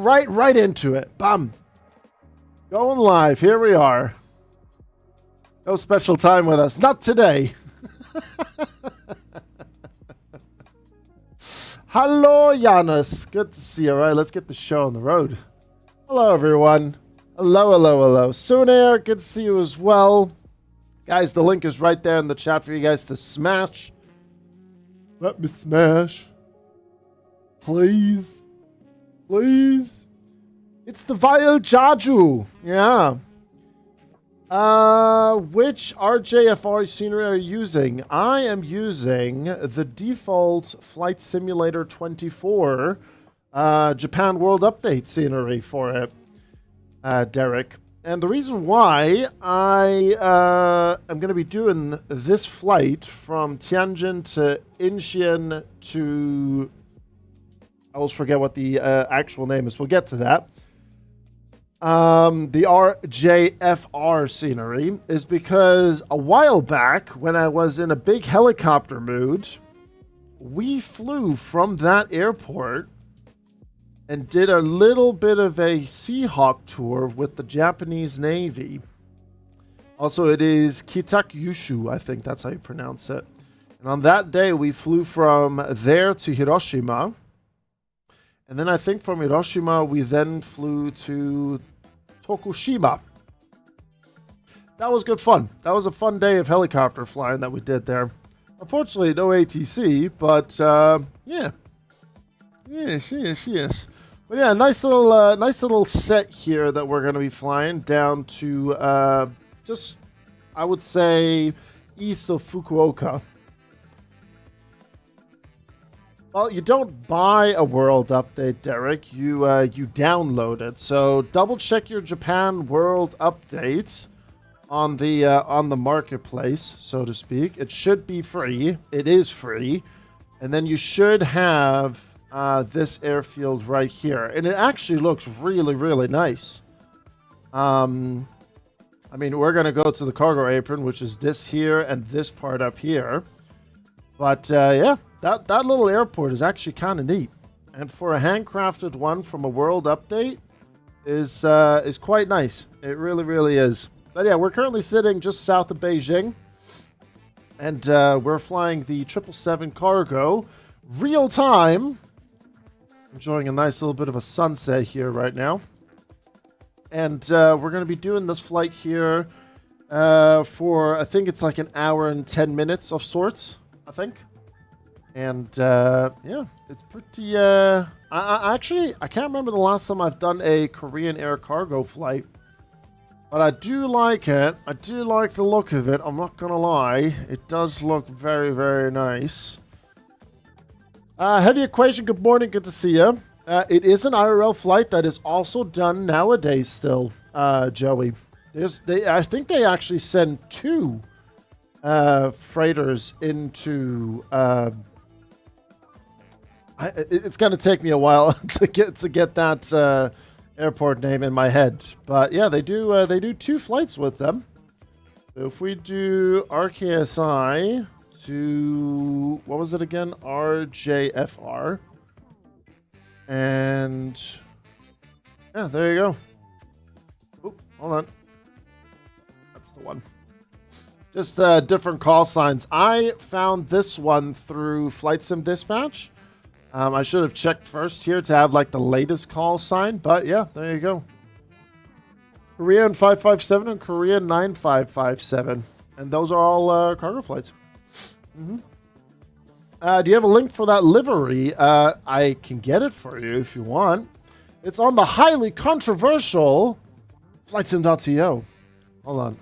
right into it. Bam. Going live. Here we are. No special time with us. Not today. Hello, Giannis. Good to see you. All right, let's get the show on the road. Hello, everyone. Hello. Sunair, good to see you as well. Guys, the link is right there in the chat for you guys to smash. Let me smash. Please. It's the Vile Jaju. Yeah. Which RJFR scenery are you using? I am using the default Flight Simulator 24 Japan World Update scenery for it, Derek. And the reason why I am going to be doing this flight from Tianjin to Incheon to... I always forget what the actual name is. We'll get to that. The RJFR scenery is because a while back when I was in a big helicopter mood, we flew from that airport and did a little bit of a Seahawk tour with the Japanese Navy. Also, it is Kitakyushu, I think that's how you pronounce it. And on that day, we flew from there to Hiroshima. And then I think from Hiroshima, we then flew to Tokushima. That was good fun. That was a fun day of helicopter flying that we did there. Unfortunately, no ATC, but yeah. Yes. But yeah, nice little set here that we're going to be flying down to just, I would say, east of Fukuoka. Well, you don't buy a world update, Derek. You download it. So double check your Japan World Update on the marketplace, so to speak. It should be free. It is free, and then you should have this airfield right here, and it actually looks really nice. I mean, we're gonna go to the cargo apron, which is this here and this part up here, but yeah. That little airport is actually kind of neat, and for a handcrafted one from a world update is quite nice. It really is. But yeah, we're currently sitting just south of Beijing, and we're flying the 777 cargo, real time. Enjoying a nice little bit of a sunset here right now, and we're going to be doing this flight here for I think it's like an hour and 10 minutes of sorts. I think. And, yeah, it's pretty, I can't remember the last time I've done a Korean air cargo flight, but I do like it. I do like the look of it. I'm not gonna lie. It does look very nice. Heavy Equation, good morning. Good to see you. It is an IRL flight that is also done nowadays still, Joey. I think they actually send 2 freighters into, it's going to take me a while to get that airport name in my head, but yeah, they do 2 flights with them. So if we do RKSI to what was it again? RJFR, and yeah, there you go. Oop, hold on, that's the one. Just different call signs. I found this one through Flight Sim Dispatch. I should have checked first here to have like the latest call sign, but yeah, there you go. Korean 557 and Korean 9557, and those are all cargo flights. Do you have a link for that livery? I can get it for you if you want. It's on the highly controversial FlightSim.to. Hold on,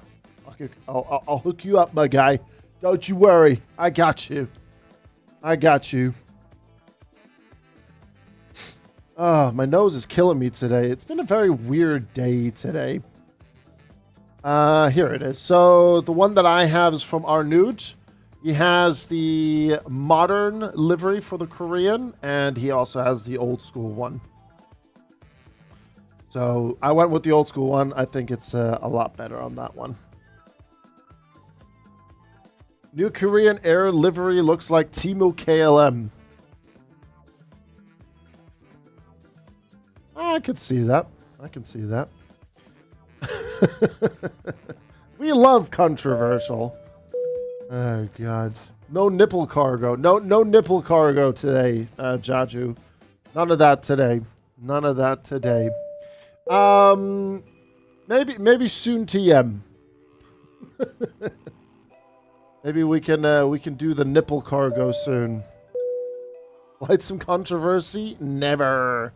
I'll hook you up, my guy. Don't you worry, I got you. Oh, my nose is killing me today. It's been a very weird day today. Here it is. So the one that I have is from Arnoud. He has the modern livery for the Korean, and he also has the old school one. So I went with the old school one. I think it's a lot better on that one. New Korean Air livery looks like Temu KLM. I could see that. I can see that. We love controversial. Oh God. No nipple cargo. No nipple cargo today, Jaju. None of that today. None of that today. Maybe soon TM. Maybe we can do the nipple cargo soon. Light some controversy? Never.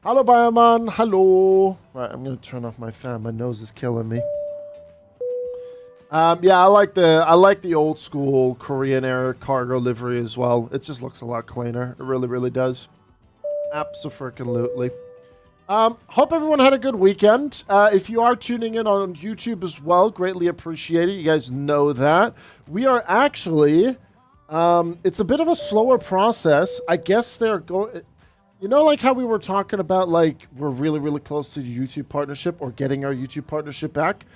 Hello, Bioman. Hello. Right, I'm gonna turn off my fan. My nose is killing me. Yeah, I like the old school Korean era cargo livery as well. It just looks a lot cleaner. It really, really does. Abso-freaking-lutely. Hope everyone had a good weekend. If you are tuning in on YouTube as well, greatly appreciate it. You guys know that. We are actually, it's a bit of a slower process. I guess they're going, you know, like how we were talking about, like, we're really, really close to the YouTube partnership or getting our YouTube partnership back.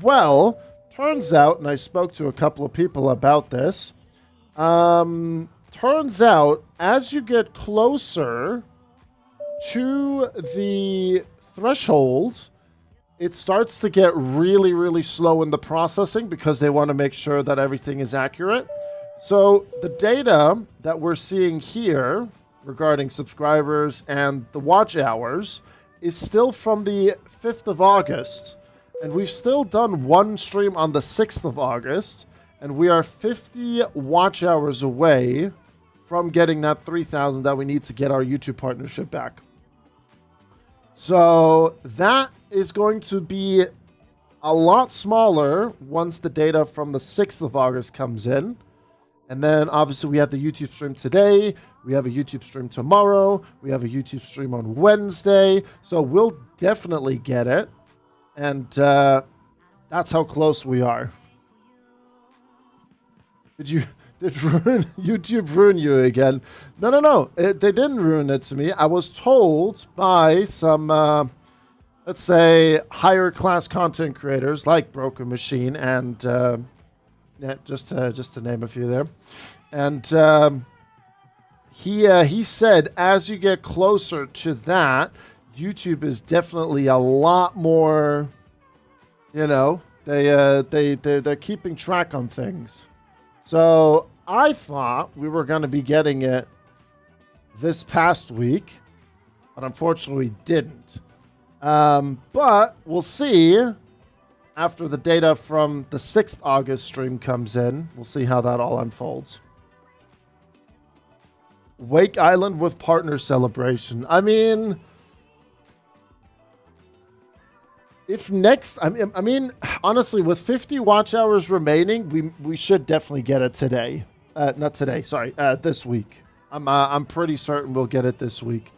Well, turns out, and I spoke to a couple of people about this, turns out as you get closer to the threshold, it starts to get really, really slow in the processing because they want to make sure that everything is accurate. So the data that we're seeing here regarding subscribers and the watch hours is still from the 5th of August. And we've still done one stream on the 6th of August. And we are 50 watch hours away from getting that 3,000 that we need to get our YouTube partnership back. So that is going to be a lot smaller once the data from the 6th of August comes in. And then obviously we have the YouTube stream today. We have a YouTube stream tomorrow. We have a YouTube stream on Wednesday. So we'll definitely get it. And that's how close we are. Did YouTube ruin you again? No. They didn't ruin it to me. I was told by some, let's say, higher class content creators like Broken Machine and yeah, just to name a few there. And he said as you get closer to that, YouTube is definitely a lot more, you know, they're keeping track on things. So I thought we were going to be getting it this past week, but unfortunately we didn't. But we'll see after the data from the 6th August stream comes in. We'll see how that all unfolds. Wake Island with partner celebration. I mean, if next, I mean, honestly, with 50 watch hours remaining, we should definitely get it today. Not today, sorry, this week. I'm pretty certain we'll get it this week.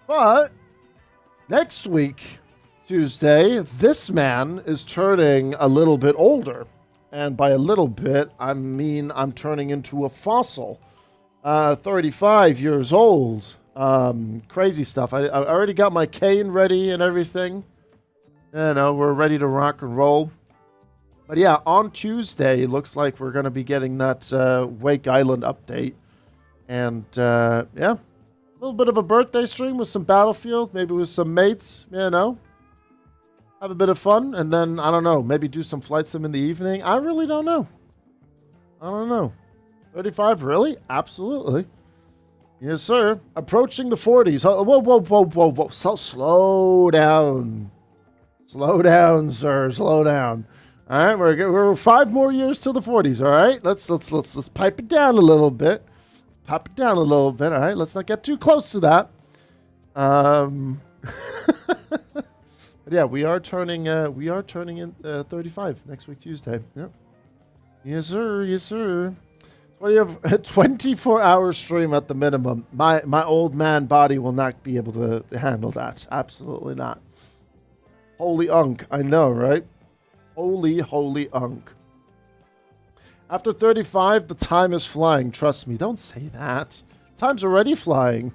But next week, Tuesday, this man is turning a little bit older. And by a little bit, I mean I'm turning into a fossil. 35 years old. Crazy stuff. I already got my cane ready and everything. You know, we're ready to rock and roll. But yeah, on Tuesday, it looks like we're going to be getting that Wake Island update. And yeah, a little bit of a birthday stream with some Battlefield, maybe with some mates, you know. Have a bit of fun, and then, I don't know, maybe do some flight sim in the evening. I really don't know. I don't know. 35, really? Absolutely. Yes, sir. Approaching the 40s. Whoa. Slow down. Slow down, sir. Slow down. All right, we're 5 more years till the 40s. All right, let's pipe it down a little bit. Pop it down a little bit. All right, let's not get too close to that. But yeah, we are turning in 35 next week Tuesday. Yep. Yes, sir. Yes, sir. 24-hour stream at the minimum. My old man body will not be able to handle that. Absolutely not. Holy unk. I know, right? Holy unk. After 35, the time is flying. Trust me. Don't say that. Time's already flying.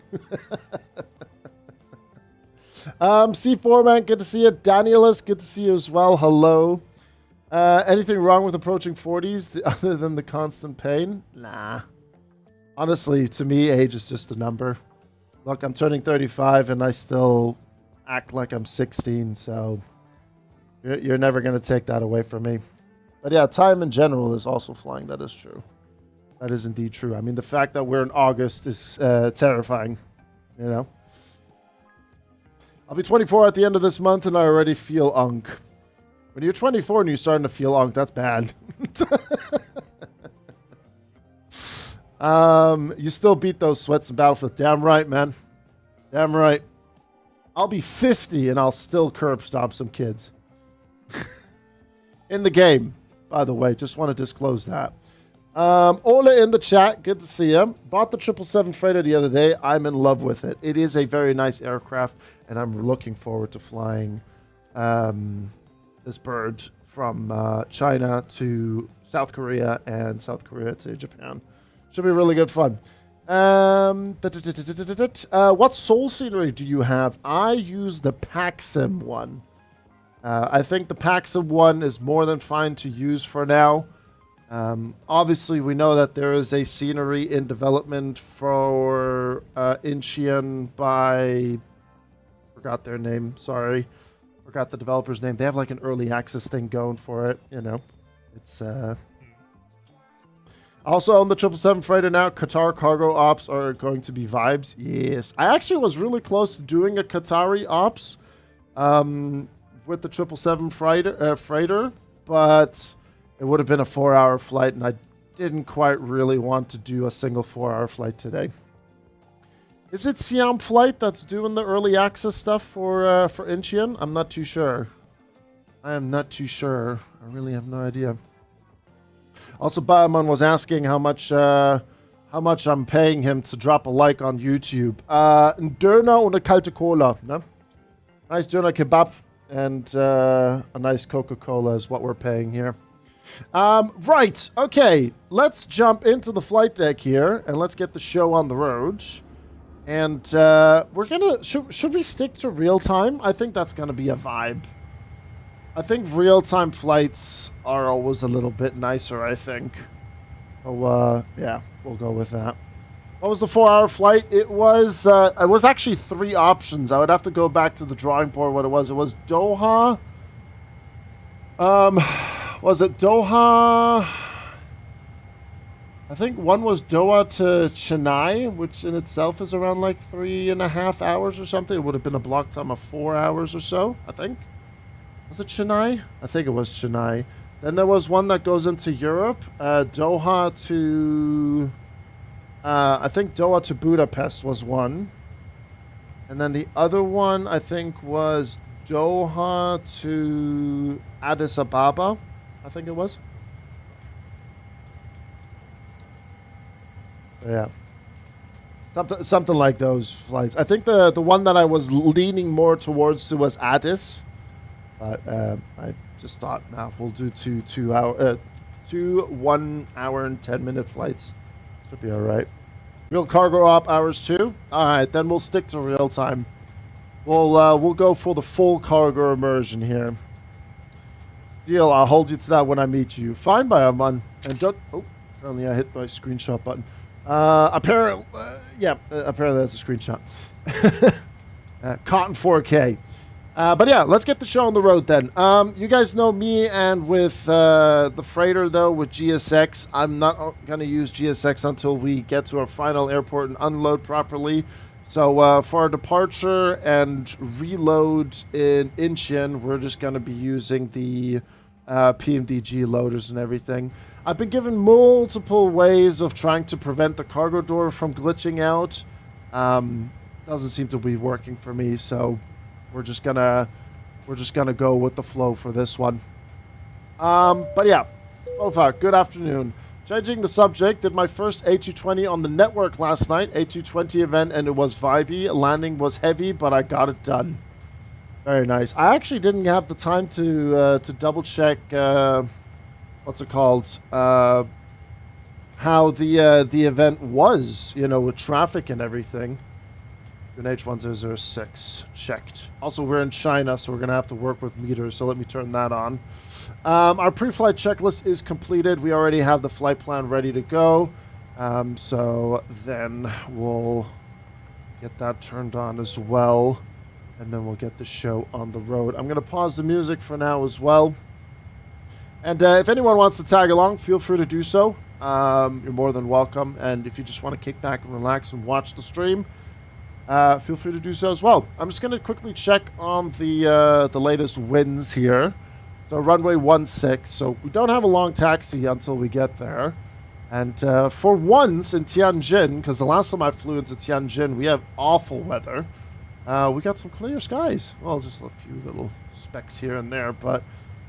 C4 man, good to see you. Danielus, good to see you as well. Hello. Anything wrong with approaching 40s other than the constant pain? Nah. Honestly, to me, age is just a number. Look, I'm turning 35 and I still act like I'm 16, so you're never going to take that away from me. But yeah, time in general is also flying. That is true. That is indeed true. I mean, the fact that we're in August is terrifying, you know? I'll be 24 at the end of this month, and I already feel unk. When you're 24 and you're starting to feel unk, that's bad. You still beat those sweats in Battlefield. Damn right, man. Damn right. I'll be 50 and I'll still curb stomp some kids. In the game, by the way. Just want to disclose that. Ola in the chat. Good to see you. Bought the 777 freighter the other day. I'm in love with it. It is a very nice aircraft, and I'm looking forward to flying this bird from China to South Korea and South Korea to Japan. Should be really good fun. What soul scenery do you have? I use the Paxim one. I think the Paxim one is more than fine to use for now. Obviously, we know that there is a scenery in development for Incheon by... Forgot their name, sorry. Forgot the developer's name. They have like an early access thing going for it, you know. It's... Also on the 777 freighter now, Qatar cargo ops are going to be vibes. Yes. I actually was really close to doing a Qatari ops with the 777 freighter, but it would have been a 4-hour flight, and I didn't quite really want to do a single 4-hour flight today. Is it Siam Flight that's doing the early access stuff for Incheon? I'm not too sure. I am not too sure. I really have no idea. Also, Baumann was asking how much I'm paying him to drop a like on YouTube. Ein Döner und eine kalte Cola. Ne? Nice Döner Kebab and a nice Coca-Cola is what we're paying here. Right, okay. Let's jump into the flight deck here and let's get the show on the road. And we're gonna... Should we stick to real time? I think that's gonna be a vibe. I think real-time flights are always a little bit nicer, I think. So, yeah, we'll go with that. What was the 4-hour flight? It was actually 3 options. I would have to go back to the drawing board what it was. It was Doha. Was it Doha? I think one was Doha to Chennai, which in itself is around like 3.5 hours or something. It would have been a block time of 4 hours or so, I think. Was it Chennai? I think it was Chennai. Then there was one that goes into Europe. Doha to... I think Doha to Budapest was one. And then the other one, I think, was Doha to Addis Ababa. I think it was. So, yeah. Something like those flights. I think the one that I was leaning more towards was Addis. But I just thought, nah, we'll do two 1 hour and 10-minute flights. Should be all right. Real cargo op hours too. All right, then we'll stick to real time. We'll go for the full cargo immersion here. Deal. I'll hold you to that when I meet you. Fine by Aman. And don't. Oh, apparently I hit my screenshot button. Apparently that's a screenshot. Cotton 4K. But yeah, let's get the show on the road then. You guys know me, and with the freighter, though, with GSX, I'm not going to use GSX until we get to our final airport and unload properly. So for our departure and reload in Incheon, we're just going to be using the PMDG loaders and everything. I've been given multiple ways of trying to prevent the cargo door from glitching out. Doesn't seem to be working for me, so... We're just gonna go with the flow for this one. But yeah, Bofa, good afternoon. Changing the subject, did my first A220 on the network last night, A220 event, and it was vibey. Landing was heavy, but I got it done. Very nice. I actually didn't have the time to double check what's it called? How the event was, you know, with traffic and everything. H1006 checked. Also, we're in China, so we're going to have to work with meters, so let me turn that on. Our pre-flight checklist is completed. We already have the flight plan ready to go. So then we'll get that turned on as well. and then we'll get the show on the road. I'm going to pause the music for now as well. And if anyone wants to tag along, feel free to do so. You're more than welcome. And if you just want to kick back and relax and watch the stream, feel free to do so as well. I'm just going to quickly check on the latest winds here. So runway 16. So we don't have a long taxi until we get there. And for once in Tianjin, because the last time I flew into Tianjin, we have awful weather. We got some clear skies. Well, just a few little specks here and there, but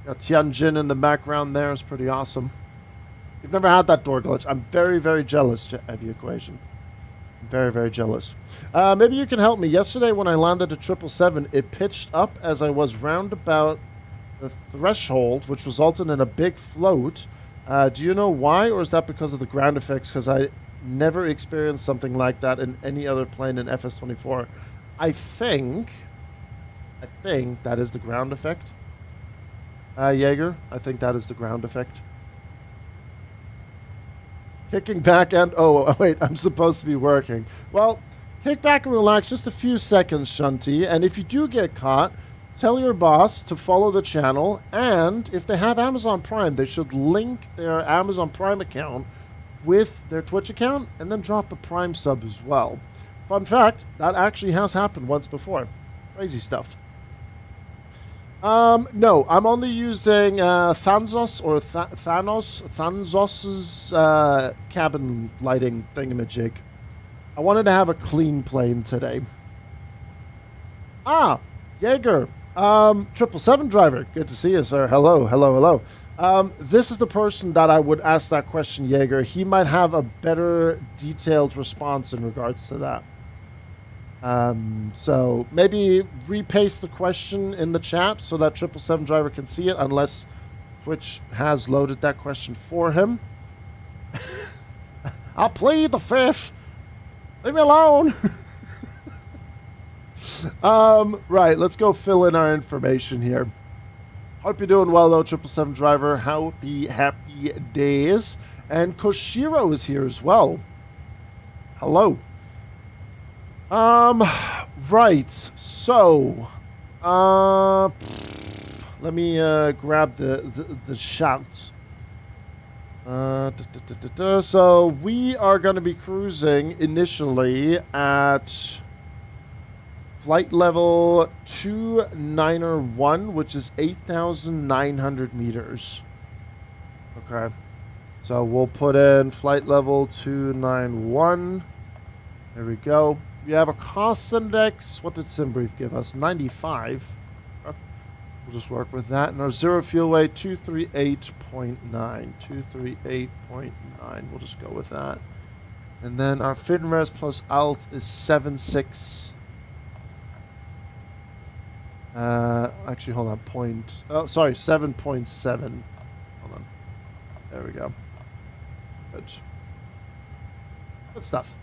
got Tianjin in the background there is pretty awesome. You've never had that door glitch. I'm very, very jealous, Heavy Equation. I'm very, very jealous. Maybe you can help me. Yesterday when I landed at 777, it pitched up as I was round about the threshold, which resulted in a big float. Do you know why, or is that because of the ground effects? Because I never experienced something like that in any other plane in FS24. I think that is the ground effect. Jaeger, I think that is the ground effect. Kicking back and... Oh, wait, I'm supposed to be working. Well, kick back and relax just a few seconds, Shunty. And if you do get caught, tell your boss to follow the channel. And if they have Amazon Prime, they should link their Amazon Prime account with their Twitch account and then drop a Prime sub as well. Fun fact, that actually has happened once before. Crazy stuff. No, I'm only using Thanos or Thanos's cabin lighting thingamajig. I wanted to have a clean plane today. Ah, Jaeger, 777 driver. Good to see you, sir. Hello, hello, hello. This is the person that I would ask that question, Jaeger. He might have a better detailed response in regards to that. So maybe repaste the question in the chat so that 777 driver can see it, unless Twitch has loaded that question for him. I'll plead the fifth. Leave me alone. Right, let's go fill in our information here. Hope you're doing well though, 777 driver. Happy days. And Koshiro is here as well. Hello. Right, so, let me, grab the shouts. So, we are going to be cruising initially at flight level 291, which is 8,900 meters. Okay, so we'll put in flight level 291. There we go. We have a cost index. What did SimBrief give us? 95. We'll just work with that. And our zero fuel weight, 238.9. 238.9. We'll just go with that. And then our FinRes plus alt is 7.6. Actually, hold on. 7.7. Hold on. There we go. Good. Good stuff.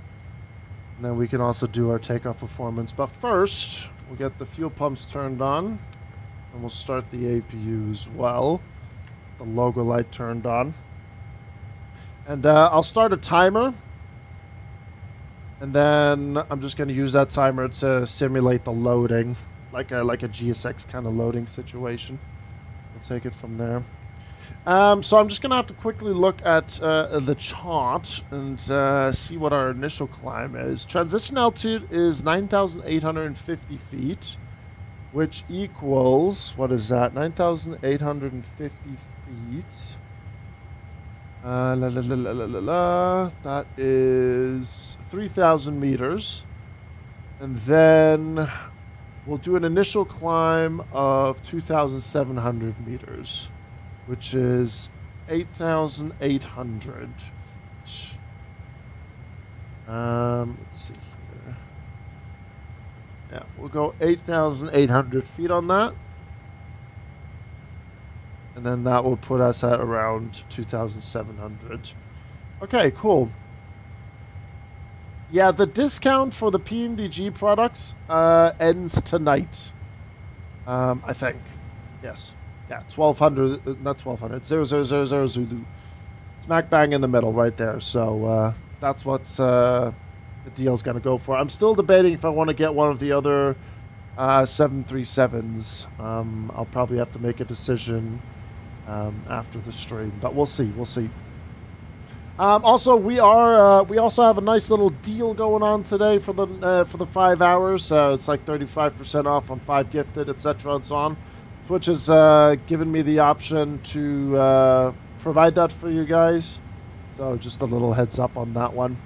And then we can also do our takeoff performance. But first, we'll get the fuel pumps turned on. And we'll start the APU as well. The logo light turned on. And I'll start a timer. And then I'm just going to use that timer to simulate the loading. Like a GSX kind of loading situation. We'll take it from there. So I'm just going to have to quickly look at the chart and see what our initial climb is. Transition altitude is 9,850 feet, which equals, what is that? 9,850 feet. That is 3,000 meters. And then we'll do an initial climb of 2,700 meters. Which is 8,800. Let's see here. Yeah, we'll go 8,800 feet on that. And then that will put us at around 2,700. Okay, cool. Yeah, the discount for the PMDG products ends tonight. I think. Yes. Yeah, 1,200, not 1,200, 0000 Zulu. Smack bang in the middle right there. So that's what the deal's going to go for. I'm still debating if I want to get one of the other 737s. I'll probably have to make a decision after the stream, but we'll see. We'll see. Also, we also have a nice little deal going on today for the 5 hours. It's like 35% off on 5 gifted, etc. and so on. Twitch has given me the option to provide that for you guys. So just a little heads up on that one.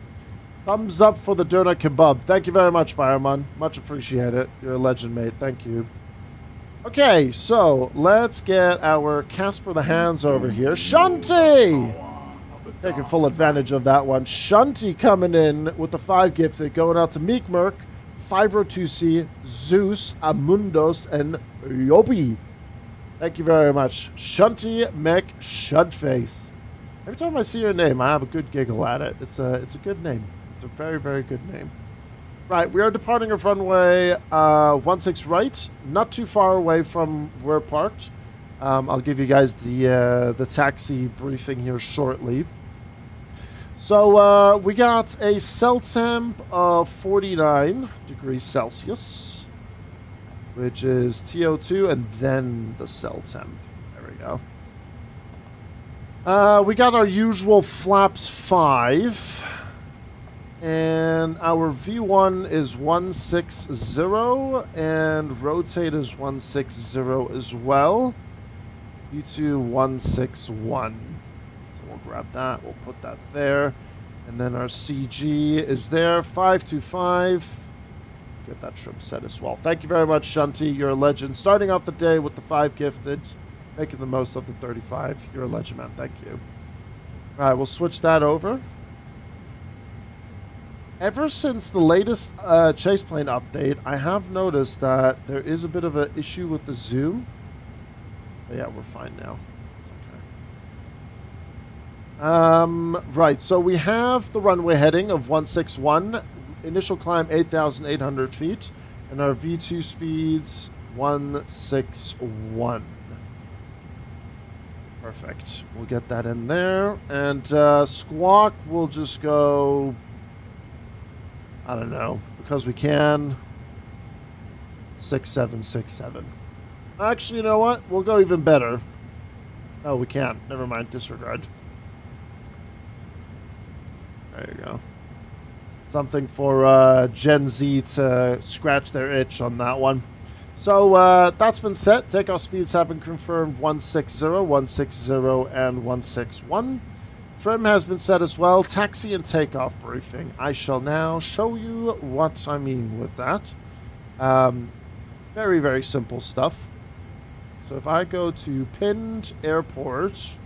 Thumbs up for the doner kebab. Thank you very much, Bioman. Much appreciate it. You're a legend, mate. Thank you. Okay, so let's get our Casper the Hands over here. Shanti! Taking full advantage of that one. Shanti coming in with the 5 gifted, going out to Meek Merc, Fibro2C, Zeus, Amundos, and Yobi. Thank you very much. Shanti Mech Shudface. Every time I see your name, I have a good giggle at it. It's a good name. It's a very, very good name. Right, we are departing of runway 16 right, not too far away from where we're parked. I'll give you guys the taxi briefing here shortly. So we got a cell temp of 49 degrees Celsius, which is TO2, and then the cell temp. There we go. We got our usual flaps 5, and our V1 is 160, and rotate is 160 as well. V2 161. We'll grab that, we'll put that there, and then our CG is there, 525. Get that trim set as well. Thank you very much, Shanti. You're a legend. Starting off the day with the 5 gifted, making the most of the 35. You're a legend, man. Thank you. All right, we'll switch that over. Ever since the latest chase plane update, I have noticed that there is a bit of an issue with the zoom. But yeah, we're fine now. Right, so we have the runway heading of 161, initial climb 8,800 feet, and our V2 speeds 161. Perfect. We'll get that in there, and squawk will just go, I don't know, because we can, 6767. Actually, you know what? We'll go even better. Oh, we can't. Never mind. Disregard. There you go. Something for Gen Z to scratch their itch on that one. So that's been set. Takeoff speeds have been confirmed 160, 160, and 161. Trim has been set as well. Taxi and takeoff briefing. I shall now show you what I mean with that. Very, very simple stuff. So if I go to pinned airport,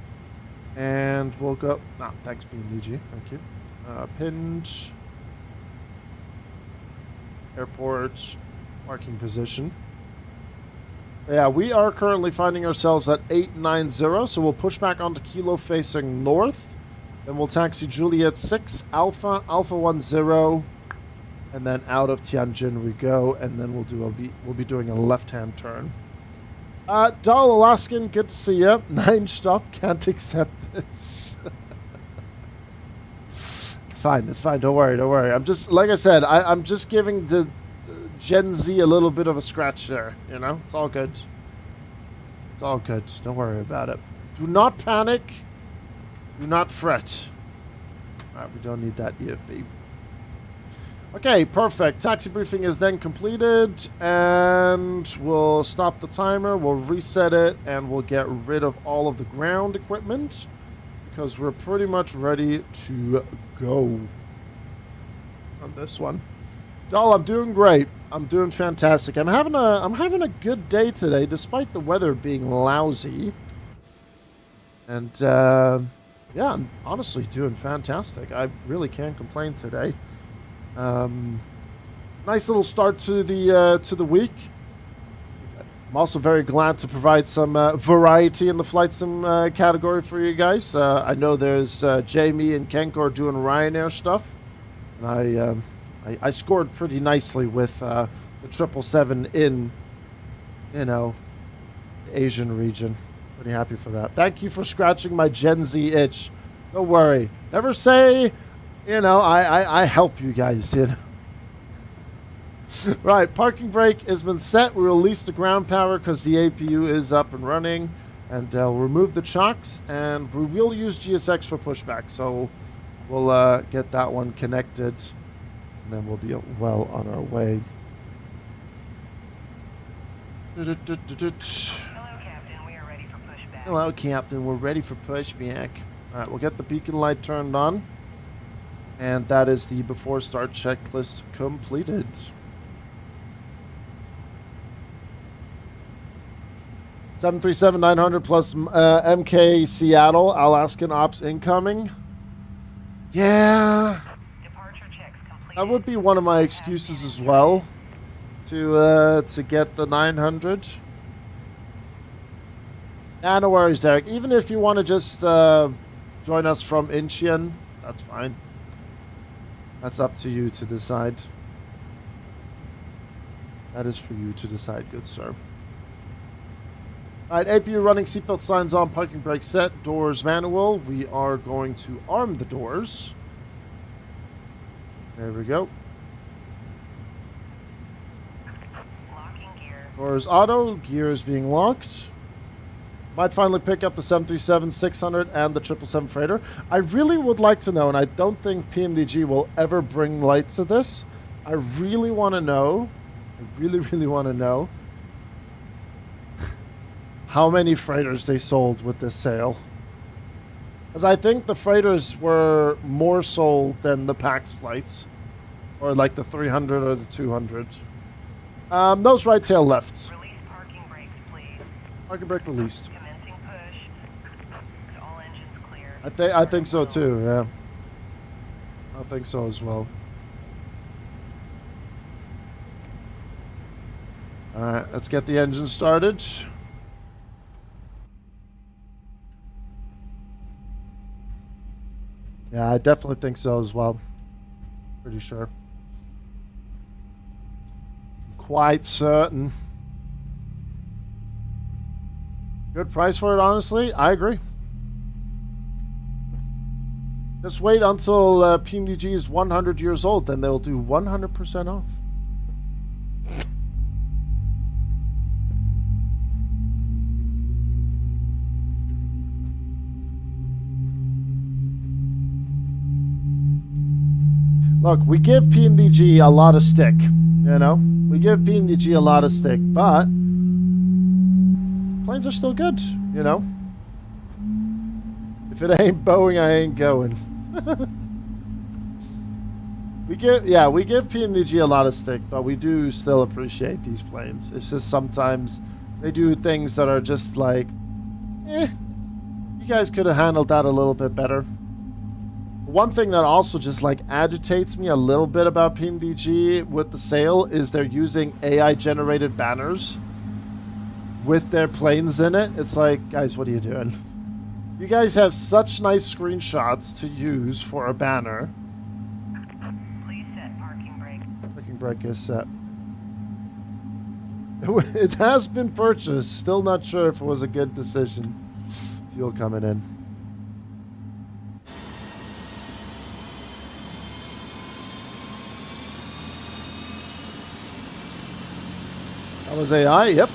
and we'll go... thanks, PMDG. Thank you. Pinned airport parking position. Yeah, we are currently finding ourselves at 890, so we'll push back onto Kilo facing north. Then we'll taxi Juliet 6, Alpha 10, and then out of Tianjin we go, and then we'll be doing a left-hand turn. Dull Alaskan, good to see you. 9 stop, can't accept this. It's fine. Don't worry. I'm just, like I said, I'm just giving the Gen Z a little bit of a scratch there. You know, it's all good. It's all good. Don't worry about it. Do not panic. Do not fret. All right, we don't need that EFB. Okay, perfect. Taxi briefing is then completed, and we'll stop the timer. We'll reset it, and we'll get rid of all of the ground equipment, because we're pretty much ready to go on this one. Doll, I'm doing great. I'm doing fantastic. I'm having a good day today, despite the weather being lousy. And yeah, I'm honestly doing fantastic. I really can't complain today. Nice little start to the week. I'm also very glad to provide some variety in the flight sim category for you guys. I know there's Jamie and Kenkor doing Ryanair stuff, and I scored pretty nicely with the 777 in, you know, the Asian region. Pretty happy for that. Thank you for scratching my Gen Z itch. Don't worry. Never say, you know, I help you guys, you know. Right, parking brake has been set. We release the ground power because the APU is up and running. And we'll remove the chocks, and we will use GSX for pushback. So we'll get that one connected, and then we'll be well on our way. Hello, Captain. We are ready for pushback. Hello, Captain. We're ready for pushback. All right, we'll get the beacon light turned on. And that is the before start checklist completed. $737-900 plus MK Seattle, Alaskan Ops incoming. Yeah. Departure checks completed. That would be one of my excuses as well to get the 900. Nah, no worries, Derek. Even if you want to just join us from Incheon, that's fine. That's up to you to decide. That is for you to decide, good sir. Alright, APU running, seatbelt signs on, parking brake set, doors manual. We are going to arm the doors. There we go. Locking gear. Doors auto, gears being locked. Might finally pick up the 737-600 and the 777 freighter. I really would like to know, and I don't think PMDG will ever bring light to this. I really want to know, really want to know how many freighters they sold with this sale. Because I think the freighters were more sold than the PAX flights. Or like the 300 or the 200. Those right tail left. Release parking brakes, please. Parking brake released. Commencing push. All engines clear. I think so too, yeah. I think so as well. Alright, let's get the engine started. Yeah, I definitely think so as well. Pretty sure. Quite certain. Good price for it, honestly. I agree. Just wait until PMDG is 100 years old, then they'll do 100% off. Look, we give PMDG a lot of stick, you know? We give PMDG a lot of stick, but planes are still good, you know? If it ain't Boeing, I ain't going. we give PMDG a lot of stick, but we do still appreciate these planes. It's just sometimes they do things that are just like, you guys could have handled that a little bit better. One thing that also just like agitates me a little bit about PMDG with the sale is they're using AI generated banners with their planes in it. It's like, guys, what are you doing? You guys have such nice screenshots to use for a banner. Please set parking brake. Parking brake is set. It has been purchased. Still not sure if it was a good decision. Fuel coming in. That was AI, yep.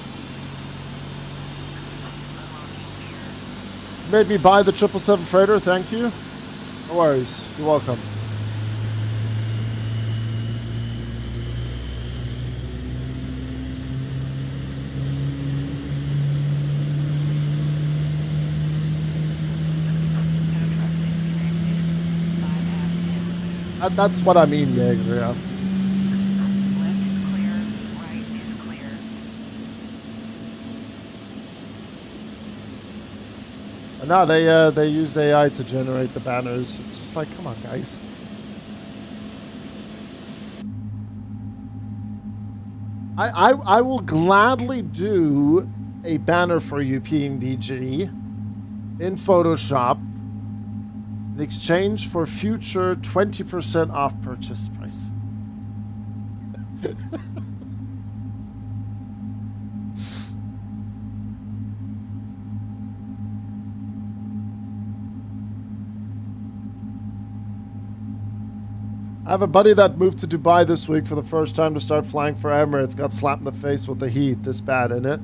Made me buy the 777 freighter, thank you. No worries, you're welcome. That's what I mean, Jaeger, yeah. Left is clear. Right is clear. And now they use AI to generate the banners. It's just like, come on, guys. I will gladly do a banner for you, PMDG, in Photoshop in exchange for future 20% off purchase price. I have a buddy that moved to Dubai this week for the first time to start flying for Emirates. Got slapped in the face with the heat. This bad, isn't it?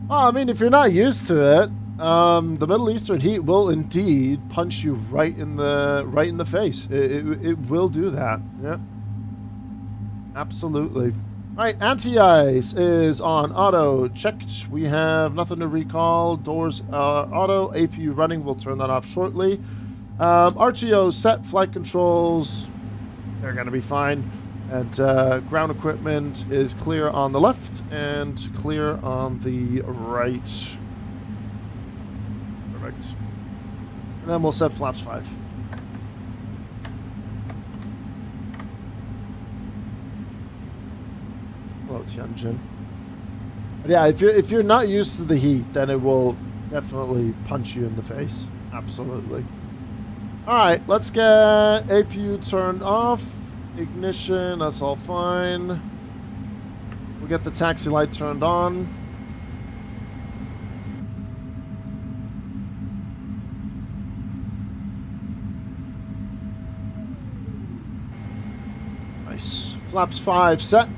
Oh, I mean, if you're not used to it, the Middle Eastern heat will indeed punch you right in the face. It will do that. Yeah, absolutely. All right, anti-ice is on auto checked. We have nothing to recall. Doors auto. APU running. We'll turn that off shortly. RTO set. Flight controls. They're going to be fine. And ground equipment is clear on the left and clear on the right. Perfect. And then we'll set flaps 5. Hello, Tianjin. But yeah, if you're not used to the heat, then it will definitely punch you in the face. Absolutely. All right, let's get APU turned off. Ignition, that's all fine. We'll get the taxi light turned on. Nice. Flaps 5 set.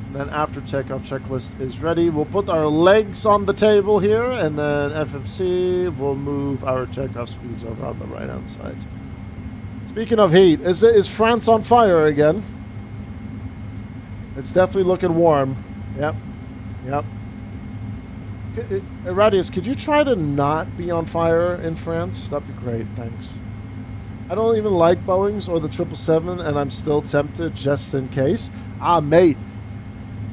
And then after takeoff checklist is ready, we'll put our legs on the table here, and then FMC will move our takeoff speeds over on the right hand side. Speaking of heat, is France on fire again? It's definitely looking warm. Yep. Yep. Radius, could you try to not be on fire in France? That'd be great, thanks. I don't even like Boeings or the 777, and I'm still tempted just in case. Ah, mate.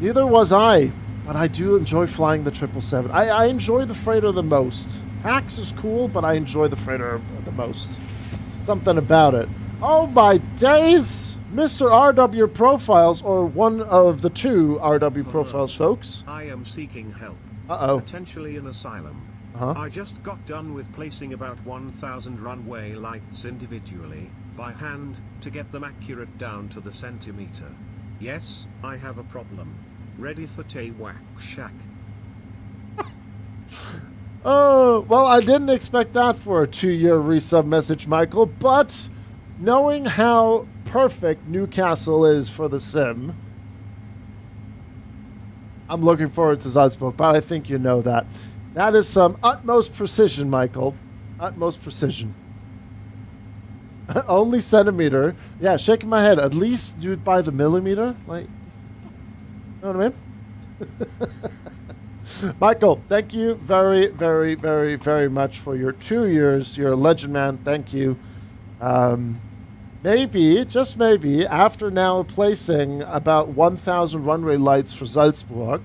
Neither was I, but I do enjoy flying the 777. I enjoy the freighter the most. Pax is cool, but I enjoy the freighter the most. Something about it. Oh my days! Mr. RW Profiles, or one of the two RW Profiles, folks. I am seeking help. Uh-oh. Potentially an asylum. Uh-huh. I just got done with placing about 1,000 runway lights individually, by hand, to get them accurate down to the centimeter. Yes, I have a problem. Ready for Tay-Whack Shack. Oh, well, I didn't expect that for a 2-year resub message, Michael, but knowing how perfect Newcastle is for the sim, I'm looking forward to Salzburg, but I think you know that. That is some utmost precision, Michael. Utmost precision. Only centimeter. Yeah, shaking my head. At least do it by the millimeter. Like, you know what I mean? Michael, thank you very, very, very, very much for your 2 years. You're a legend, man. Thank you. Maybe, just maybe, after now placing about 1,000 runway lights for Salzburg,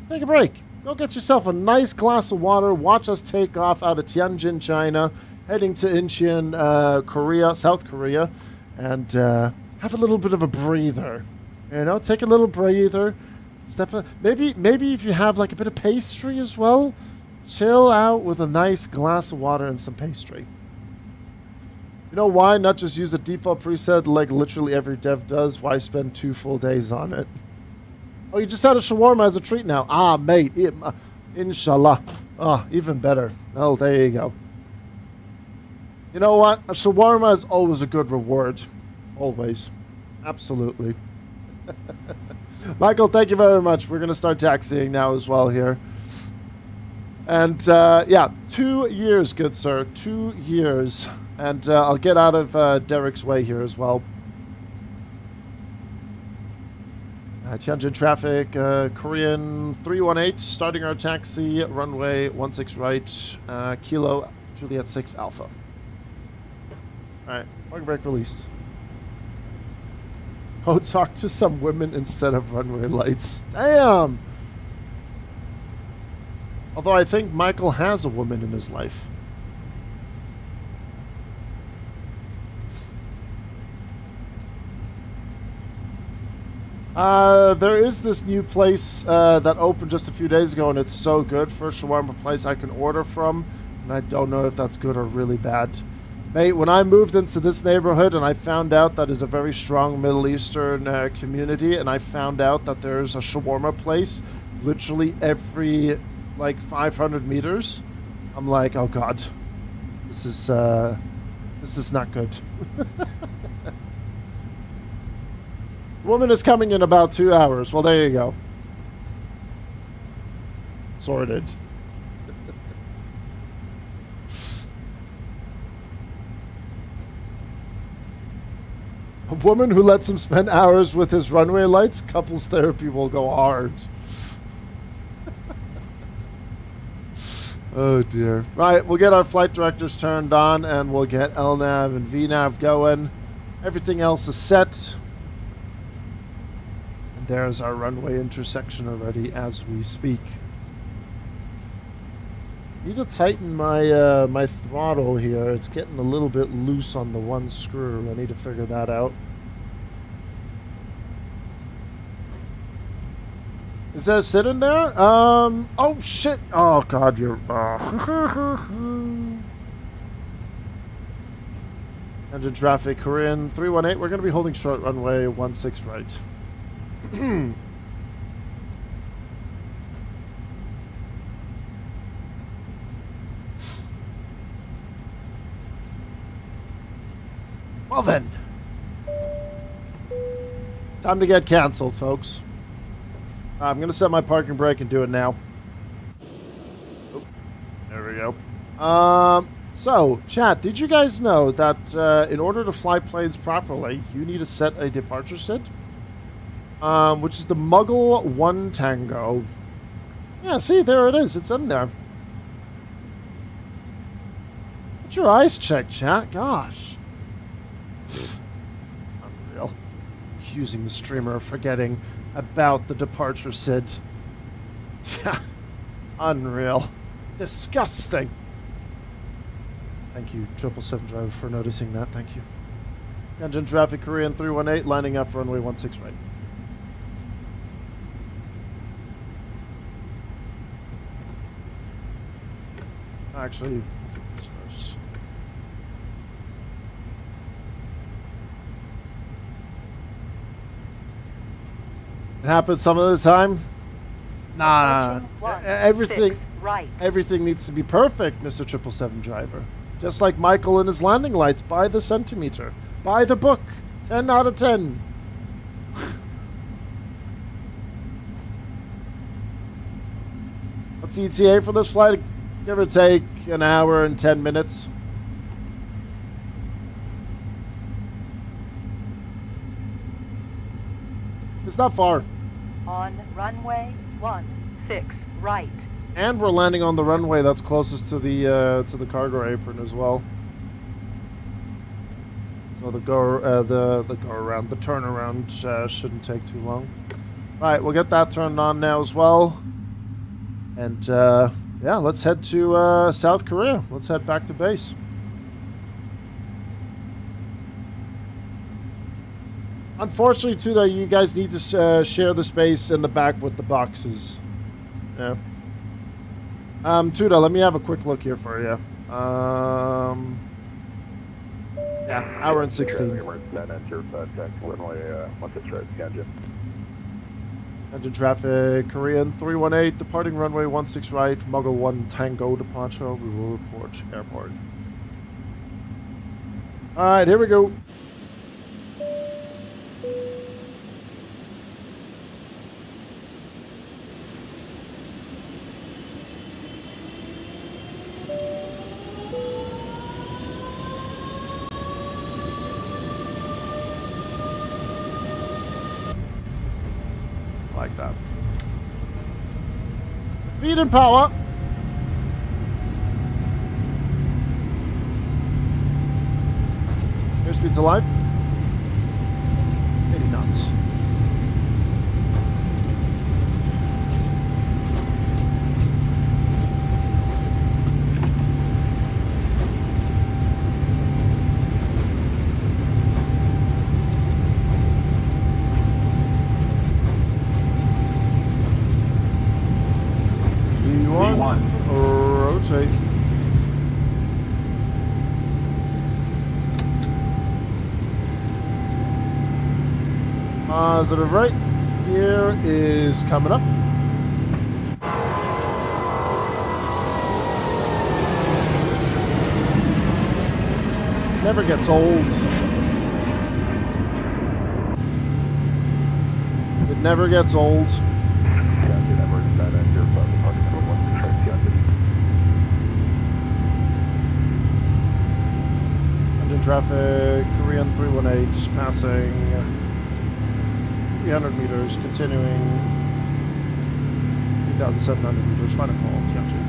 take a break. Go get yourself a nice glass of water. Watch us take off out of Tianjin, China, heading to Incheon, Korea, South Korea, and have a little bit of a breather. You know, take a little breather. Maybe if you have like a bit of pastry as well, chill out with a nice glass of water and some pastry. You know why not just use a default preset like literally every dev does? Why spend 2 full days on it? Oh, you just had a shawarma as a treat now. Ah, mate. Inshallah. Oh, even better. Well, there you go. You know what? A shawarma is always a good reward. Always. Absolutely. Michael, thank you very much. We're going to start taxiing now as well here. And, yeah, 2 years, good sir. 2 years. And I'll get out of Derek's way here as well. Tianjin traffic, Korean 318, starting our taxi, runway 16 right, Kilo, Juliet 6 Alpha. Alright, parking brake released. Oh, talk to some women instead of runway lights. Damn! Although I think Michael has a woman in his life. There is this new place that opened just a few days ago, and it's so good. First shawarma place I can order from, and I don't know if that's good or really bad. Mate, when I moved into this neighborhood and I found out that is a very strong Middle Eastern community, and I found out that there's a shawarma place literally every, like, 500 meters, I'm like, oh god, this is This is not good. Woman is coming in about 2 hours. Well, there you go. Sorted. A woman who lets him spend hours with his runway lights, couples therapy will go hard. Oh dear. Right, we'll get our flight directors turned on and we'll get LNAV and VNAV going. Everything else is set. And there's our runway intersection already as we speak. Need to tighten my my throttle here. It's getting a little bit loose on the one screw. I need to figure that out. Is there a sit in there? Oh shit! Oh god, you're. Engine traffic, Korean 318. We're gonna be holding short runway 16 right. Well then, time to get canceled, folks. I'm gonna set my parking brake and do it now. Oh, there we go. So, chat, did you guys know that in order to fly planes properly, you need to set a departure SID? Which is the Muggle 1 Tango. Yeah, see, there it is. It's in there. Get your eyes checked, chat. Gosh. Unreal. Accusing the streamer of forgetting about the departure SID. Yeah. Unreal. Disgusting. Thank you, 777 driver, for noticing that. Thank you. Tianjin traffic, Korean 318, lining up runway 16 right. Actually, this first. It happens some of the time. Nah, everything, right. everything needs to be perfect, Mr. 777 driver. Just like Michael and his landing lights, by the centimeter, by the book, 10 out of 10. What's the ETA for this flight? Give or take an hour and 10 minutes. It's not far. On runway 16 right. And we're landing on the runway that's closest to the cargo apron as well. So the go around, the turnaround shouldn't take too long. All right, we'll get that turned on now as well. And yeah, let's head to South Korea. Let's head back to base. Unfortunately, too, though, you guys need to share the space in the back with the boxes. Yeah. Tuda, let me have a quick look here for you. Yeah, hour and 16. Engine traffic, Korean 318, departing runway 16 right, Muggle 1 Tango departure. We will report airport. Alright, here we go. Like that. Speed and power. Airspeed's alive. 80 knots. Rotate. Positive right. Here is coming up. Never gets old. It never gets old. Tianjin, emergency 990, departing number 1, control Tianjin. Tianjin traffic, Korean 318, passing 300 meters, continuing 3,700 meters, final call, Tianjin.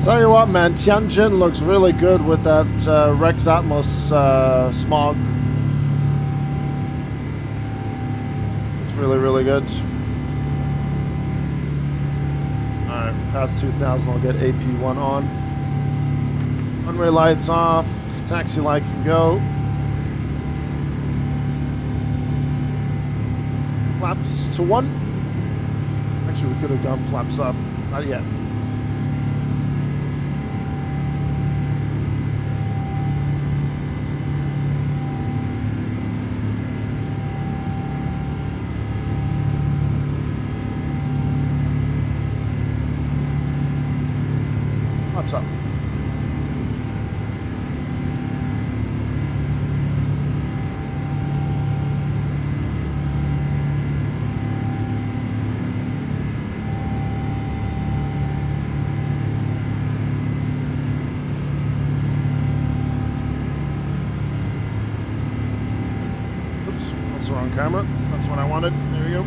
Tell you what, man, Tianjin looks really good with that Rex Atmos smog. It's really, really good. Alright, past 2,000, I'll get AP1 on. Runway lights off, taxi light can go. Flaps to 1. Actually, we could have gone flaps up. Not yet. Flaps up. Wrong camera. That's what I wanted. There we go.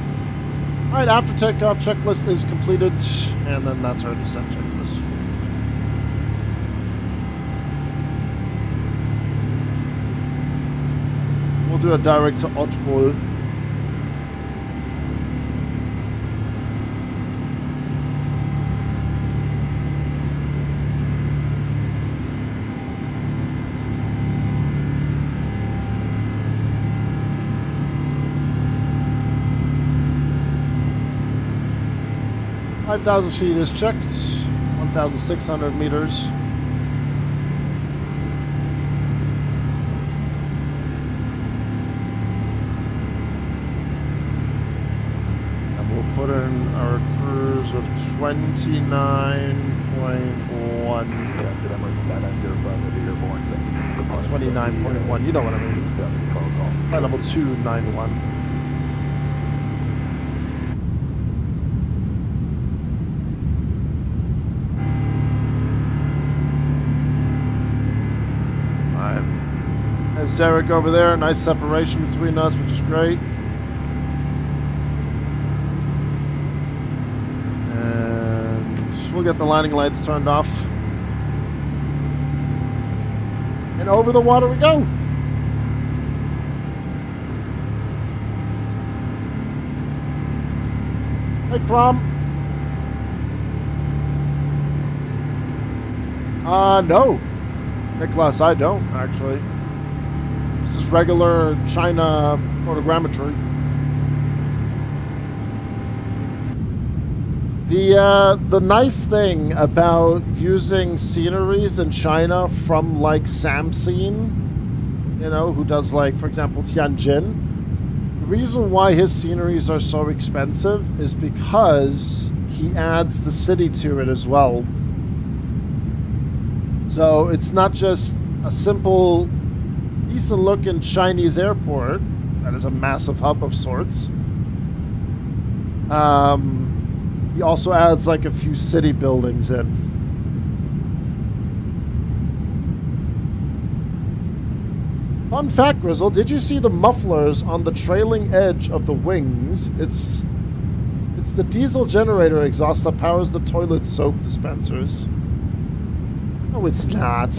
Alright, after takeoff, checklist is completed, and then that's our descent checklist. We'll do a direct to Otmul. 5,000 feet is checked, 1,600 meters. And we'll put in our cruise of 29.1. 29.1, you know what I mean. Flight level 291. There's Derek over there. Nice separation between us, which is great. And we'll get the landing lights turned off. And over the water we go. Hey, Crom. No. Nicholas, I don't, actually. This is regular China photogrammetry. The nice thing about using sceneries in China from like Samseen, you know, who does like, for example, Tianjin, the reason why his sceneries are so expensive is because he adds the city to it as well. So it's not just a simple, decent-looking Chinese airport that is a massive hub of sorts. He also adds like a few city buildings in. Fun fact, Grizzle, did you see the mufflers on the trailing edge of the wings? It's the diesel generator exhaust that powers the toilet soap dispensers. No, it's not.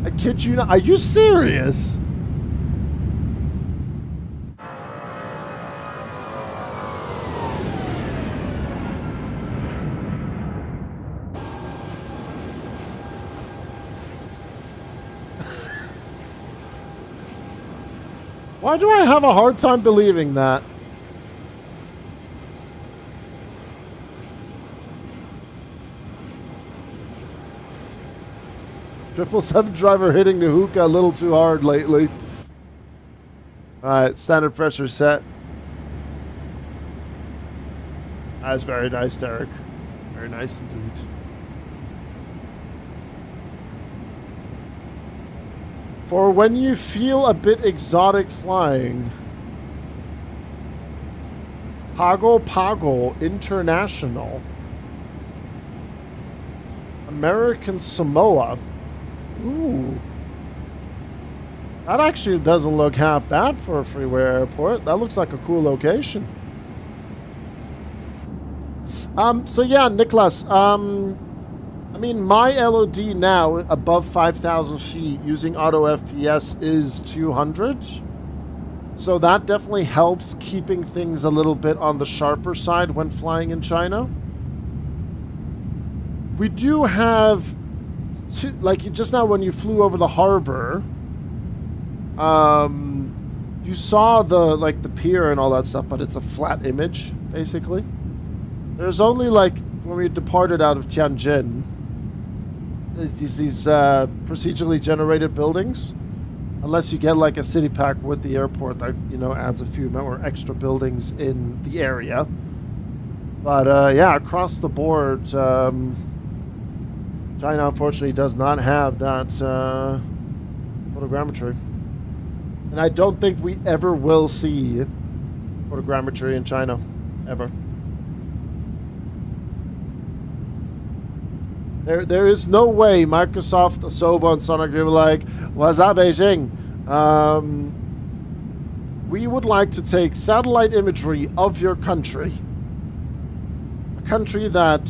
I kid you not. Are you serious? Why do I have a hard time believing that? 777 driver hitting the hookah a little too hard lately. Alright, standard pressure set. That's very nice, Derek. Very nice indeed. For when you feel a bit exotic flying, Pago International, American Samoa. Ooh. That actually doesn't look half bad for a freeway airport. That looks like a cool location. So yeah, Nicholas, I mean, my LOD now above 5,000 feet using auto FPS is 200. So that definitely helps keeping things a little bit on the sharper side when flying in China. We do have, like just now when you flew over the harbor, you saw the pier and all that stuff, but it's a flat image, basically. There's only when we departed out of Tianjin, these procedurally generated buildings. Unless you get like a city pack with the airport that, adds a few more extra buildings in the area. But yeah, across the board, China unfortunately does not have that photogrammetry. And I don't think we ever will see photogrammetry in China, ever. There is no way Microsoft, Asobo, and Sonic are like, what's up, Beijing? We would like to take satellite imagery of your country. A country that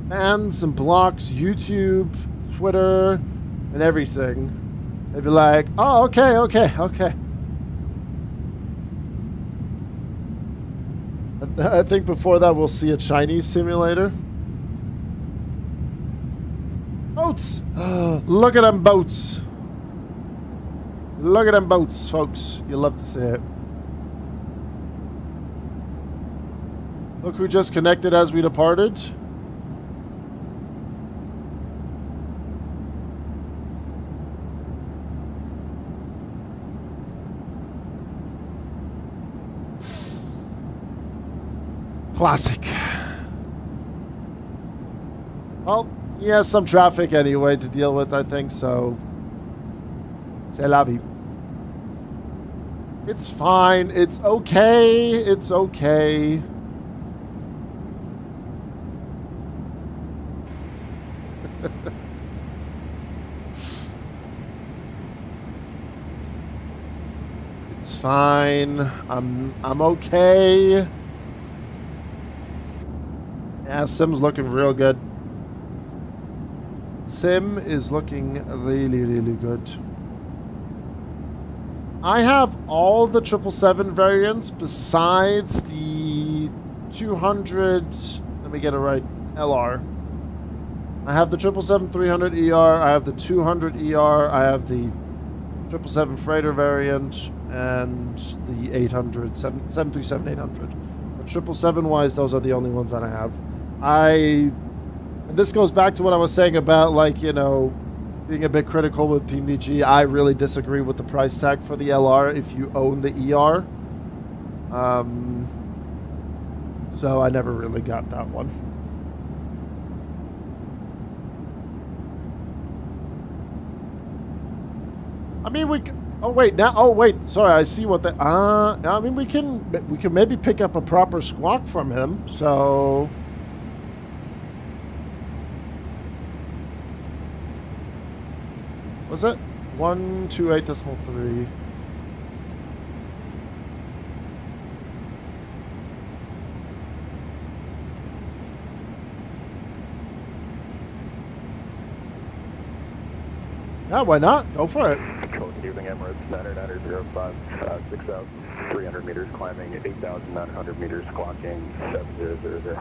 bans and blocks YouTube, Twitter, and everything. They'd be like, oh, okay. I think before that we'll see a Chinese simulator. Boats! Look at them boats! Look at them boats, folks. You'll love to see it. Look who just connected as we departed. Classic. Well, he has some traffic anyway to deal with, I think, so c'est la vie. It's fine. It's okay. It's okay. It's fine. I'm okay. Yeah, Sim's looking real good. Sim is looking really, really good. I have all the 777 variants besides the 200, let me get it right, LR. I have the 777-300 ER, I have the 200 ER, I have the 777 freighter variant, and the 800, 737-800. But 777-wise, those are the only ones that I have. And this goes back to what I was saying about, like, being a bit critical with PMDG. I really disagree with the price tag for the LR if you own the ER. So I never really got that one. I mean, sorry, I see what the, I mean, we can maybe pick up a proper squawk from him, so... Was it? 128.3. Yeah, why not? Go for it. Using Emirates, 99005, 6,300 meters climbing, 8,900 meters clocking, 7000.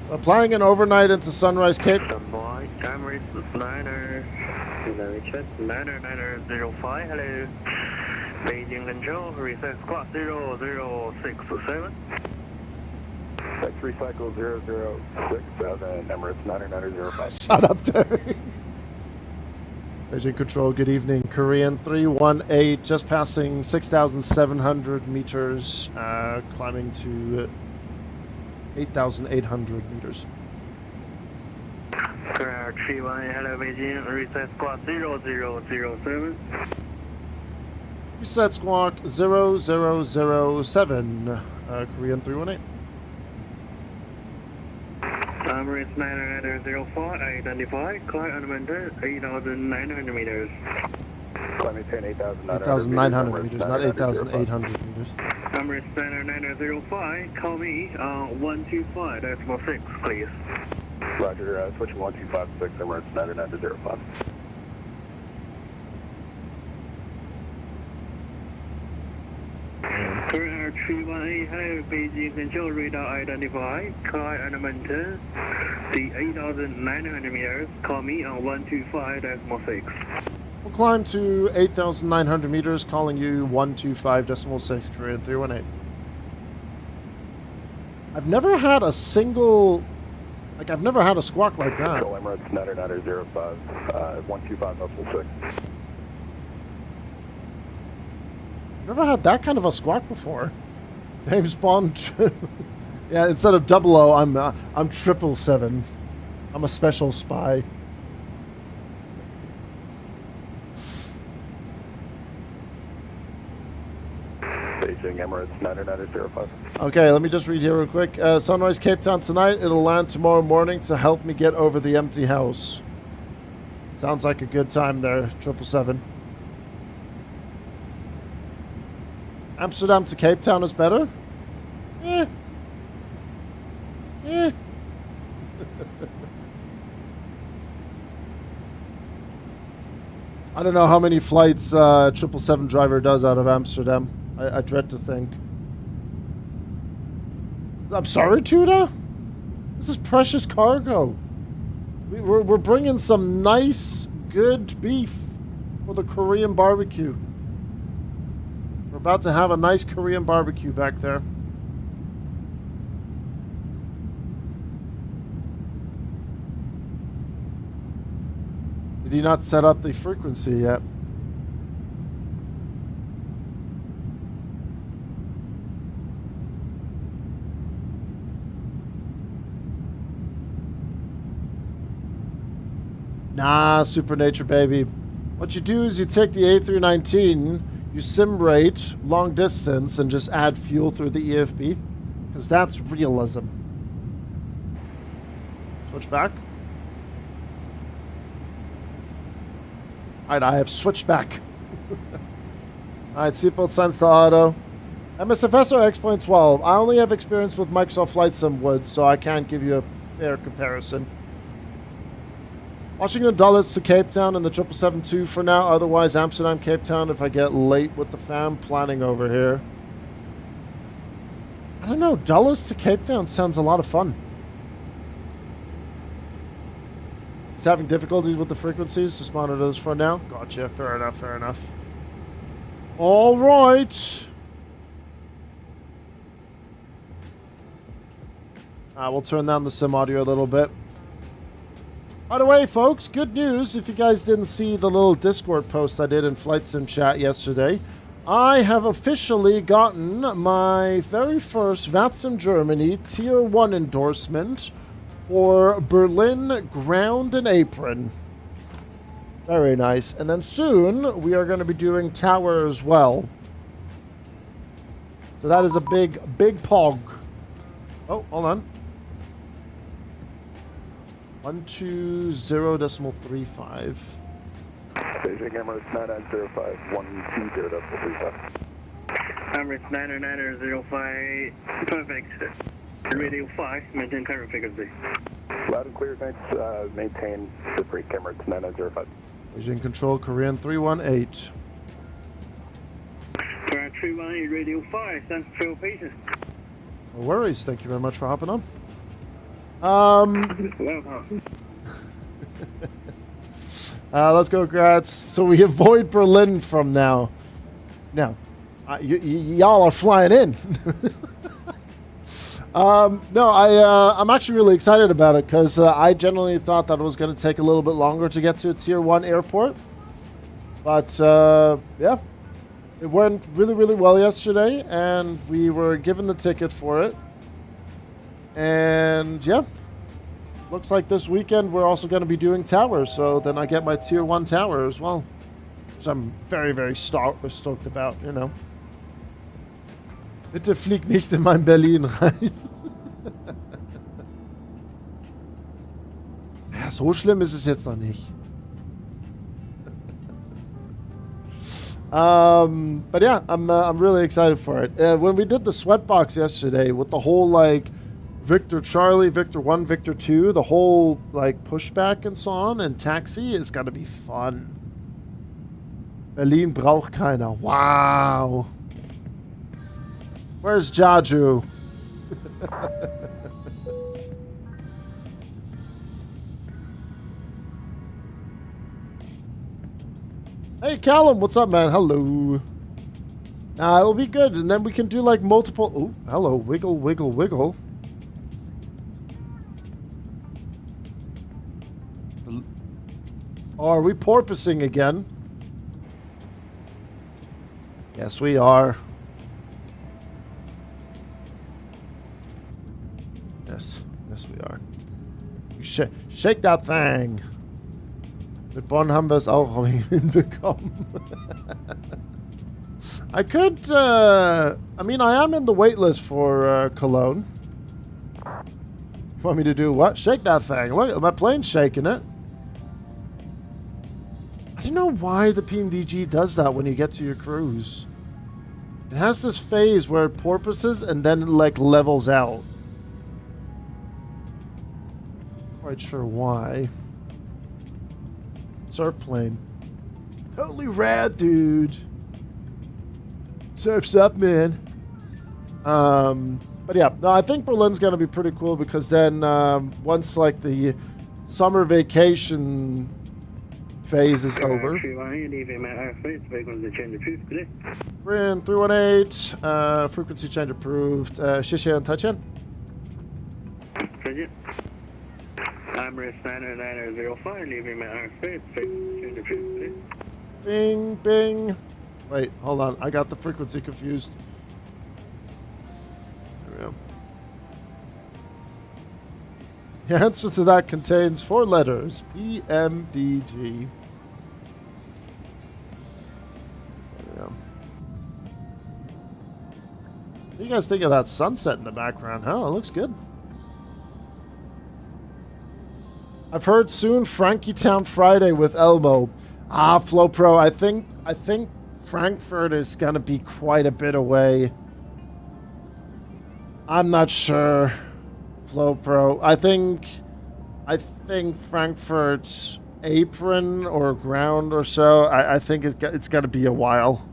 Applying an overnight into Sunrise Cape. Boy, Emirates 9er, 90005, hello. Beijing Control, reset squawk 0067. X3 cycle 0067, Emirates 9905. Shut up, Terry. Beijing Control, good evening. Korean 318, just passing 6,700 meters, climbing to 8,800 meters. Korea 318, hello Beijing, reset squawk 0007. Reset squawk 0007, Korean 318. Emirates 9905, identify, climb unlimited 8,900 meters. Climb maintain 8,900 8,900 meters, not 8,800 meters. Emirates 9905, call me on 125.6, please. Roger, switching 1256, Emirates 9905. Korea 318, hello Beijing Control, radar identify, climb unlimited the 8,900 meters, call me on 125.6. We'll climb to 8,900 meters, calling you 125.6, Korean 318. I've never had a single, I've never had a squawk like that. Control Emirates 9905, 125.6. Never had that kind of a squawk before. James Bond. Yeah, instead of 00, I'm 777. I'm a special spy. Beijing Emirates 9905. Okay, let me just read here real quick. Sunrise Cape Town tonight. It'll land tomorrow morning to help me get over the empty house. Sounds like a good time there, 777. Amsterdam to Cape Town is better? Eh. I don't know how many flights 777 driver does out of Amsterdam. I dread to think. I'm sorry, Tuda? This is precious cargo. We're bringing some nice, good beef for the Korean barbecue. We're about to have a nice Korean barbecue back there. Did he not set up the frequency yet? Nah, Supernature baby. What you do is you take the A319, you sim rate long distance and just add fuel through the EFB. Because that's realism. Switch back. Alright, I have switched back. Alright, seatbelt signs to auto. MSFS or X-Plane 12. I only have experience with Microsoft Flight Sim Woods, so I can't give you a fair comparison. Washington Dulles to Cape Town and the 777-2 for now. Otherwise, Amsterdam, Cape Town if I get late with the fam planning over here. I don't know. Dulles to Cape Town sounds a lot of fun. He's having difficulties with the frequencies. Just monitor this for now. Gotcha. Fair enough. Fair enough. All right. We'll turn down the sim audio a little bit. By the way, folks, good news. If you guys didn't see the little Discord post I did in Flight Sim Chat yesterday, I have officially gotten my very first VATSIM Germany Tier 1 endorsement for Berlin Ground and Apron. Very nice. And then soon, we are going to be doing Tower as well. So that is a big, big pog. Oh, hold on. 120.35. Beijing Emirates 9905, 120.35. Emirates 9905, perfect. Radio 5, maintain current frequency. Loud and clear, thanks. Maintain the break, Emirates 9905. Beijing Control, Korean 318. Korea 318, Radio 5, thanks for your patience. No worries. Thank you very much for hopping on. Welcome. Let's go, Graz. So we avoid Berlin from now. No. Y'all are flying in. No, I'm actually really excited about it because I generally thought that it was going to take a little bit longer to get to a Tier 1 airport. But, yeah, it went really, really well yesterday, and we were given the ticket for it. And, yeah, looks like this weekend we're also going to be doing towers, so then I get my Tier 1 tower as well, which I'm very, very stoked about, you know. Bitte flieg nicht in mein Berlin rein. Ja, so schlimm ist es jetzt noch nicht. But yeah, I'm really excited for it. When we did the sweatbox yesterday with the whole like Victor Charlie, Victor 1, Victor 2, the whole like pushback and so on and taxi, it's gonna be fun. Berlin braucht keiner. Wow. Where's Jaju? Hey Callum, what's up, man? Hello. It'll be good, and then we can do like multiple. Oh, hello, wiggle, wiggle, wiggle. Oh, are we porpoising again? Yes, we are. Yes, we are. Shake that thing. Mit Bonn haben wir es auch hinbekommen. I could, I mean, I am in the wait list for Cologne. You want me to do what? Shake that thing. Look, my plane's shaking it. I don't know why the PMDG does that when you get to your cruise. It has this phase where it porpoises and then it, like, levels out. Quite sure why. Surf plane. Totally rad, dude. Surf's up, man. But yeah, no, I think Berlin's gonna be pretty cool because then once like the summer vacation phase is over. We're in 318. Frequency change approved. 谢谢 Tianjin. Emirates 90905, leaving my airspace, change approved. Bing, bing. Wait, hold on. I got the frequency confused. There we go. The answer to that contains 4 letters. PMDG. There we go. What do you guys think of that sunset in the background? Huh? It looks good. I've heard soon Frankie Town Friday with Elmo. Flo Pro, I think Frankfurt is gonna be quite a bit away. I'm not sure. Flo Pro. I think Frankfurt apron or ground or so. I think it's gonna be a while.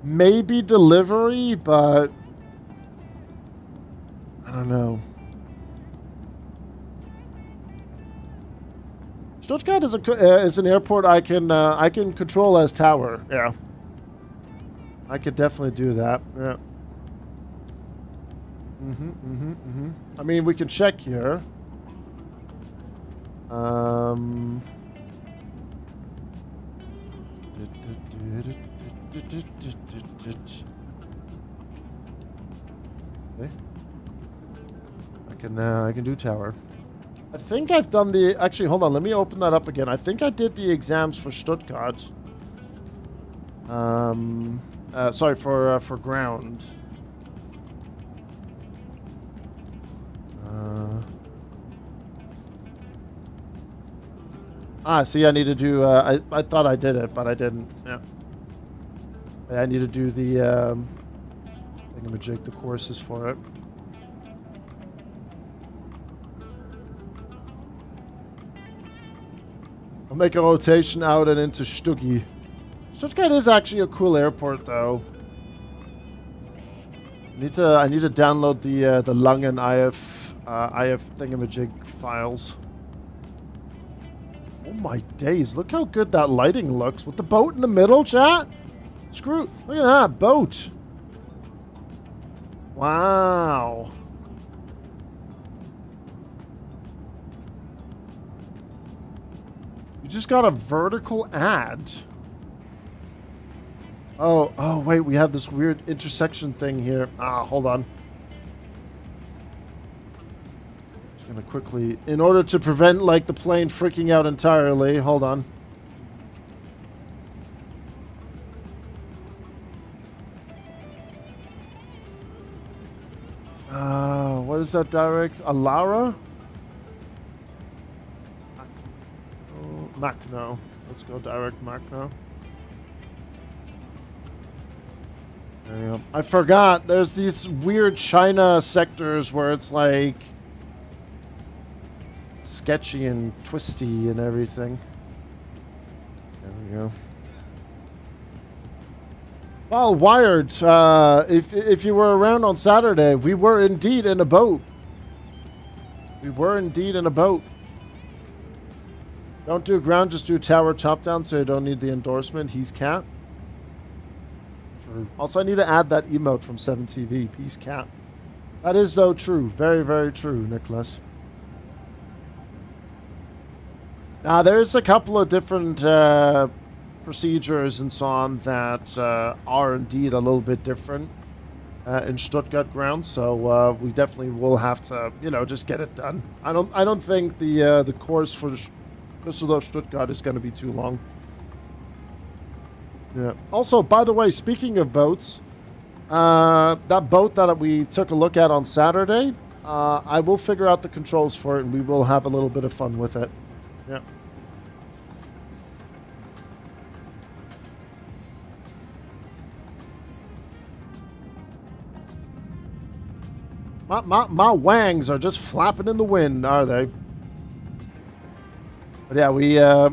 Maybe delivery, but I don't know. Stuttgart is an airport I can control as tower. Yeah, I could definitely do that. Yeah. I mean, we can check here. Okay. I can do tower. I think I've done the... Actually, hold on. Let me open that up again. I think I did the exams for Stuttgart. Sorry, for ground. See, I need to do... I thought I did it, but I didn't. Yeah. I need to do the... thingamajig, the courses for it. I'll make a rotation out and into Stuggi. Stuttgart is actually a cool airport, though. I need to download the Langen IF thingamajig files. Oh my days! Look how good that lighting looks with the boat in the middle, chat. Screw. Look at that boat. Wow. You just got a vertical ad. Oh, wait, we have this weird intersection thing here. Hold on. Just gonna quickly, in order to prevent, like, the plane freaking out entirely, hold on. What is that direct? Alara? Macno. Let's go direct Macno. There you go. I forgot. There's these weird China sectors where it's like sketchy and twisty and everything. There we go. Well, Wired, if you were around on Saturday, we were indeed in a boat. We were indeed in a boat. Don't do ground, just do tower top down so you don't need the endorsement. He's cat. True. Also, I need to add that emote from 7TV. Peace cat. That is, though, true. Very, very true, Nicholas. Now, there's a couple of different procedures and so on that are indeed a little bit different in Stuttgart ground. So we definitely will have to, just get it done. I don't think the course for Düsseldorf Stuttgart is going to be too long. Yeah. Also, by the way, speaking of boats, that boat that we took a look at on Saturday, I will figure out the controls for it, and we will have a little bit of fun with it. Yeah. My wangs are just flapping in the wind, are they? But yeah,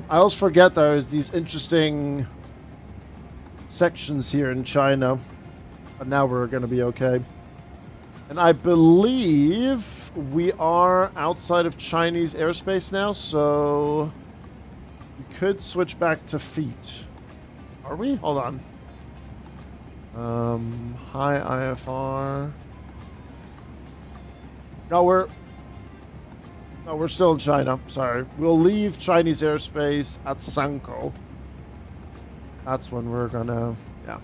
I always forget there's these interesting sections here in China. But now we're going to be okay. And I believe we are outside of Chinese airspace now, so we could switch back to feet. Are we? Hold on. High IFR. No, we're still in China. Sorry. We'll leave Chinese airspace at Sanko. That's when we're gonna, yeah.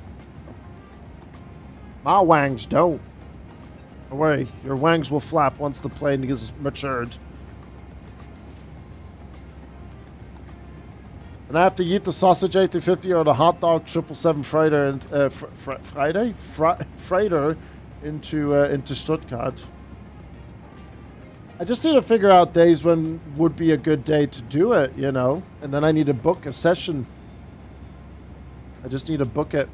My wangs don't. Don't worry, your wangs will flap once the plane is matured. And I have to eat the sausage 850 or the hot dog 777 freighter into Stuttgart. I just need to figure out days when would be a good day to do it, and then I need to book a session. I just need to book it.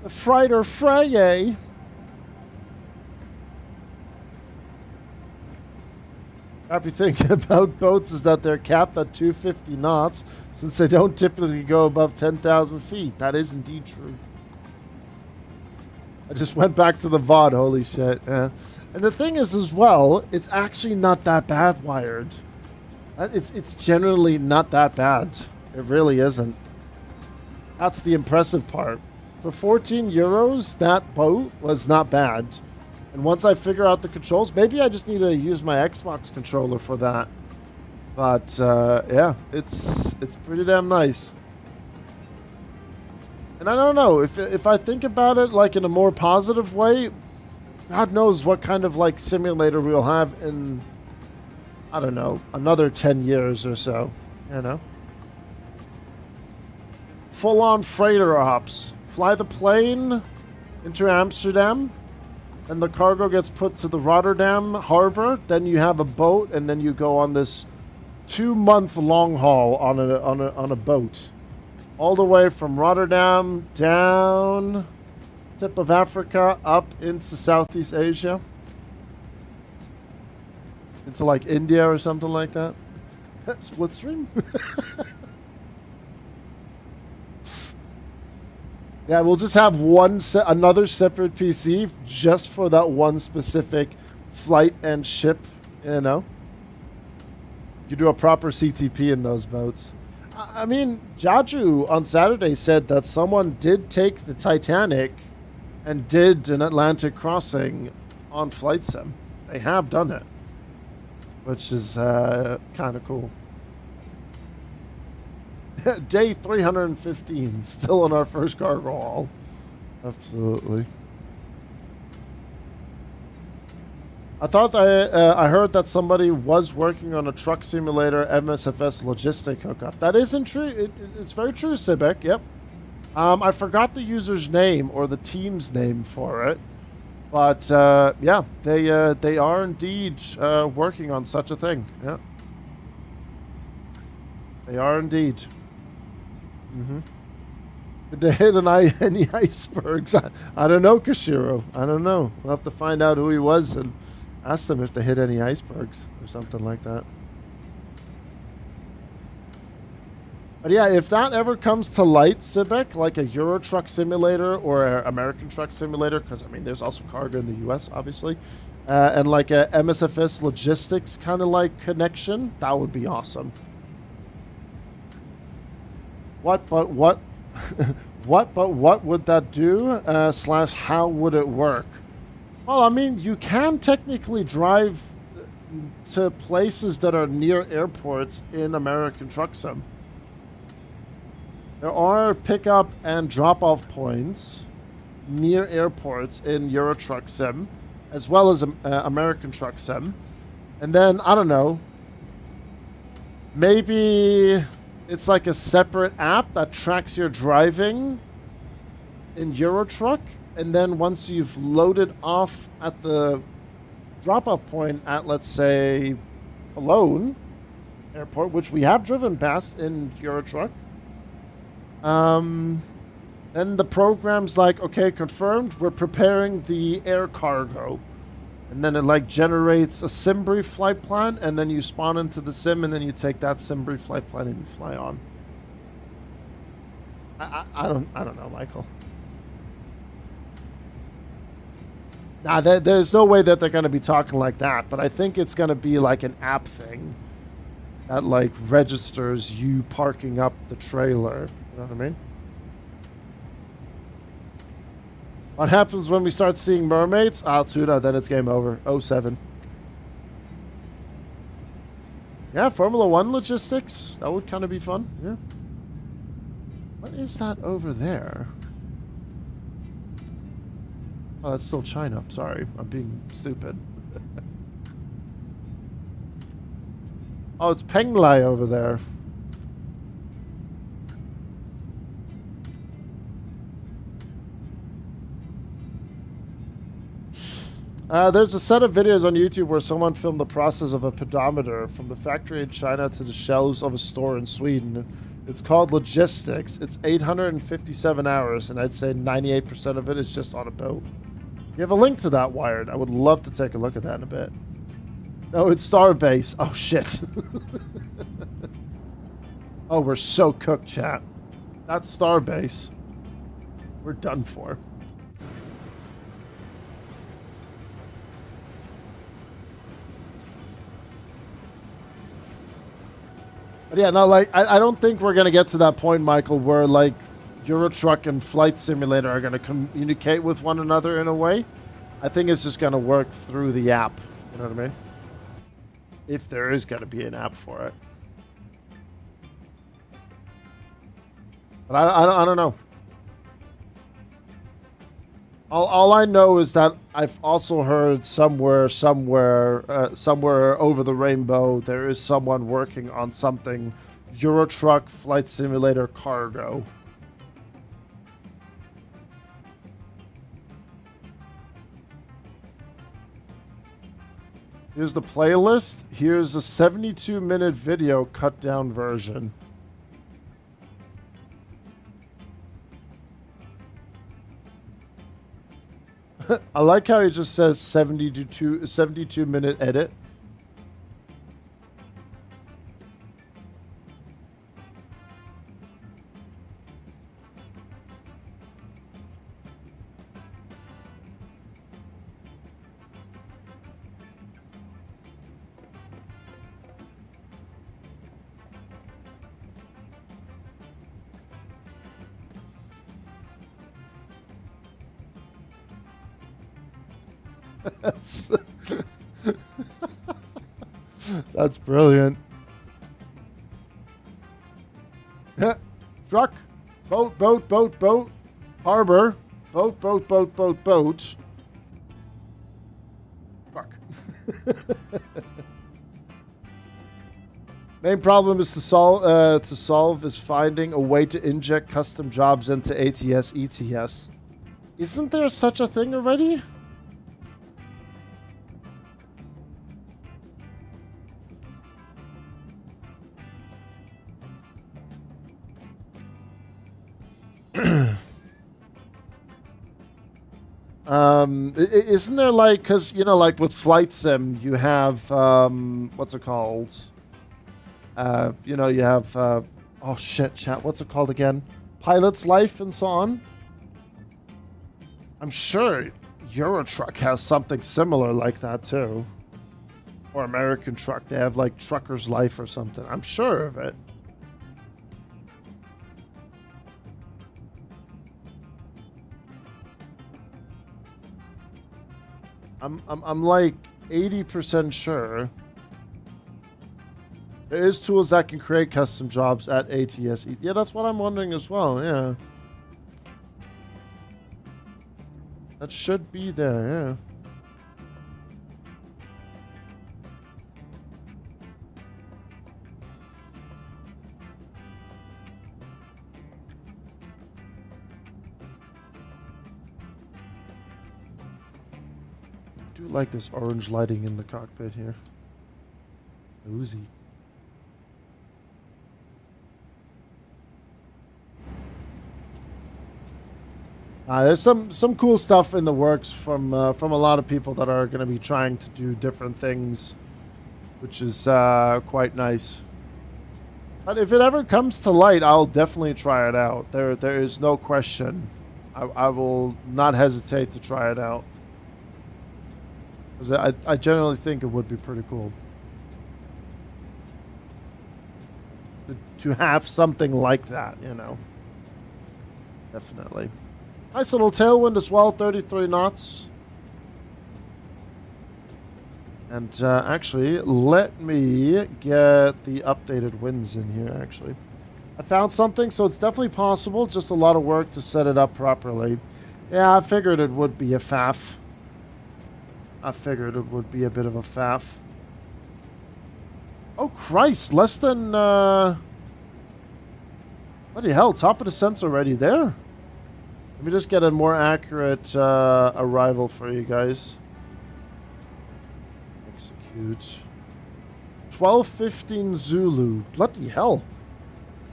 The Friday Friday. Happy thing about boats is that they're capped at 250 knots since they don't typically go above 10,000 feet. That is indeed true. I just went back to the VOD, holy shit. Yeah. And the thing is as well, it's actually not that bad, Wired. It's generally not that bad. It really isn't. That's the impressive part. For 14 euros, that boat was not bad. And once I figure out the controls, maybe I just need to use my Xbox controller for that. But, yeah, it's pretty damn nice. And I don't know, if I think about it like in a more positive way, God knows what kind of like simulator we'll have in, I don't know, another 10 years or so, Full-on freighter ops. Fly the plane into Amsterdam, and the cargo gets put to the Rotterdam harbor, then you have a boat, and then you go on this 2-month long haul on a boat. All the way from Rotterdam down tip of Africa up into Southeast Asia. Into like India or something like that. Split stream? Yeah, we'll just have another separate PC just for that one specific flight and ship, You do a proper CTP in those boats. I mean, Jaju on Saturday said that someone did take the Titanic and did an Atlantic crossing on Flight Sim. They have done it, which is kind of cool. Day 315, still on our first cargo haul. Absolutely. I thought I heard that somebody was working on a truck simulator MSFS logistic hookup. That isn't true. It's very true, Sibek. Yep. I forgot the user's name or the team's name for it, but yeah, they are indeed working on such a thing. Yeah, they are indeed. Mm-hmm. Did they hit any icebergs? I don't know, Kashiro. I don't know. We'll have to find out who he was and ask them if they hit any icebergs or something like that. But yeah, if that ever comes to light, Sibek, like a Euro Truck Simulator or an American Truck Simulator, because I mean, there's also cargo in the U.S., obviously, and like a MSFS logistics kind of like connection, that would be awesome. What would that do? Slash, how would it work? Well, I mean, you can technically drive to places that are near airports in American Truck Sim. There are pickup and drop-off points near airports in Euro Truck Sim, as well as American Truck Sim. And then, I don't know, maybe it's like a separate app that tracks your driving in Euro Truck. And then once you've loaded off at the drop-off point at, let's say, Cologne Airport, which we have driven past in Euro Truck, then the program's like, okay, confirmed, we're preparing the air cargo. And then it like generates a SimBrief flight plan, and then you spawn into the sim, and then you take that SimBrief flight plan and you fly on. I don't know, Michael. Nah, there's no way that they're going to be talking like that, but I think it's going to be like an app thing that like registers you parking up the trailer. You know what I mean? What happens when we start seeing mermaids? Tuna, then it's game over. 07. Yeah, Formula 1 logistics. That would kind of be fun. Yeah. What is that over there? Oh, that's still China. I'm sorry. I'm being stupid. Oh, it's Penglai over there. There's a set of videos on YouTube where someone filmed the process of a pedometer from the factory in China to the shelves of a store in Sweden. It's called logistics. It's 857 hours, and I'd say 98% of it is just on a boat. You have a link to that, Wired. I would love to take a look at that in a bit. No, it's Starbase. Oh, shit. Oh, we're so cooked, chat. That's Starbase. We're done for. But yeah, no, like, I don't think we're going to get to that point, Michael, where, like, Euro Truck and Flight Simulator are going to communicate with one another in a way. I think it's just going to work through the app. You know what I mean? If there is going to be an app for it. But I don't know. All I know is that I've also heard somewhere over the rainbow, there is someone working on something Euro Truck Flight Simulator cargo. Here's the playlist. Here's a 72-minute video cut down version. I like how he just says 72-minute edit. That's, that's brilliant. Truck, boat, boat, boat, boat, harbor, boat, boat, boat, boat, boat. Truck. Main problem is to solve is finding a way to inject custom jobs into ATS ETS. Isn't there such a thing already? Isn't there like, because, you know, like with Flight Sim, you have, what's it called? You know, you have, oh shit, chat, what's it called again? Pilot's Life and so on. I'm sure Eurotruck has something similar like that too. Or American Truck, they have like Trucker's Life or something. I'm sure of it. I'm like 80% sure. There is tools that can create custom jobs at ATS. Yeah, that's what I'm wondering as well, yeah. That should be there, yeah. I do like this orange lighting in the cockpit here. Oozy. There's some cool stuff in the works from a lot of people that are going to be trying to do different things, which is quite nice. But if it ever comes to light, I'll definitely try it out. There is no question. I will not hesitate to try it out. Because I generally think it would be pretty cool to have something like that, you know. Definitely. Nice little tailwind as well, 33 knots. And actually, let me get the updated winds in here, actually. I found something, so it's definitely possible. Just a lot of work to set it up properly. Yeah, I figured it would be a faff. I figured it would be a bit of a faff. Oh, Christ. Less than... bloody hell, top of the sense already there. Let me just get a more accurate arrival for you guys. Execute. 12:15 Zulu. Bloody hell.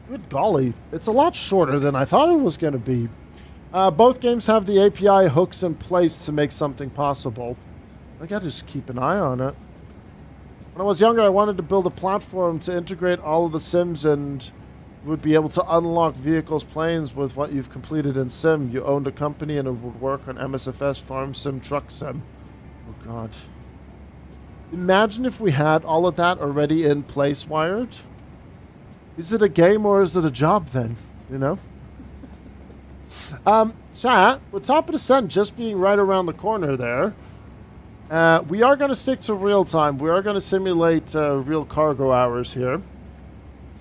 Good golly. It's a lot shorter than I thought it was going to be. Both games have the API hooks in place to make something possible. I gotta just keep an eye on it. When I was younger, I wanted to build a platform to integrate all of the sims and would be able to unlock vehicles, planes with what you've completed in sim. You owned a company and it would work on MSFS, farm sim, truck sim. Oh god. Imagine if we had all of that already in place, Wired. Is it a game or is it a job then? You know? Chat, with Top of Descent just being right around the corner there, we are going to stick to real time. We are going to simulate real cargo hours here.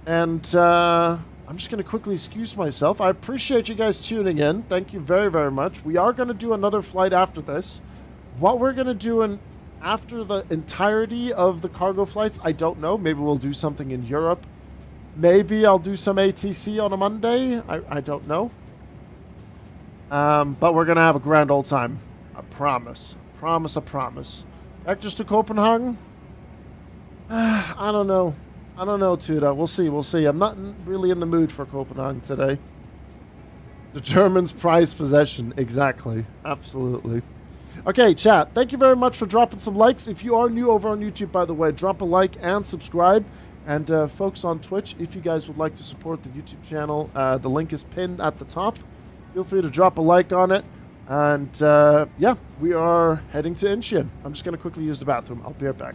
And I'm just going to quickly excuse myself. I appreciate you guys tuning in. Thank you very, very much. We are going to do another flight after this. What we're going to do after the entirety of the cargo flights, I don't know. Maybe we'll do something in Europe. Maybe I'll do some ATC on a Monday. I don't know. But we're going to have a grand old time. I promise. Promise, I promise. Back to Copenhagen? I don't know. I don't know, Tuda. We'll see. We'll see. I'm not really in the mood for Copenhagen today. The Germans prize possession. Exactly. Absolutely. Okay, chat. Thank you very much for dropping some likes. If you are new over on YouTube, by the way, drop a like and subscribe. And folks on Twitch, if you guys would like to support the YouTube channel, the link is pinned at the top. Feel free to drop a like on it. And yeah, we are heading to Incheon. I'm just going to quickly use the bathroom. I'll be right back.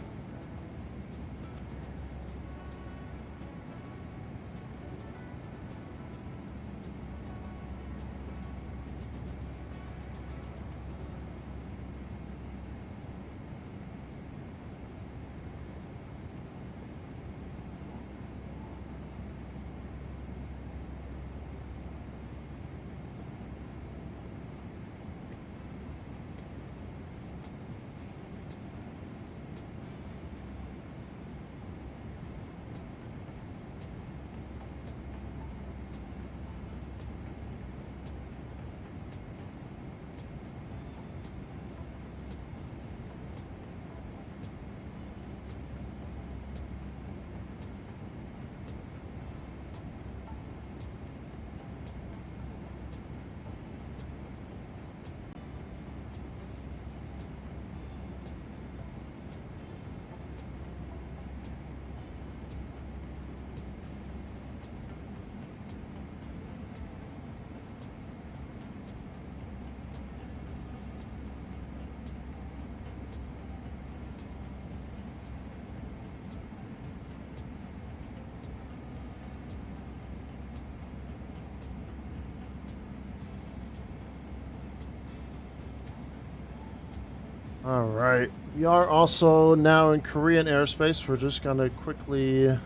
All right. We are also now in Korean airspace. We're just going to quickly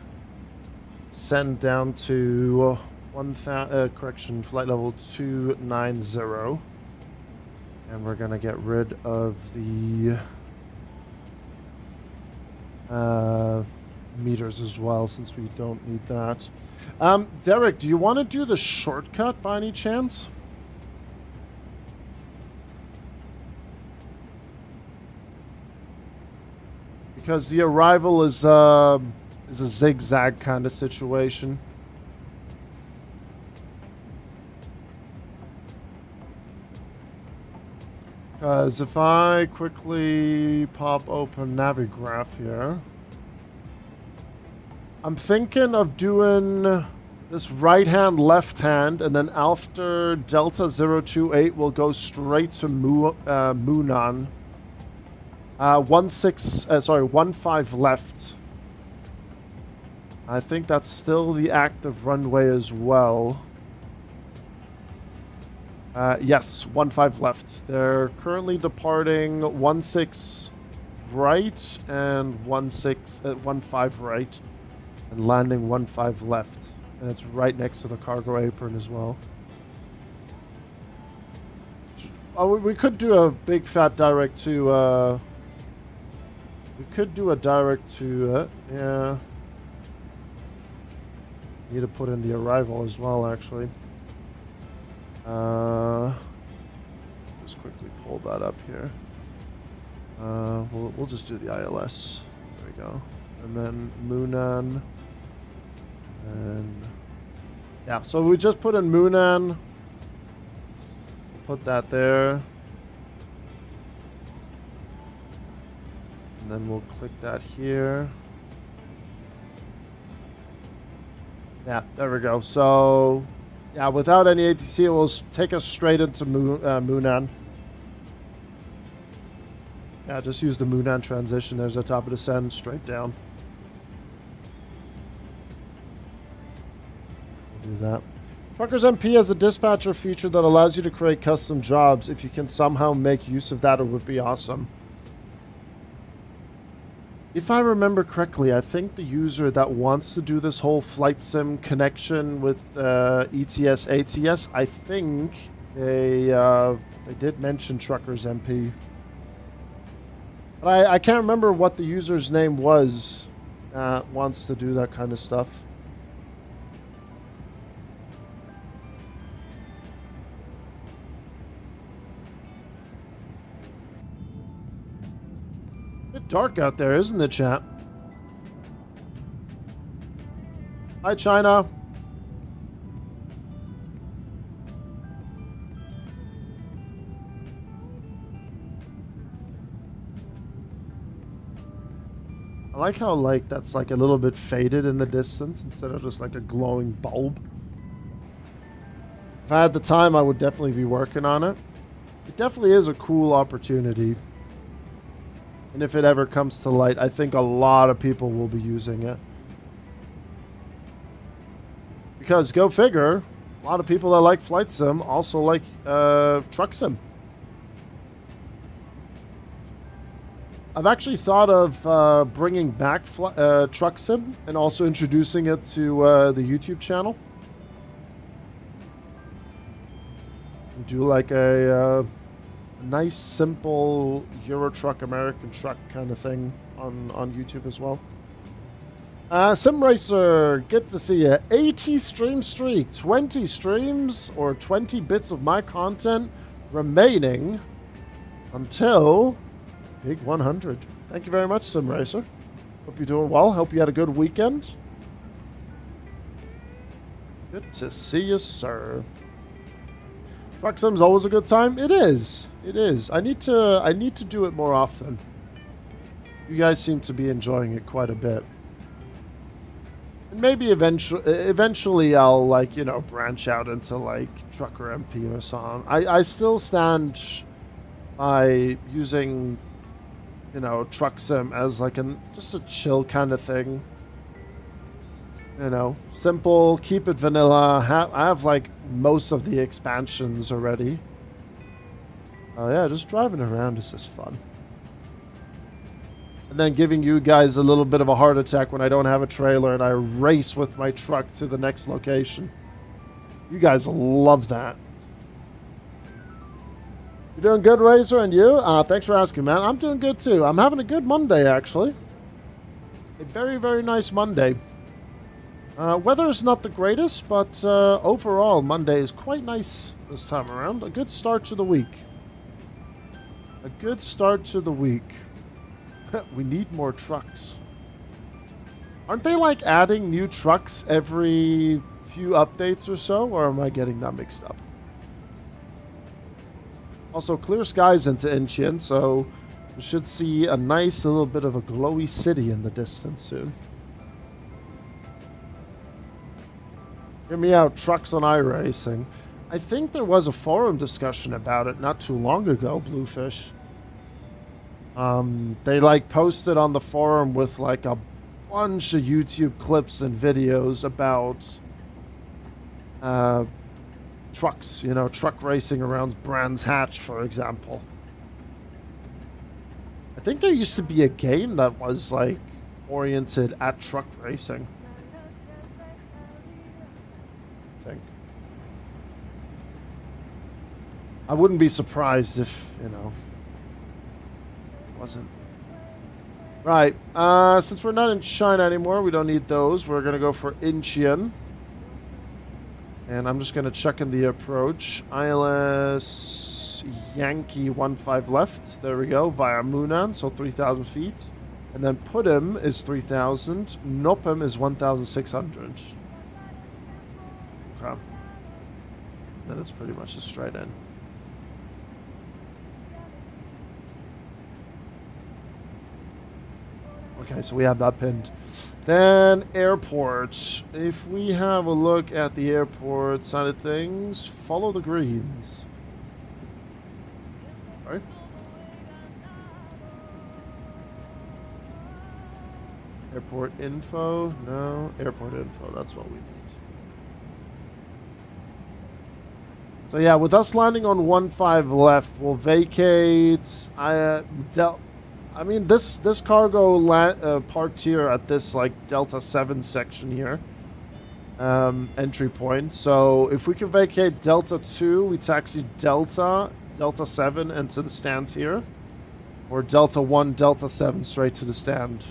send down to flight level 290. And we're going to get rid of the meters as well, since we don't need that. Derek, do you want to do the shortcut by any chance? Because the arrival is a zigzag kind of situation. Because if I quickly pop open Navigraph here, I'm thinking of doing this right hand, left hand, and then after Delta 028, we'll go straight to Munan. 15 left. I think that's still the active runway as well. Yes, 15 left. They're currently departing 16 right and 15 right, and landing 15 left. And it's right next to the cargo apron as well. Oh, we could do a big fat direct to. We could do a direct to. Yeah. Need to put in the arrival as well, actually. Just quickly pull that up here. We'll just do the ILS. There we go. And then Munan. And yeah, so we just put in Munan. Put that there. And then we'll click that here. Yeah, there we go. So yeah, without any ATC, it will take us straight into Munan. Yeah, just use the Munan transition. There's the top of the descent, straight down. We'll do that. Truckers MP has a dispatcher feature that allows you to create custom jobs. If you can somehow make use of that, it would be awesome. If I remember correctly, I think the user that wants to do this whole flight sim connection with ETS, ATS, I think they did mention Truckers MP. But I can't remember what the user's name was that wants to do that kind of stuff. Bit dark out there, isn't it, chat? Hi, China. I like how, like, that's like a little bit faded in the distance instead of just like a glowing bulb. If I had the time, I would definitely be working on it. It definitely is a cool opportunity. And if it ever comes to light, I think a lot of people will be using it. Because, go figure, a lot of people that like flight sim also like truck sim. I've actually thought of bringing back truck sim and also introducing it to the YouTube channel. Do like a nice, simple Euro truck, American truck kind of thing on YouTube as well. Sim Racer, good to see you. 80 stream streak, 20 streams or 20 bits of my content remaining until Big 100. Thank you very much, Sim Racer. Hope you're doing well. Hope you had a good weekend. Good to see you, sir. Truck sim's always a good time. It is. It is. I need to do it more often. You guys seem to be enjoying it quite a bit. And maybe eventually I'll, like, you know, branch out into like Trucker MP or something. I still stand by using, you know, truck sim as like just a chill kind of thing. You know, simple, keep it vanilla. I have like most of the expansions already. Oh yeah, just driving around is just fun. and then giving you guys a little bit of a heart attack when I don't have a trailer and I race with my truck to the next location. You guys love that. You doing good, Razor, and you? Thanks for asking, man. I'm doing good, too. I'm having a good Monday, actually. A very, very nice Monday. Weather is not the greatest, but overall, Monday is quite nice this time around. A good start to the week. A good start to the week. We need more trucks. Aren't they, like, adding new trucks every few updates or so? Or am I getting that mixed up? Also, clear skies into Incheon, so we should see a nice little bit of a glowy city in the distance soon. Hear me out, trucks on iRacing. I think there was a forum discussion about it not too long ago, Bluefish. They like posted on the forum with like a bunch of YouTube clips and videos about trucks, you know, truck racing around Brands Hatch, for example. I think there used to be a game that was like oriented at truck racing. I think. I wouldn't be surprised if, you know, it wasn't. Right, since we're not in China anymore, we don't need those. We're going to go for Incheon. And I'm just going to check in the approach. ILS Yankee 15 left. There we go. Via Munan, so 3,000 feet. And then Pudum is 3,000. Nopum is 1,600. Okay. Then it's pretty much a straight in. Okay, so we have that pinned. Then airport. If we have a look at the airport side of things, follow the greens. All right. Airport info? No. Airport info. That's what we need. So yeah, with us landing on 15 left, we'll vacate. I mean, this cargo parked here at this like Delta 7 section here, entry point. So if we can vacate Delta 2, we taxi Delta 7 into the stands here, or Delta 1, Delta 7 straight to the stand.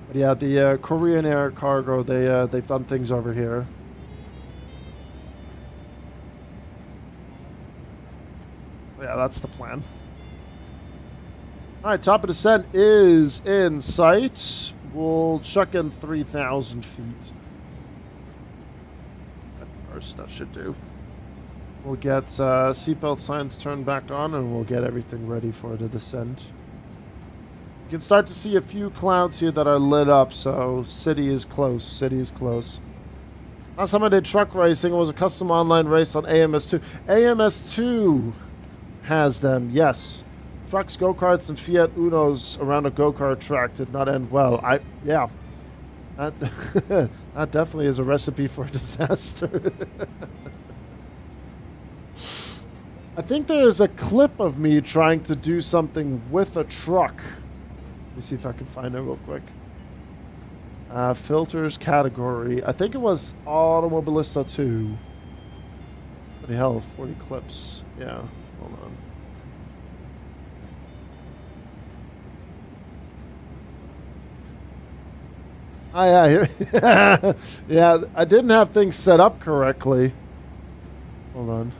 But yeah, the Korean Air Cargo, they've done things over here. Yeah, that's the plan. All right, top of descent is in sight. We'll chuck in 3,000 feet. At first, that should do. We'll get seatbelt signs turned back on, and we'll get everything ready for the descent. You can start to see a few clouds here that are lit up, so city is close. City is close. Last time I did truck racing, it was a custom online race on AMS2. AMS2 has them, yes. Trucks, go-karts, and Fiat Unos around a go-kart track did not end well. Yeah. That definitely is a recipe for disaster. I think there is a clip of me trying to do something with a truck. Let me see if I can find it real quick. Filters category. I think it was Automobilista 2. What the hell? 40 clips. Yeah. Hold on. Oh, yeah, here. Yeah, I didn't have things set up correctly. Hold on.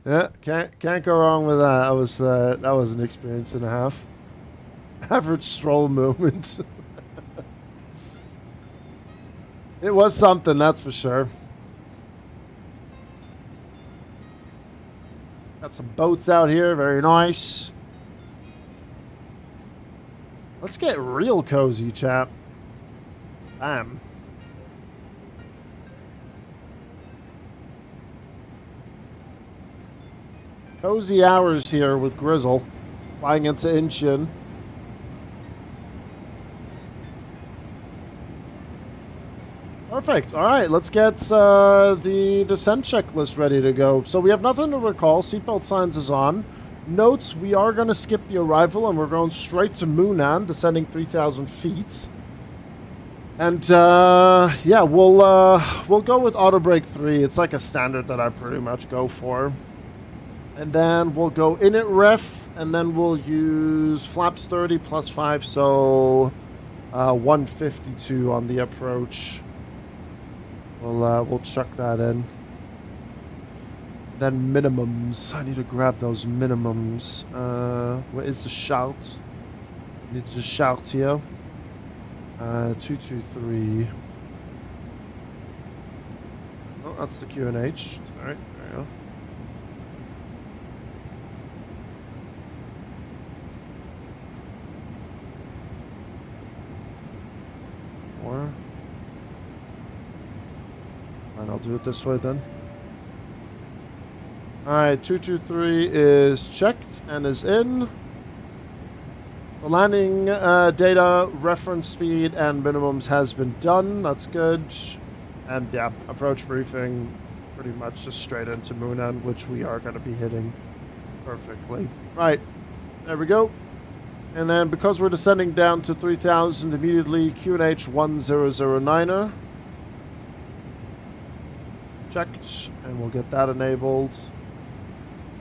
Yeah, can't go wrong with that. That was an experience and a half. Average stroll movement. It was something, that's for sure. Got some boats out here, very nice. Let's get real cozy, chap. Bam. Cozy hours here with Grizzle. Flying into Incheon. Perfect. All right, let's get the descent checklist ready to go. So we have nothing to recall. Seatbelt signs is on. Notes, we are going to skip the arrival, and we're going straight to Munan, descending 3,000 feet. And, yeah, we'll go with auto brake 3. It's like a standard that I pretty much go for. And then we'll go init ref, and then we'll use flaps 30 plus 5, so 152 on the approach. We'll chuck that in. Then minimums. I need to grab those minimums. Where is the shout? Need to shout here. 223. Oh, that's the QNH. Alright, there you go. Four. Fine, I'll do it this way then. Alright, 223 is checked and is in. The landing data, reference speed, and minimums has been done. That's good. And yeah, approach briefing pretty much just straight into Munan, which we are going to be hitting perfectly. Right, there we go. And then because we're descending down to 3,000 immediately, QNH 1009er. Checked, and we'll get that enabled.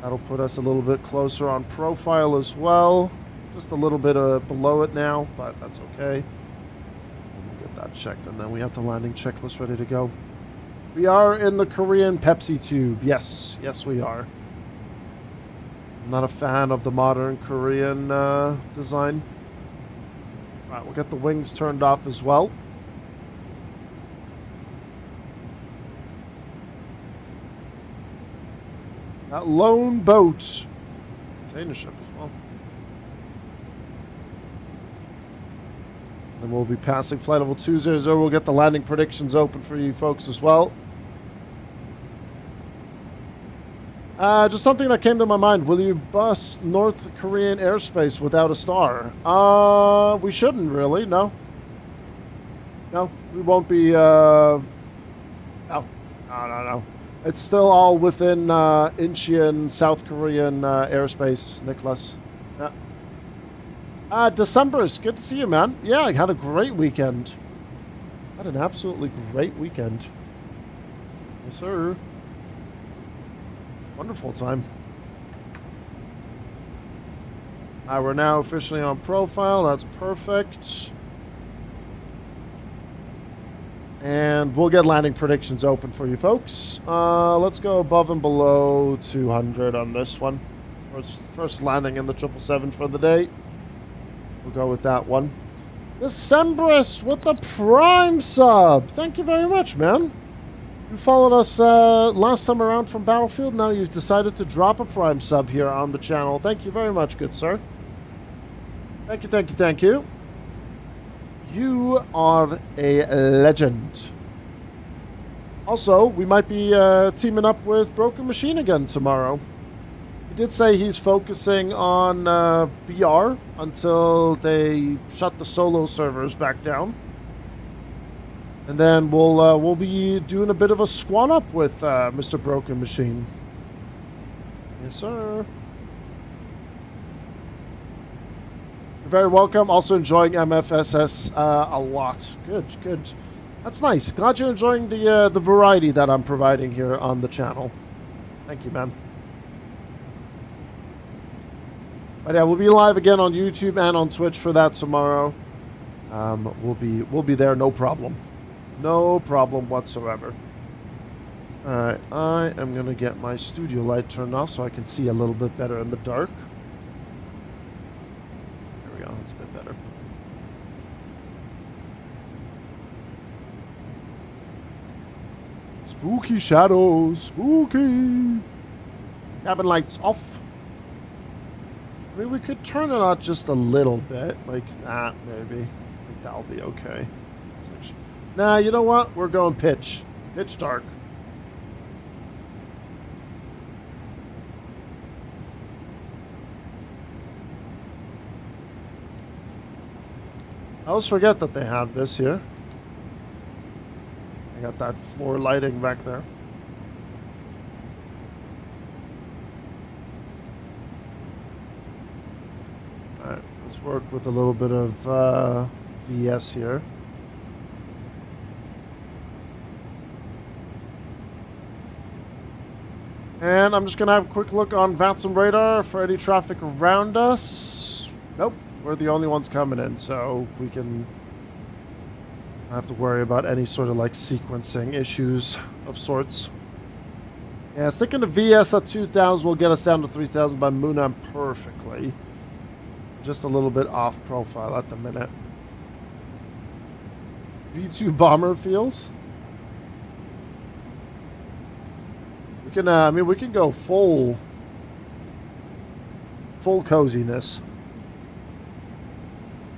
That'll put us a little bit closer on profile as well. Just a little bit below it now, but that's okay. We'll get that checked, and then we have the landing checklist ready to go. We are in the Korean Pepsi tube. Yes, yes we are. I'm not a fan of the modern Korean design. All right, we'll get the wings turned off as well. That lone boat. Container ship as well. Then we'll be passing flight level 200. We'll get the landing predictions open for you folks as well. Just something that came to my mind. Will you bust North Korean airspace without a star? We shouldn't really, no. No, we won't be, no. It's still all within Incheon, South Korean airspace, Nicholas. Yeah. December's, good to see you, man. Yeah, I had a great weekend. Had an absolutely great weekend. Yes, sir. Wonderful time. We're now officially on profile. That's perfect. And we'll get landing predictions open for you folks. Let's go above and below 200 on this one. First landing in the 777 for the day. We'll go with that one. Decemberus with the Prime sub. Thank you very much, man. You followed us last time around from Battlefield. Now you've decided to drop a Prime sub here on the channel. Thank you very much, good sir. Thank you, thank you, thank you. You are a legend. Also, we might be teaming up with Broken Machine again tomorrow. He did say he's focusing on BR until they shut the solo servers back down. And then we'll be doing a bit of a squad up with Mr. Broken Machine. Yes, sir. You're very welcome. Also enjoying MFSS a lot. Good, good. That's nice. Glad you're enjoying the variety that I'm providing here on the channel. Thank you, man. But yeah, we'll be live again on YouTube and on Twitch for that tomorrow. We'll be there, no problem. No problem whatsoever. Alright, I am going to get my studio light turned off so I can see a little bit better in the dark. There we go, that's a bit better. Spooky shadows, spooky! Cabin lights off. I mean, we could turn it out just a little bit, like that, maybe. I think that'll be okay. Nah, you know what? We're going pitch. Pitch dark. I always forget that they have this here. I got that floor lighting back there. Alright, let's work with a little bit of VS here. And I'm just going to have a quick look on VATSIM radar for any traffic around us. Nope, we're the only ones coming in, so we can not have to worry about any sort of like sequencing issues of sorts. Yeah, sticking to VS at 2,000 will get us down to 3,000 by Moonan perfectly. Just a little bit off profile at the minute. V2 bomber feels. We can, I mean, we can go full coziness.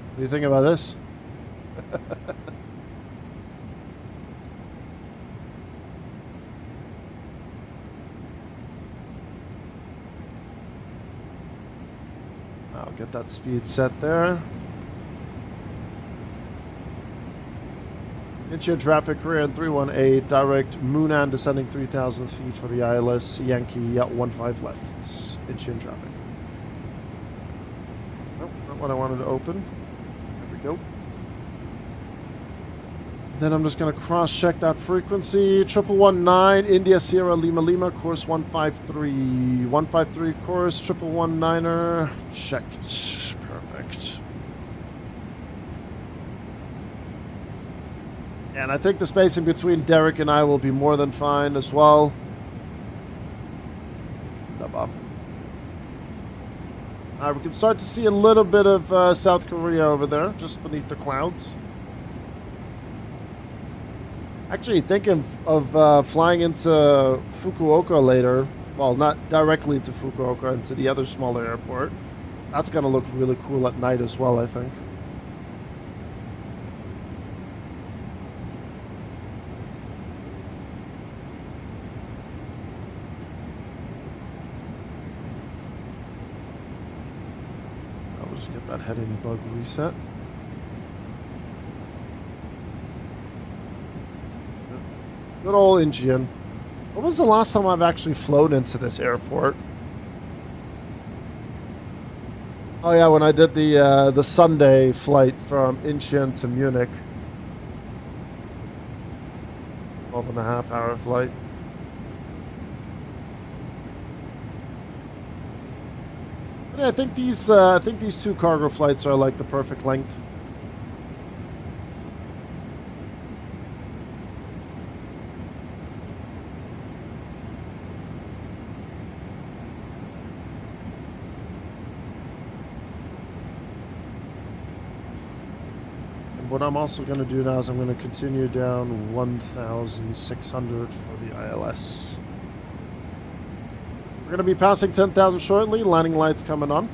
What do you think about this? I'll get that speed set there. Incheon traffic, Korea and 318, direct Moonan descending 3,000 feet for the ILS Yankee 15 left. Incheon traffic. Nope, not what I wanted to open. There we go. Then I'm just going to cross-check that frequency. 1119, India Sierra Lima Lima, course 153. 153 course, 1119er. Checked. Perfect. And I think the spacing between Derek and I will be more than fine as well. No, Bob. Alright, we can start to see a little bit of South Korea over there, just beneath the clouds. Actually, thinking of flying into Fukuoka later. Well, not directly to Fukuoka, into the other smaller airport. That's going to look really cool at night as well, I think. I'll just get that heading bug reset. Good old Incheon. When was the last time I've actually flown into this airport? Oh yeah, when I did the Sunday flight from Incheon to Munich. 12.5-hour flight. But yeah, I think these two cargo flights are like the perfect length. What I'm also going to do now is I'm going to continue down 1,600 for the ILS. We're going to be passing 10,000 shortly. Landing lights coming on.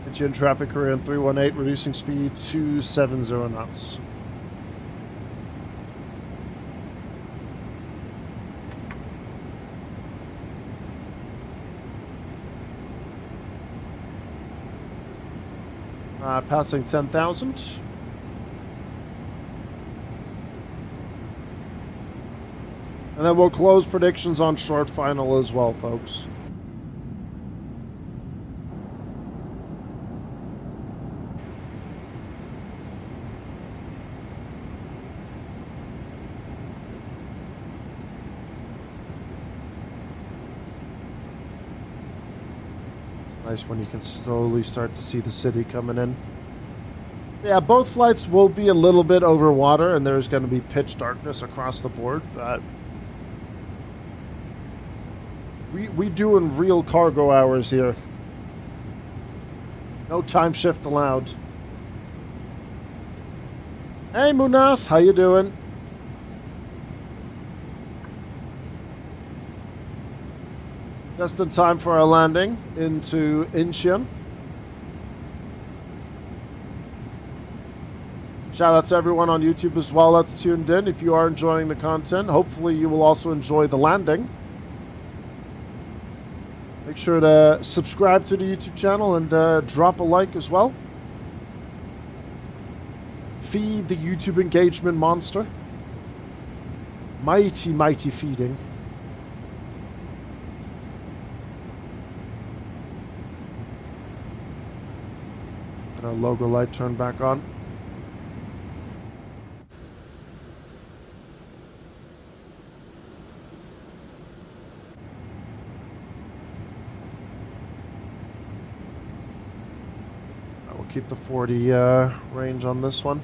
Incheon traffic, Korea and 318, reducing speed 270 knots. Passing 10,000. And then we'll close predictions on short final as well, folks. Nice when you can slowly start to see the city coming in. Yeah, both flights will be a little bit over water, and there's going to be pitch darkness across the board, but we doing real cargo hours here. No time shift allowed. Hey, Munas, how you doing? Just in time for our landing into Incheon. Shout out to everyone on YouTube as well that's tuned in. If you are enjoying the content, hopefully you will also enjoy the landing. Make sure to subscribe to the YouTube channel and drop a like as well. Feed the YouTube engagement monster. Mighty, mighty feeding. And our logo light turned back on. We'll keep the 40 range on this one.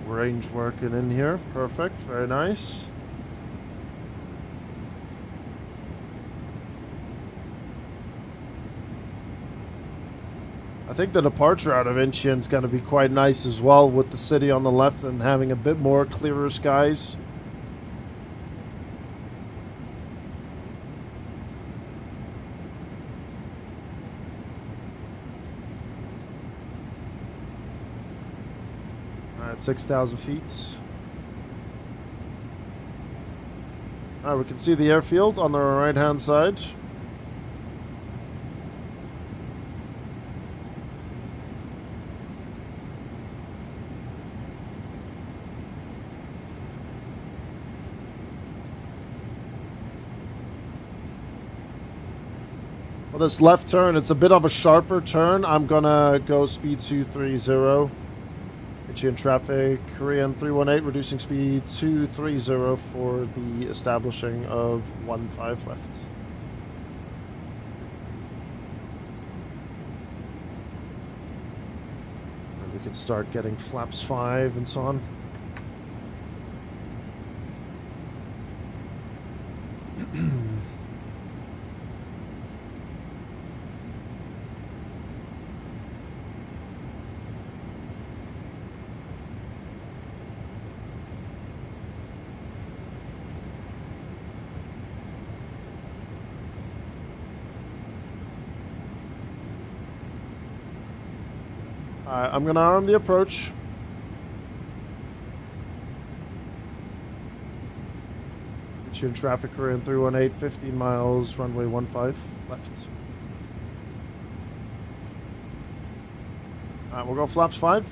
Range working in here. Perfect. Very nice. I think the departure out of Incheon is going to be quite nice as well, with the city on the left and having a bit more clearer skies. At 6,000 feet. Alright, we can see the airfield on the right hand side. Well, this left turn, it's a bit of a sharper turn. I'm gonna go speed 230. Incheon traffic, Korean 318, reducing speed 230 for the establishing of 15 left. And we can start getting flaps 5 and so on. I'm going to arm the approach. Incheon traffic, Korean 318, 15 miles, runway 15, left. Alright, we'll go flaps 5.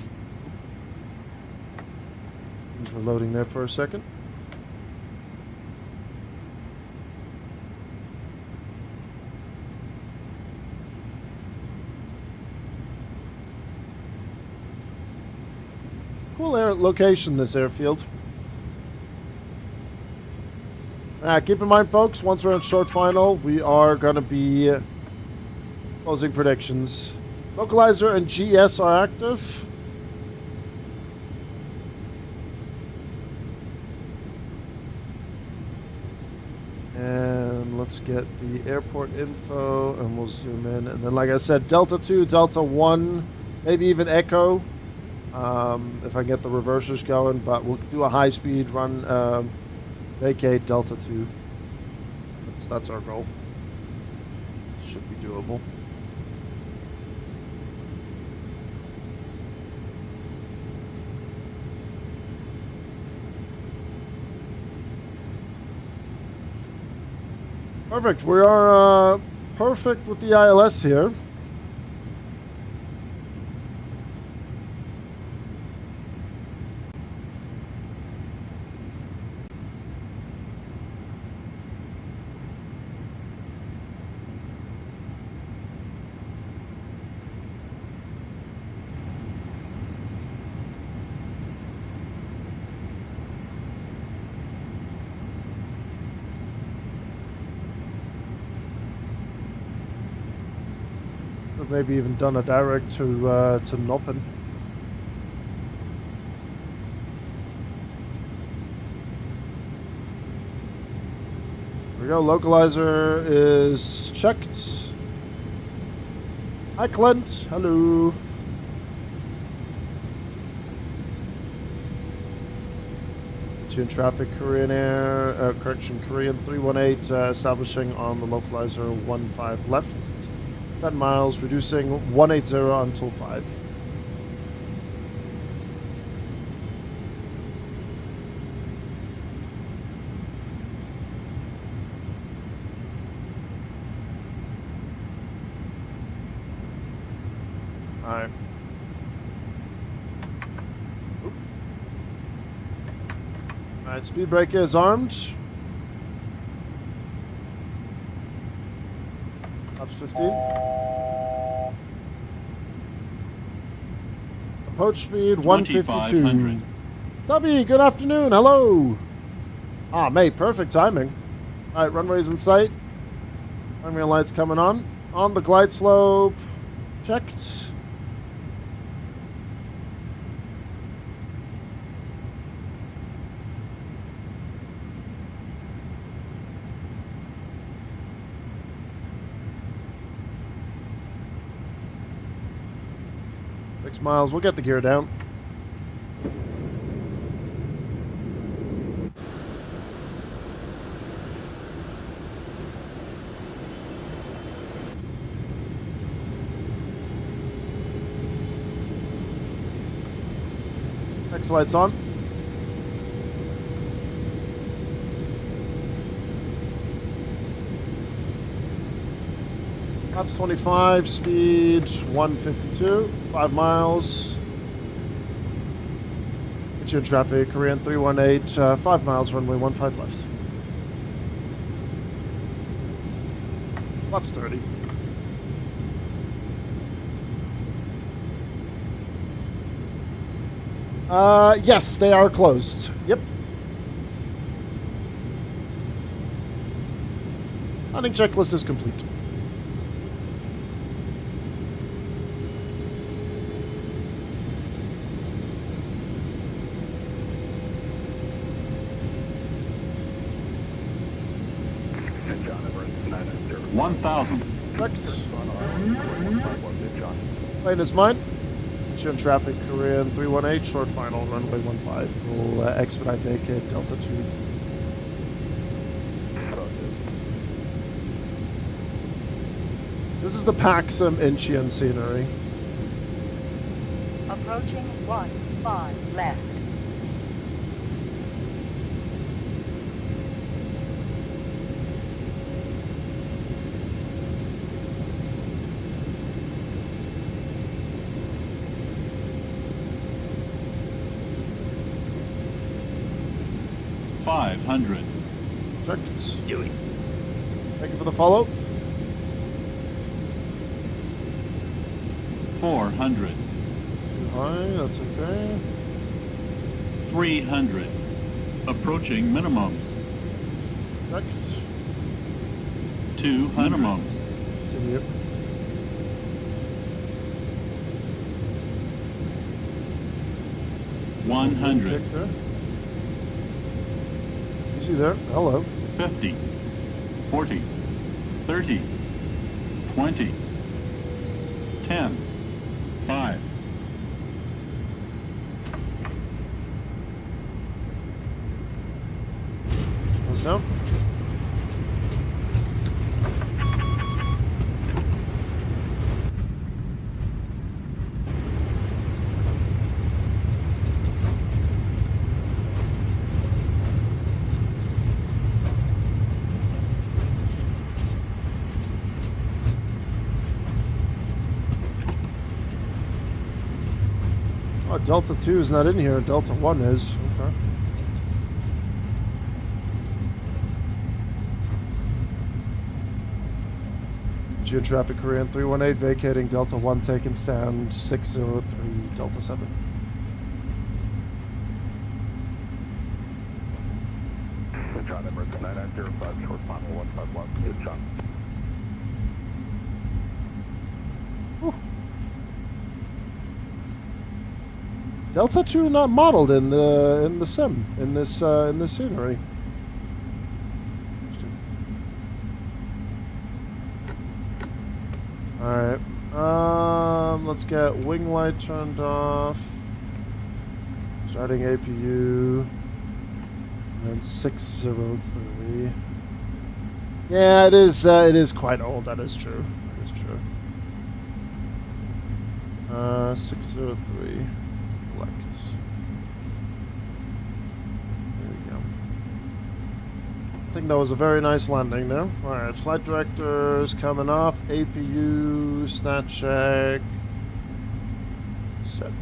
Things were loading there for a second. Cool location, this airfield. Keep in mind, folks, once we're in short final, we are going to be closing predictions. Localizer and GS are active. And let's get the airport info, and we'll zoom in. And then, like I said, Delta 2, Delta 1, maybe even Echo. If I get the reversers going, but we'll do a high speed run, vacate Delta 2. That's our goal. Should be doable. Perfect. We are perfect with the ILS here. Or maybe even done a direct to Noppen. There we go. Localizer is checked. Hi, Clint. Hello. In traffic, Korean Air, Korean 318, establishing on the localizer 15 left. 10 miles, reducing 180 until 5. Alright. Alright, speed breaker is armed. Laps 15. Approach speed 152. Stubby, good afternoon. Hello. Ah, mate, perfect timing. Alright, runway's in sight. Runway lights coming on. On the glide slope. Checked. Miles, we'll get the gear down. Next lights on. Laps 25, speed 152, 5 miles. Incheon traffic, Korean 318, 5 miles, runway 15 left. Laps 30. Yes, they are closed. Yep. Landing checklist is complete. Incheon, Emirates 990. 1,000. Correct. Incheon. Plane is mine. Incheon traffic, Korean 318, short final, runway 15. We'll expedite vacate, Delta 2. This is the Paxum Incheon scenery. Approaching 15 left. $500. Checked. Do it. Thank you for the follow. 400. Too high, that's okay. 300. Approaching minimums. Checked. 200. Minimums. Continue. $100. Easy there. Hello. 50. 40. 30. 20. 10. 5. Close down. Oh, Delta 2 is not in here. Delta 1 is. Okay. Geotraffic Korean 318 vacating Delta 1 taking stand 603 Delta 7. Incheon, Emirates 9905, short final 15 left. Incheon. Delta 2 not modeled in the sim in this scenery. All right. Let's get wing light turned off. Starting APU. And then 603. Yeah, it is quite old. That is true. That is true. 603. Flex. There we go. I think that was a very nice landing there. Alright, flight directors coming off. APU, stat check. Set.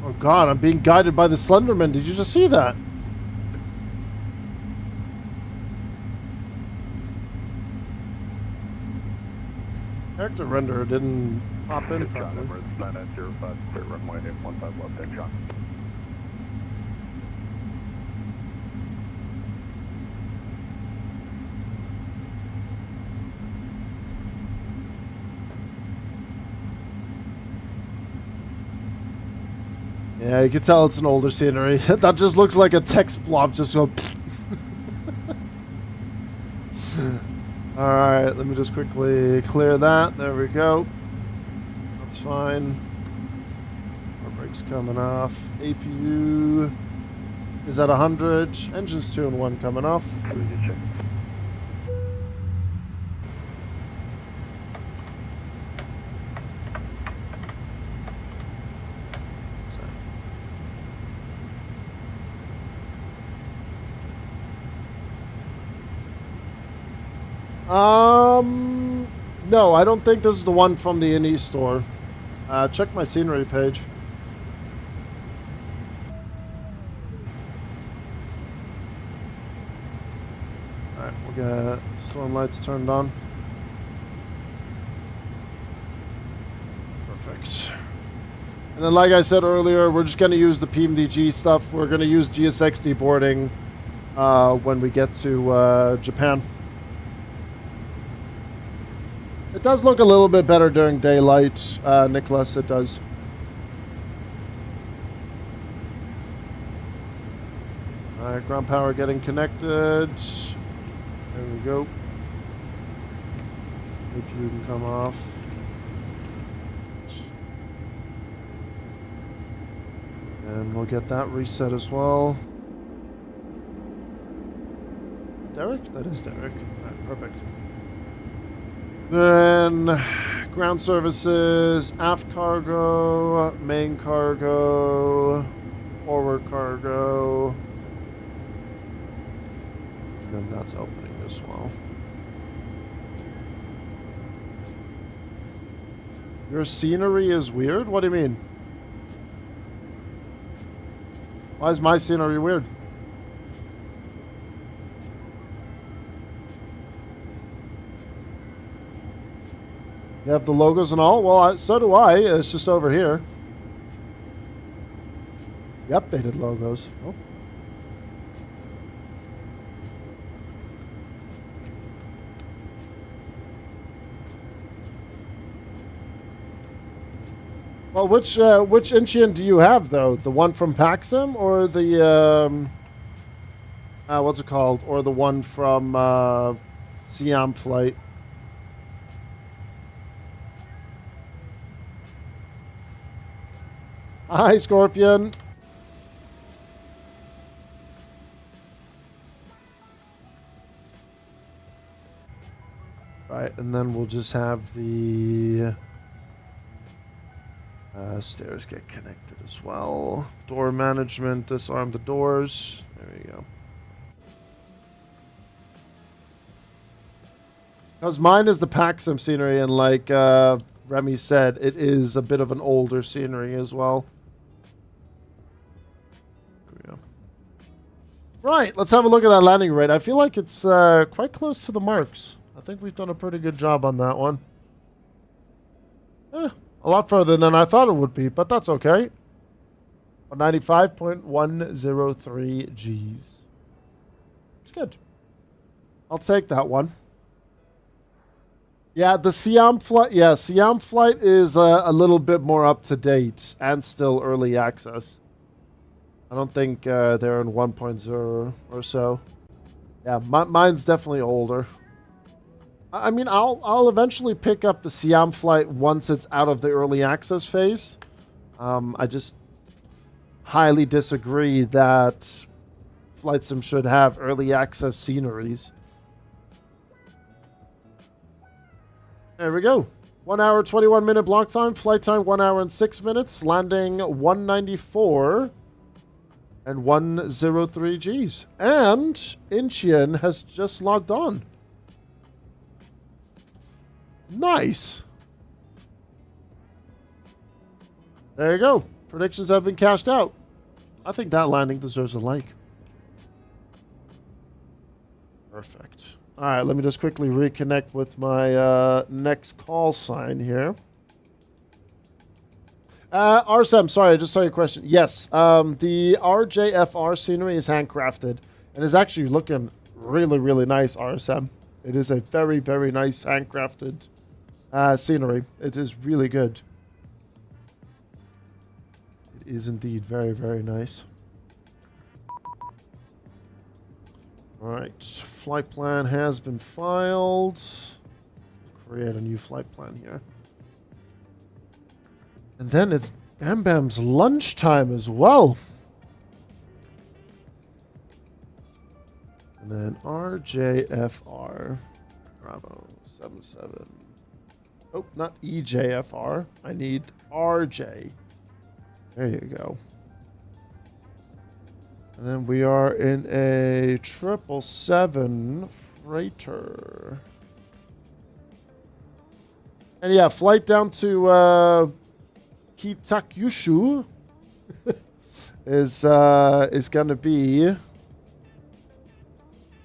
Oh god, I'm being guided by the Slenderman. Did you just see that? Character renderer didn't pop in properly. Emirates 990, clear runway 15 left, Incheon. Yeah, you can tell it's an older scenery. That just looks like a text blob just go. Alright, let me just quickly clear that. There we go. That's fine. Our brakes coming off. APU is at 100. Engines 2 and 1 coming off. No, I don't think this is the one from the INE store. Check my scenery page. Alright, we'll get storm lights turned on. Perfect. And then like I said earlier, we're just going to use the PMDG stuff. We're going to use GSX deboarding when we get to Japan. It does look a little bit better during daylight, Nicholas, it does. Alright, ground power getting connected. There we go. APU can come off. And we'll get that reset as well. Derek? That is Derek. Alright, perfect. Then ground services, aft cargo, main cargo, forward cargo. And then that's opening as well. Your scenery is weird? What do you mean? Why is my scenery weird? You have the logos and all? Well, so do I. It's just over here. The updated logos. Oh. Well, which Incheon do you have though? The one from Paxim or the what's it called? Or the one from Siam Flight? Hi, Scorpion. Right, and then we'll just have the stairs get connected as well. Door management, disarm the doors. There we go. Because mine is the pack sim scenery, and like Remy said, it is a bit of an older scenery as well. There we go. Right, let's have a look at that landing rate. I feel like it's quite close to the marks. I think we've done a pretty good job on that one. A lot further than I thought it would be, but that's okay. 95.103 Gs. It's good. I'll take that one. Yeah, the Siam flight. Yeah, Siam flight is a little bit more up to date and still early access. I don't think they're in 1.0 or so. Yeah, mine's definitely older. I mean, I'll eventually pick up the Siam flight once it's out of the early access phase. I just highly disagree that flight sim should have early access sceneries. There we go. 1 hour, 21 minute block time. Flight time 1 hour and 6 minutes. Landing 194 and 103 Gs. And Incheon has just logged on. Nice. There you go. Predictions have been cashed out. I think that landing deserves a like. Perfect. All right, let me just quickly reconnect with my next call sign here. RSM, sorry, I just saw your question. Yes, the RJFR scenery is handcrafted and is actually looking really, really nice, RSM. It is a very, very nice handcrafted scenery. It is really good. It is indeed very, very nice. All right, flight plan has been filed. Create a new flight plan here. And then it's Bam Bam's lunchtime as well. And then RJFR. Bravo 77. Oh, not EJFR. I need RJ. There you go. And then we are in a 777 freighter. And yeah, flight down to Kitakyushu is going to be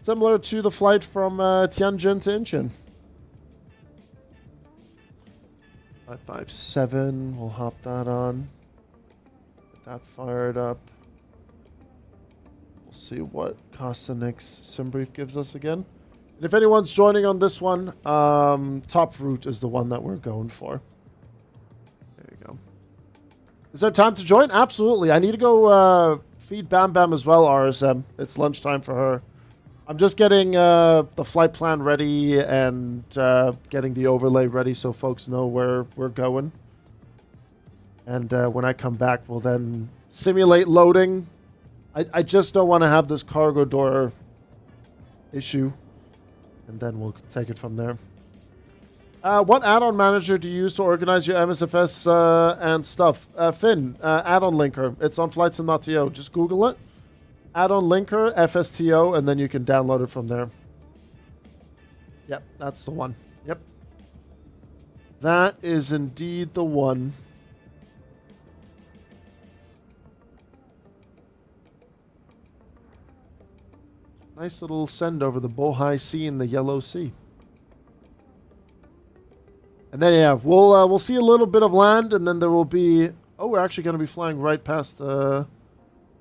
similar to the flight from Tianjin to Incheon. 557, we'll hop that on. Get that fired up. We'll see what Kostanik's sim brief gives us again. And if anyone's joining on this one, top route is the one that we're going for. There you go. Is there time to join? Absolutely. I need to go feed Bam Bam as well, RSM. It's lunchtime for her. I'm just getting the flight plan ready and getting the overlay ready so folks know where we're going. And when I come back, we'll then simulate loading. I just don't want to have this cargo door issue. And then we'll take it from there. What add-on manager do you use to organize your MSFS and stuff? Finn, add-on linker. It's on flightsim.to. Just Google it. Add-on linker, FSTO, and then you can download it from there. Yep, that's the one. Yep. That is indeed the one. Nice little send over the Bohai Sea and the Yellow Sea. And then yeah, we'll see a little bit of land, and then there will be. Oh, we're actually going to be flying right past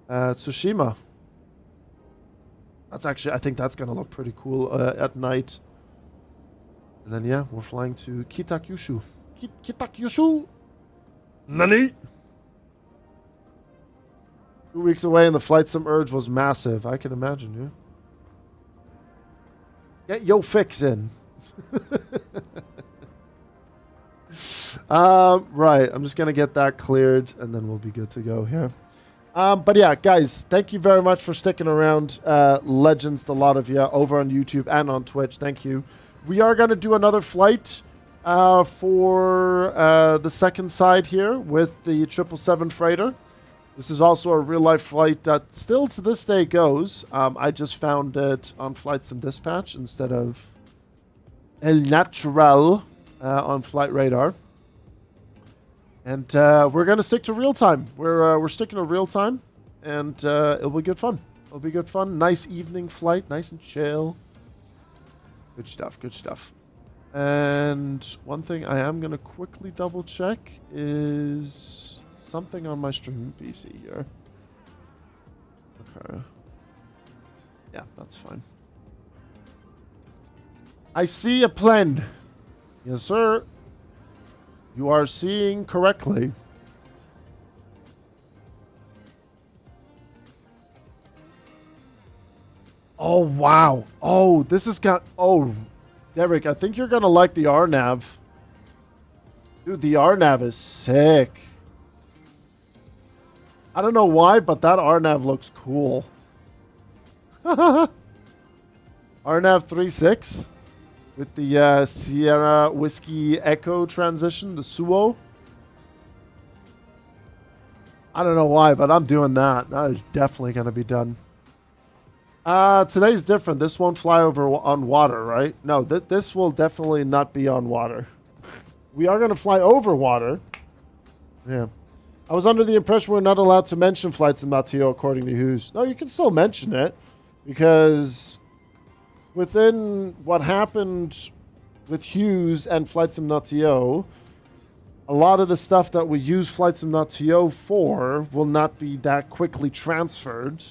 Tsushima. That's actually, I think that's going to look pretty cool at night. And then yeah, we're flying to Kitakyushu. Kitakyushu. Nani? 2 weeks away, and the flight sim urge was massive. I can imagine, yeah. Get your fix in. Right, I'm just going to get that cleared, and then we'll be good to go here. But yeah, guys, thank you very much for sticking around. Legends, the lot of you, over on YouTube and on Twitch. Thank you. We are going to do another flight for the second side here with the 777 freighter. This is also a real-life flight that still to this day goes. I just found it on Flight Sim Dispatch instead of El Natural on flight radar. And we're going to stick to real time. We're sticking to real time, and it'll be good fun. It'll be good fun. Nice evening flight, nice and chill. Good stuff, good stuff. And one thing I am going to quickly double check is something on my streaming PC here. Okay. Yeah, that's fine. I see a plane. Yes, sir. You are seeing correctly. Oh, wow. Oh, this has got... Oh, Derek, I think you're going to like the RNAV. Dude, the RNAV is sick. I don't know why, but that RNAV looks cool. RNAV 3.6 with the Sierra Whiskey Echo transition, the SUO. I don't know why, but I'm doing that. That is definitely going to be done. Today's different. This won't fly over on water, right? No, this will definitely not be on water. We are going to fly over water. Yeah. I was under the impression we're not allowed to mention flights in Mateo according to Hughes. No, you can still mention it because within what happened with Hughes and Flight Sim Mateo, a lot of the stuff that we use Flight Sim Mateo for will not be that quickly transferred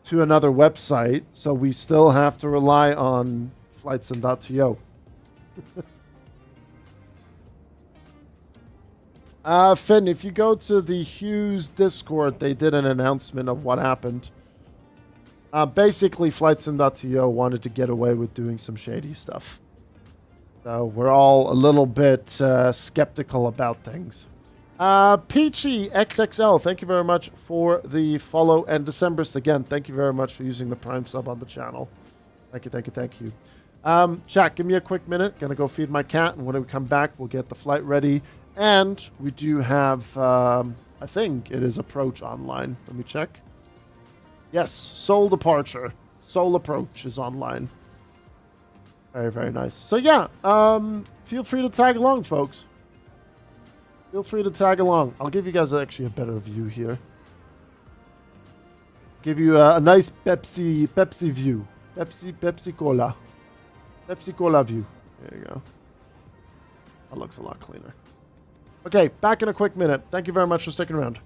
to another website, so we still have to rely on Flight Sim.to. Finn, if you go to the Hughes Discord, they did an announcement of what happened. Basically, Flight Sim.to wanted to get away with doing some shady stuff. So we're all a little bit skeptical about things. Peachy XXL, thank you very much for the follow. And December's, again, thank you very much for using the Prime sub on the channel. Thank you, thank you, thank you. Chat, give me a quick minute. Gonna go feed my cat, and when we come back, we'll get the flight ready. And we do have, I think it is Approach online. Let me check. Yes, Seoul Departure. Seoul Approach is online. Very, very nice. So yeah, feel free to tag along, folks. Feel free to tag along. I'll give you guys actually a better view here. Give you a nice Pepsi view. Pepsi Cola. Pepsi Cola view. There you go. That looks a lot cleaner. Okay, back in a quick minute. Thank you very much for sticking around.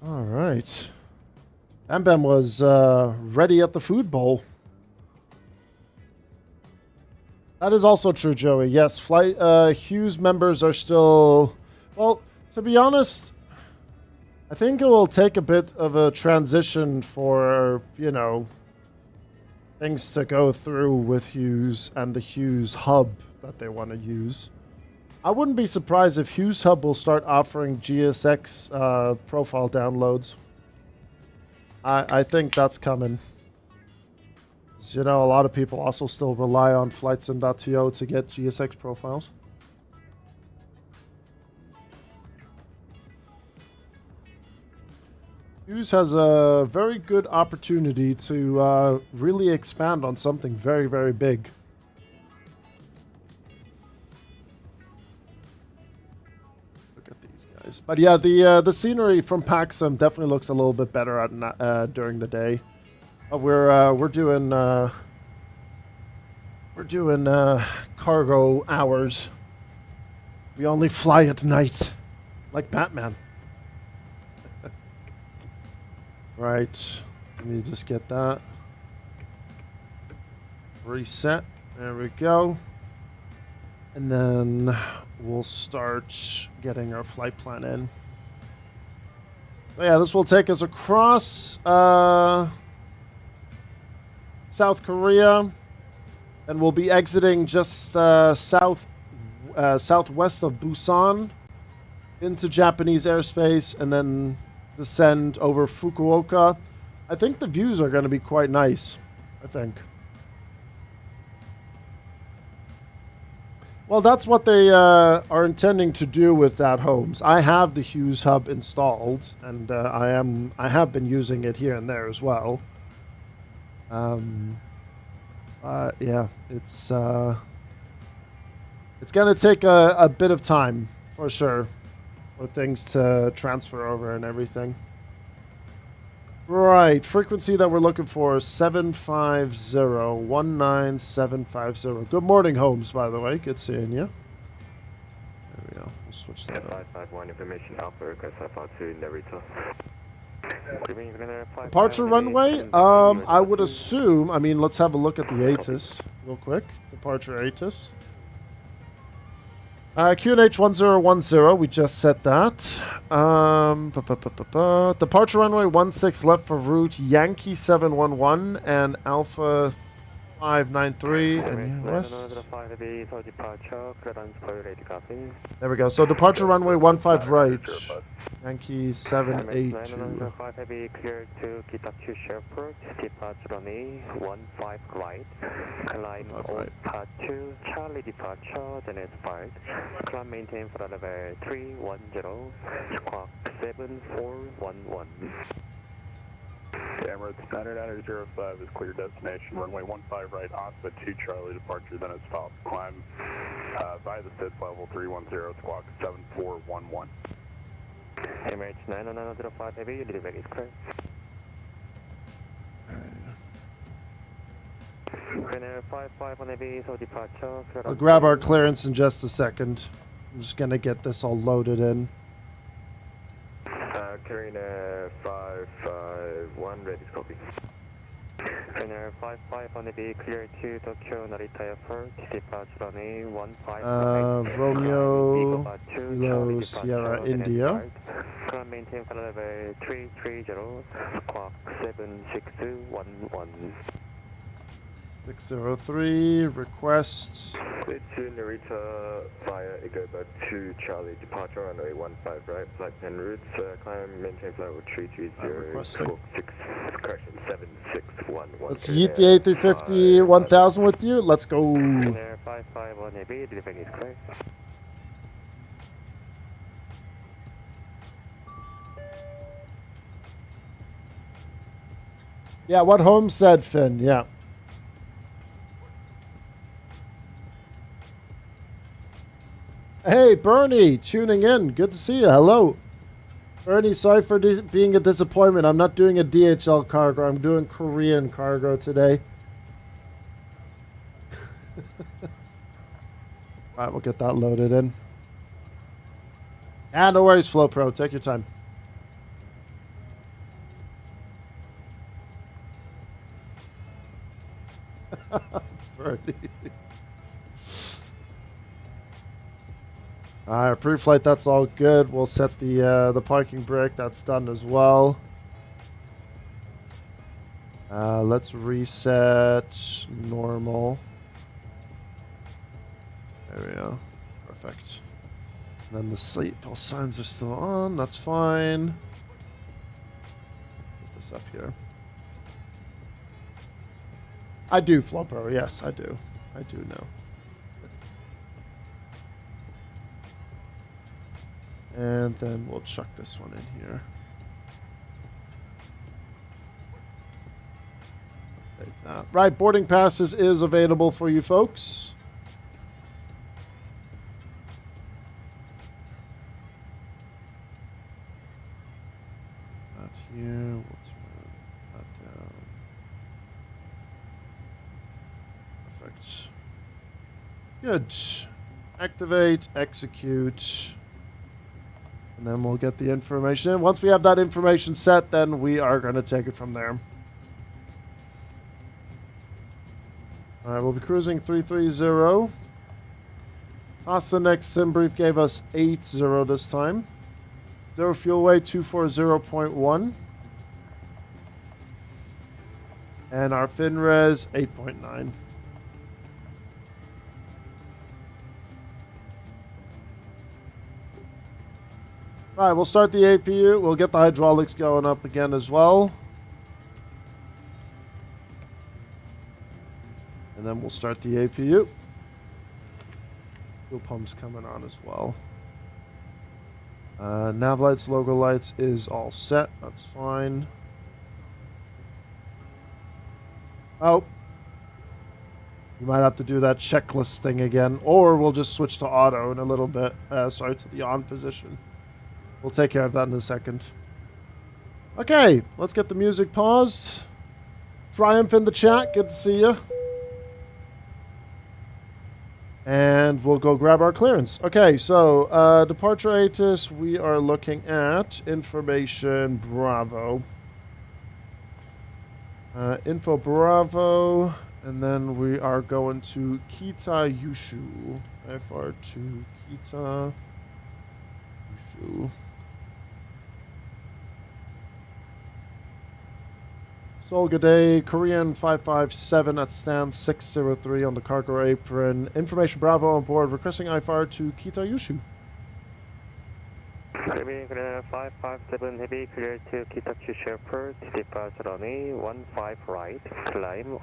All right. Bam Bam was ready at the food bowl. That is also true, Joey. Yes, flight Hughes members are still... Well, to be honest, I think it will take a bit of a transition for, you know, things to go through with Hughes and the Hughes hub that they want to use. I wouldn't be surprised if Hughes hub will start offering GSX profile downloads. I think that's coming. You know, a lot of people also still rely on flightsim.to to get GSX profiles. Hughes has a very good opportunity to really expand on something very, very big. Look at these guys. But yeah, the scenery from Paxum definitely looks a little bit better at during the day. We're doing cargo hours. We only fly at night, like Batman. Right. Let me just get that. Reset. There we go. And then we'll start getting our flight plan in. So yeah, this will take us across South Korea, and we'll be exiting just southwest of Busan into Japanese airspace, and then descend over Fukuoka. I think the views are going to be quite nice. I think. Well, that's what they are intending to do with that homes. I have the Hughes hub installed, and I have been using it here and there as well. Yeah, it's gonna take a bit of time for sure for things to transfer over and everything. Right, frequency that we're looking for is 750-19750. Good morning, Holmes, by the way. Good seeing you. There we go. We'll switch that up. 551 information Alpha request 552 Narita. Departure runway? I would assume, I mean, let's have a look at the ATIS real quick. Departure ATIS. QNH 1010, we just set that. Departure runway 16 left for route Yankee 711 and Alpha 593 and west. There we go. So departure runway 15 right. Yankee 782. 5 heavy clear to Kitachu Airport. Departure runway 15 right. Climb on part 2. Charlie departure. Then it's part. Climb maintain for level 310. Squawk 7411. Emirates 9905 is clear destination. Runway 15 right, Ospa 2 Charlie departure, then it's stop. Climb via the SID level 310, squawk 7411. Emirates 90905 heavy, your delivery is clear. Winner 55 on heavy, so departure. I'll grab our clearance in just a second. I'm just gonna get this all loaded in. Carrier 551, ready to copy. Carrier 55 on the B, clear to Tokyo, Narita Airport, departure runway 15. Romeo, Kilo, Sierra, India. Climb maintain for level 330, squawk 76211. 603, request. Clear to Narita via Igoba 2 Charlie, departure runway 15 right, flight and routes, climb maintain flight level 330, squawk 6, correction 7611. Let's yeet the A350 1000 with you. Let's go. 55 on AB, delivering is clear. Yeah, what Holmes said, Finn. Yeah. Hey, Bernie, tuning in. Good to see you. Hello. Bernie, sorry for being a disappointment. I'm not doing a DHL cargo. I'm doing Korean cargo today. Alright, we'll get that loaded in. Ah, no worries, Flow Pro. Take your time. Alright, pre-flight, that's all good. We'll set the parking brake. That's done as well. Let's reset normal. There we go. Perfect. And then the sleep pulse signs are still on. That's fine. Put this up here. I do, Flopper. Yes, I do. I do know. And then we'll chuck this one in here. Take that. Right, boarding passes is available for you folks. That here. We'll turn that down. Perfect. Good. Activate, execute. And then we'll get the information in. Once we have that information set, then we are going to take it from there. Alright, we'll be cruising 330. The next sim brief gave us 80 this time. 0 fuel weight 240.1. And our fin res 8.9. Alright, we'll start the APU. We'll get the hydraulics going up again as well. And then we'll start the APU. Fuel pumps coming on as well. Nav lights, logo lights is all set. That's fine. Oh. You might have to do that checklist thing again. Or we'll just switch to auto in a little bit. Sorry, to the on position. We'll take care of that in a second. Okay, let's get the music paused. Triumph in the chat, good to see you. And we'll go grab our clearance. Okay, so departure ATIS, we are looking at information Bravo. Info Bravo, and then we are going to Kita Yushu. FR2 Kita Yushu. Sol, good day. Korean 557 at stand 603 on the cargo apron. Information Bravo on board. Requesting IFR to Kita Yushu. Heavy 557 heavy clear to Kita Airport. Departure runway 15 right. Climb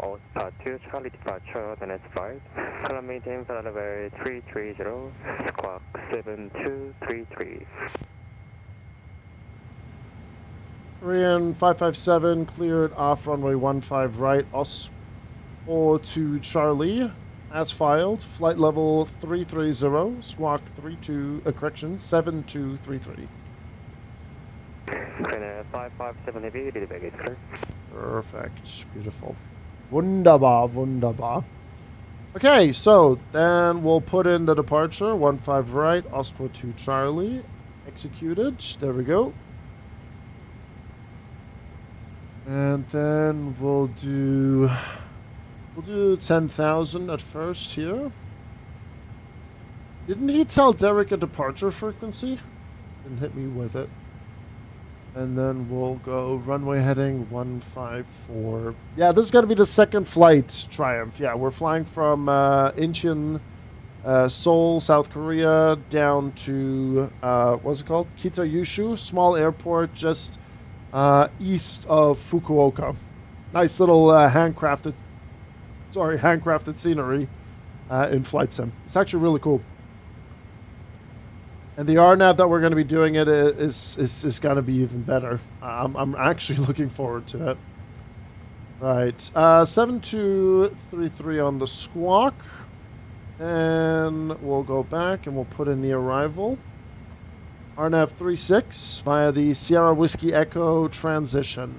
to Charlie departure the next flight. Climb maintain for level 330. Squawk 7233. Korean 557 cleared off runway 15 right. Ospo to Charlie. As filed. Flight level 330. Squawk 7233. 557 heavy, ready baggage clear. Perfect. Beautiful. Wunderbar, wunderbar. Okay, so then we'll put in the departure. 15 right. Ospo to Charlie. Executed. There we go. And then we'll do 10,000 at first here. Didn't he tell Derek a departure frequency? Didn't hit me with it. And then we'll go runway heading 154. Yeah, this is going to be the second flight, Triumph. Yeah, we're flying from Incheon, Seoul, South Korea, down to, what's it called? Kita Yushu, small airport just east of Fukuoka. Nice little handcrafted scenery in Flight Sim. It's actually really cool. And the RNAV that we're going to be doing it is going to be even better. I'm actually looking forward to it. Right, 7233 on the squawk. And we'll go back and we'll put in the arrival. RNAV 36 via the Sierra Whiskey Echo transition.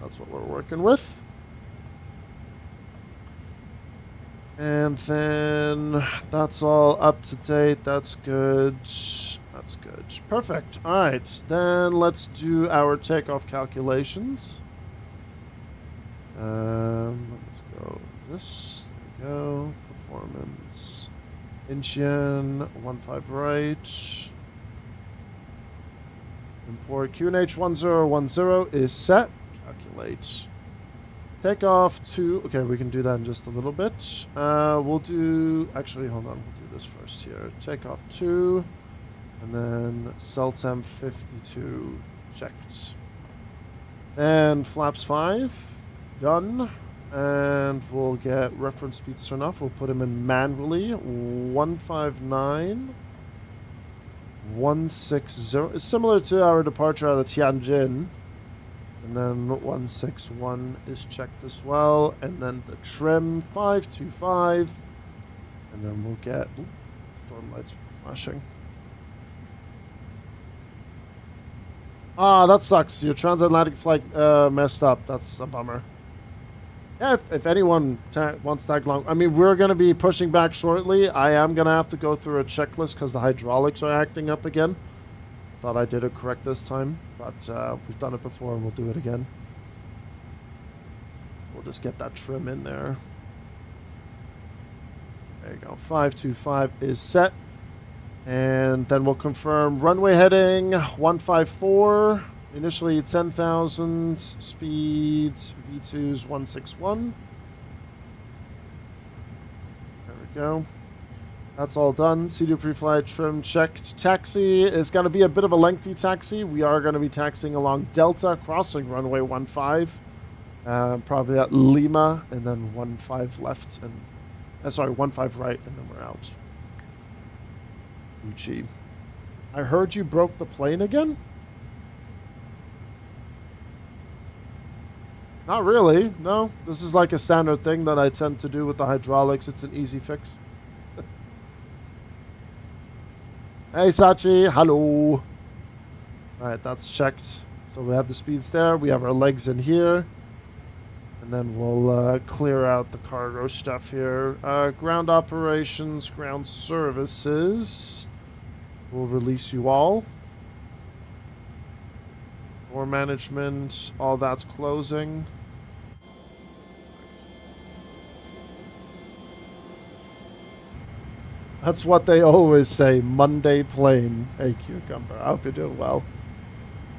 That's what we're working with. And then that's all up to date. That's good. That's good. Perfect. All right. Then let's do our takeoff calculations. Let's go this. There we go. Perform Incheon, 15 right. Import QNH 1010 is set. Calculate. Takeoff 2. Okay, we can do that in just a little bit. We'll do... Actually, hold on. We'll do this first here. Takeoff 2. And then CELTEM 52 checked. And flaps 5. Done. And we'll get reference speeds turned off. We'll put them in manually. 159. 160. It's similar to our departure out of Tianjin. And then 161 is checked as well. And then the trim 525. And then we'll get storm lights flashing. Ah, that sucks. Your transatlantic flight messed up. That's a bummer. Yeah, if anyone wants tag along, I mean, we're going to be pushing back shortly. I am going to have to go through a checklist because the hydraulics are acting up again. Thought I did it correct this time, but we've done it before and we'll do it again. We'll just get that trim in there. There you go. 525 is set. And then we'll confirm runway heading 154. Initially 10,000. Speeds V2's 161. There we go. That's all done. CDU pre-flight trim checked. Taxi is going to be a bit of a lengthy taxi. We are going to be taxiing along Delta, crossing runway 15. Probably at Lima, and then 15 left, and 15 right, and then we're out. Uchi. I heard you broke the plane again? Not really. No. This is like a standard thing that I tend to do with the hydraulics. It's an easy fix. Hey, Sachi. Hello. Alright, that's checked. So we have the speeds there. We have our legs in here. And then we'll clear out the cargo stuff here. Ground operations, ground services. We'll release you all. Door management, all that's closing. That's what they always say, Monday plane. Hey, Cucumber, I hope you're doing well.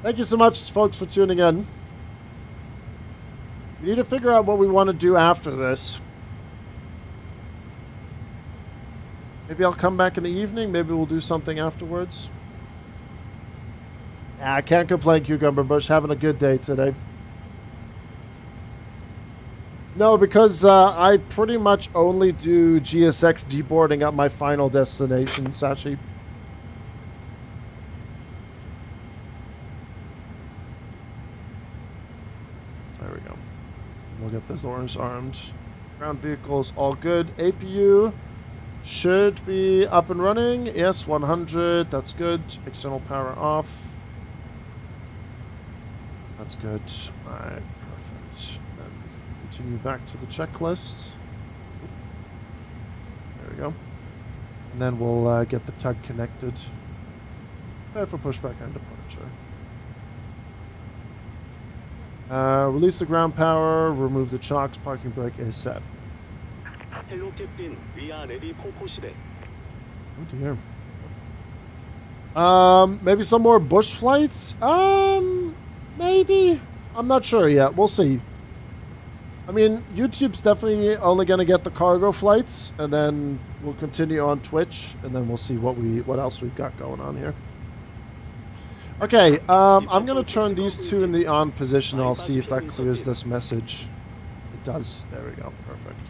Thank you so much, folks, for tuning in. We need to figure out what we want to do after this. Maybe I'll come back in the evening. Maybe we'll do something afterwards. I can't complain, Cucumber Bush. Having a good day today. No, because I pretty much only do GSX deboarding at my final destination, Sachi. There we go. We'll get the doors armed. Ground vehicles all good. APU should be up and running. Yes, 100. That's good. External power off. That's good. Alright, perfect. Then we can continue back to the checklist. There we go. And then we'll get the tug connected. Prepare for pushback and departure. Release the ground power, remove the chocks, parking brake is set. Hello, Captain. We are ready for pushback. Oh dear. Maybe some more bush flights? Maybe. I'm not sure yet. We'll see. I mean, YouTube's definitely only going to get the cargo flights, and then we'll continue on Twitch, and then we'll see what else we've got going on here. Okay, I'm going to turn these two in the on position. I'll see if that clears this message. It does. There we go. Perfect.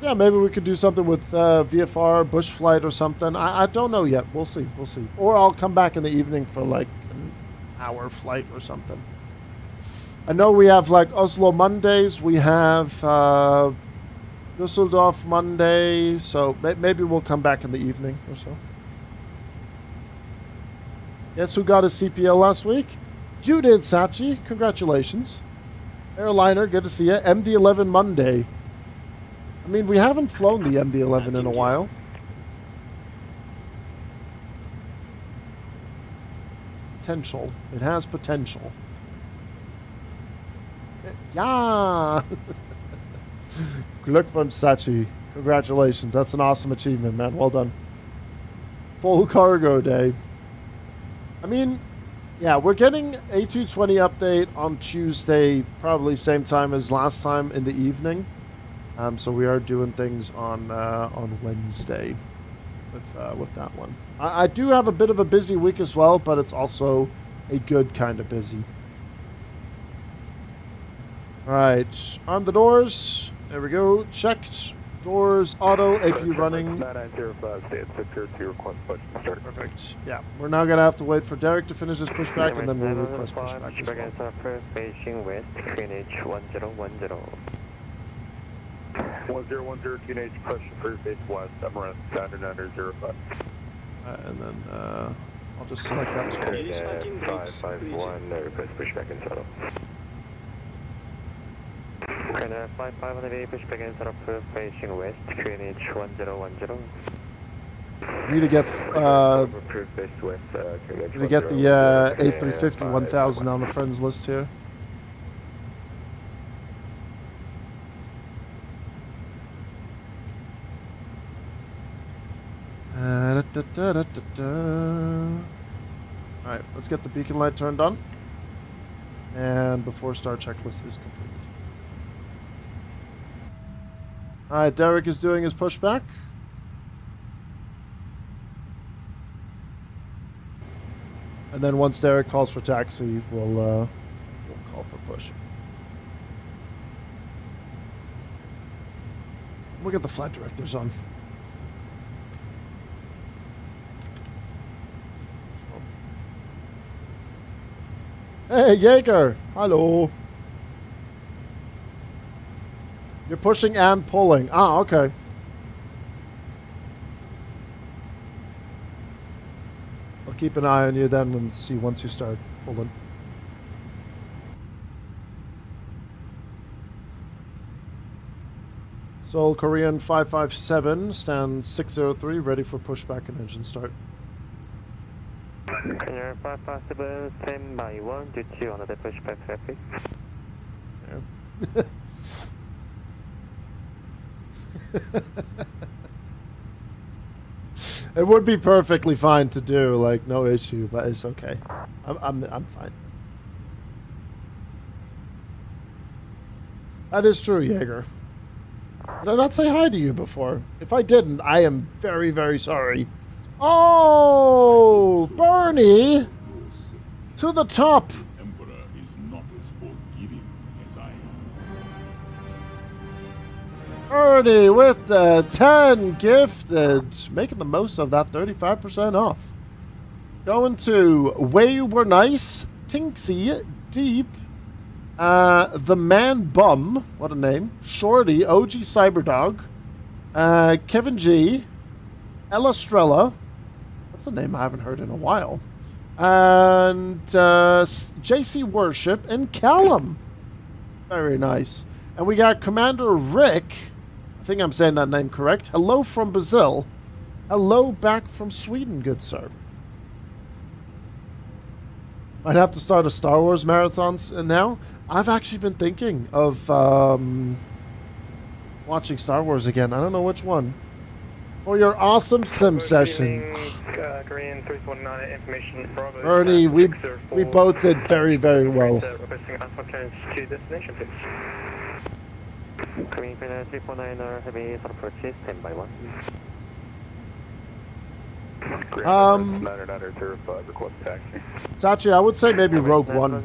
Yeah, maybe we could do something with VFR, bush flight, or something. I don't know yet. We'll see. We'll see. Or I'll come back in the evening for like an hour flight or something. I know we have like Oslo Mondays. We have Düsseldorf Monday. So maybe we'll come back in the evening or so. Guess who got a CPL last week? You did, Sachi. Congratulations. Airliner, good to see you. MD-11 Monday. I mean, we haven't flown the MD-11 in a while. Potential. It has potential. Yeah. Glückwunsch, Sachi. Congratulations. That's an awesome achievement, man. Well done. Full cargo day. I mean, yeah, we're getting a 220 update on Tuesday, probably same time as last time in the evening. So we are doing things on Wednesday with that one. I do have a bit of a busy week as well, but it's also a good kind of busy. All right, arm the doors. There we go. Checked. Doors, auto, AP running. 9905, stand secure to request push start. Perfect. Yeah, we're now going to have to wait for Derek to finish his pushback, and then we'll request pushback as Pushback well. and surface facing west, QNH 1010. 1010 QNH push through face west, Emirates 9905. And then I'll just select that as well. Finish parking brakes, 551, request pushback and shuttle. Canada 55 on the way, pushback and surface facing west, QNH 1010. Need to get Approved face west, QNH need to get the A350 1000 on the friends list here. Alright, let's get the beacon light turned on. And before start checklist is complete. Alright, Derek is doing his pushback. And then once Derek calls for taxi, we'll call for push. We'll get the flight directors on. Hey, Jaeger! Hello! You're pushing and pulling. Ah, okay. I'll keep an eye on you then and see once you start pulling. Seoul Korean 557, stand 603, ready for pushback and engine start. Canada 557, stand by 1, duty on the pushback traffic. Yeah. It would be perfectly fine to do, like no issue, but it's okay. I'm fine. That is true, Jaeger. Did I not say hi to you before? If I didn't, I am very, very sorry. Oh, Bernie! To the top! Emperor is not as forgiving as I am. Bernie with the 10 gifted. Making the most of that 35% off. Going to Way We're Nice, Tinksy, Deep, The Man Bum, what a name, Shorty, OG Cyberdog, Kevin G, Ella Strella, that's a name I haven't heard in a while, and JC Worship, and Callum. Very nice. And we got Commander Rick, I think I'm saying that name correct. Hello from Brazil. Hello back from Sweden, good sir. Might have to start a Star Wars marathon now. I've actually been thinking of watching Star Wars again. I don't know which one. For your awesome sim session. Korean 319 information from Ernie, we both did very, very well. Requesting alpha clearance to destination, please. Korean 349 heavy approach, stand by 1. Request taxi. Sachi, I would say maybe Rogue One. Or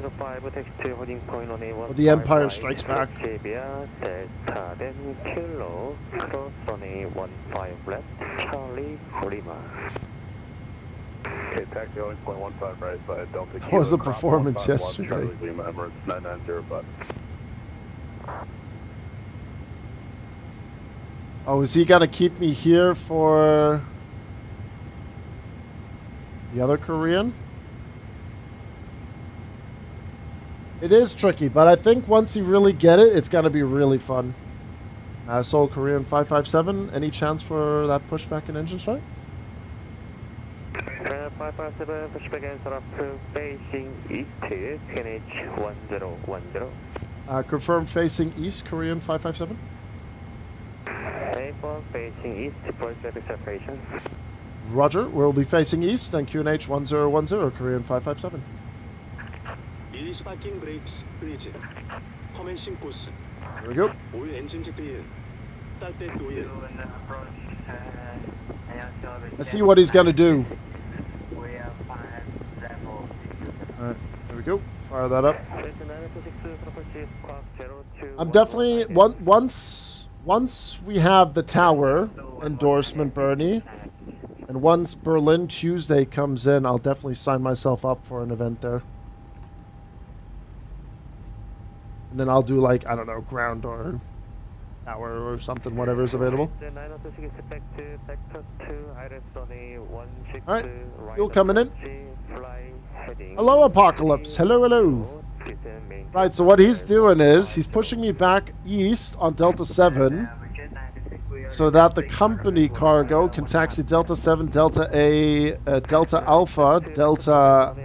The Empire Strikes Back. Okay, taxi always 0.15 right side, Delta That was a performance yesterday. Emirates 990. Oh, is he gonna keep me here for the other Korean? It is tricky, but I think once you really get it, it's gonna be really fun. Seoul Korean 557, any chance for that pushback and engine start? 557, pushback and start facing east, QNH 1010. Confirm facing east, Korean 557. 24 facing east, deploy traffic separation. Roger. We'll be facing east and QNH 1010, Korean 557. Release parking brakes, please. Commencing push. There we go. All engine clear. Start that wheel. I see what he's gonna do. Alright, there we go. Fire that up. I'm definitely once we have the tower endorsement, Bernie, and once Berlin Tuesday comes in, I'll definitely sign myself up for an event there. And then I'll do like, I don't know, ground or tower or something, whatever is available. Alright, fuel coming in. Hello, Apocalypse. Hello, hello. Right, so what he's doing is he's pushing me back east on Delta 7 so that the company cargo can taxi Delta 7, Delta A, Delta Alpha, Delta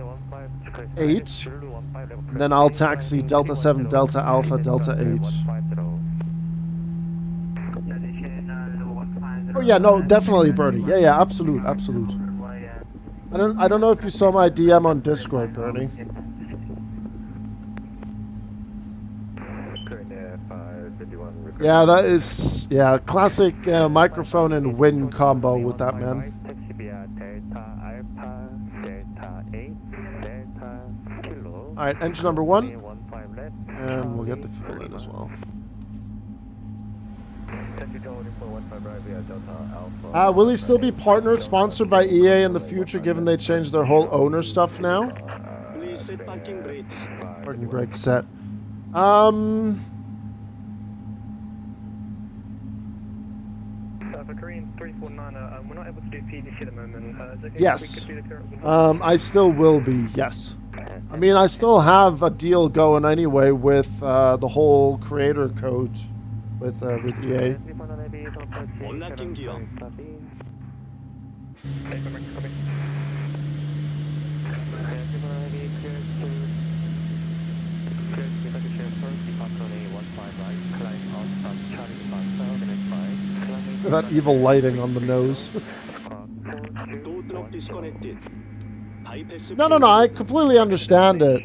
8, and then I'll taxi Delta 7, Delta Alpha, Delta 8. Oh yeah, no, definitely, Bernie. Yeah, absolute. I don't know if you saw my DM on Discord, Bernie. Yeah, that is classic microphone and wind combo with that, man. All right, engine number 1, and we'll get the fuel in as well. Will he still be partnered, sponsored by EA in the future, given they changed their whole owner stuff now? Please set parking brakes. Parking brake set. For Korean 349, we're not able to do PDC at the moment. Yes. I still will be, yes. I mean, I still have a deal going anyway with the whole creator code with EA. Unlocking gear. That evil lighting on the nose. Door lock disconnected. Bypass. No, I completely understand it,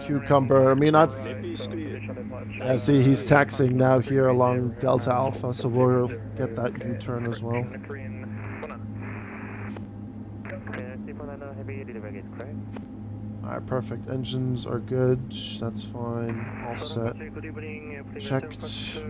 Cucumber. I mean, yeah, see, he's taxiing now here along Delta Alpha, so we'll get that U-turn as well. Alright, perfect. Engines are good. That's fine. All set. Checked.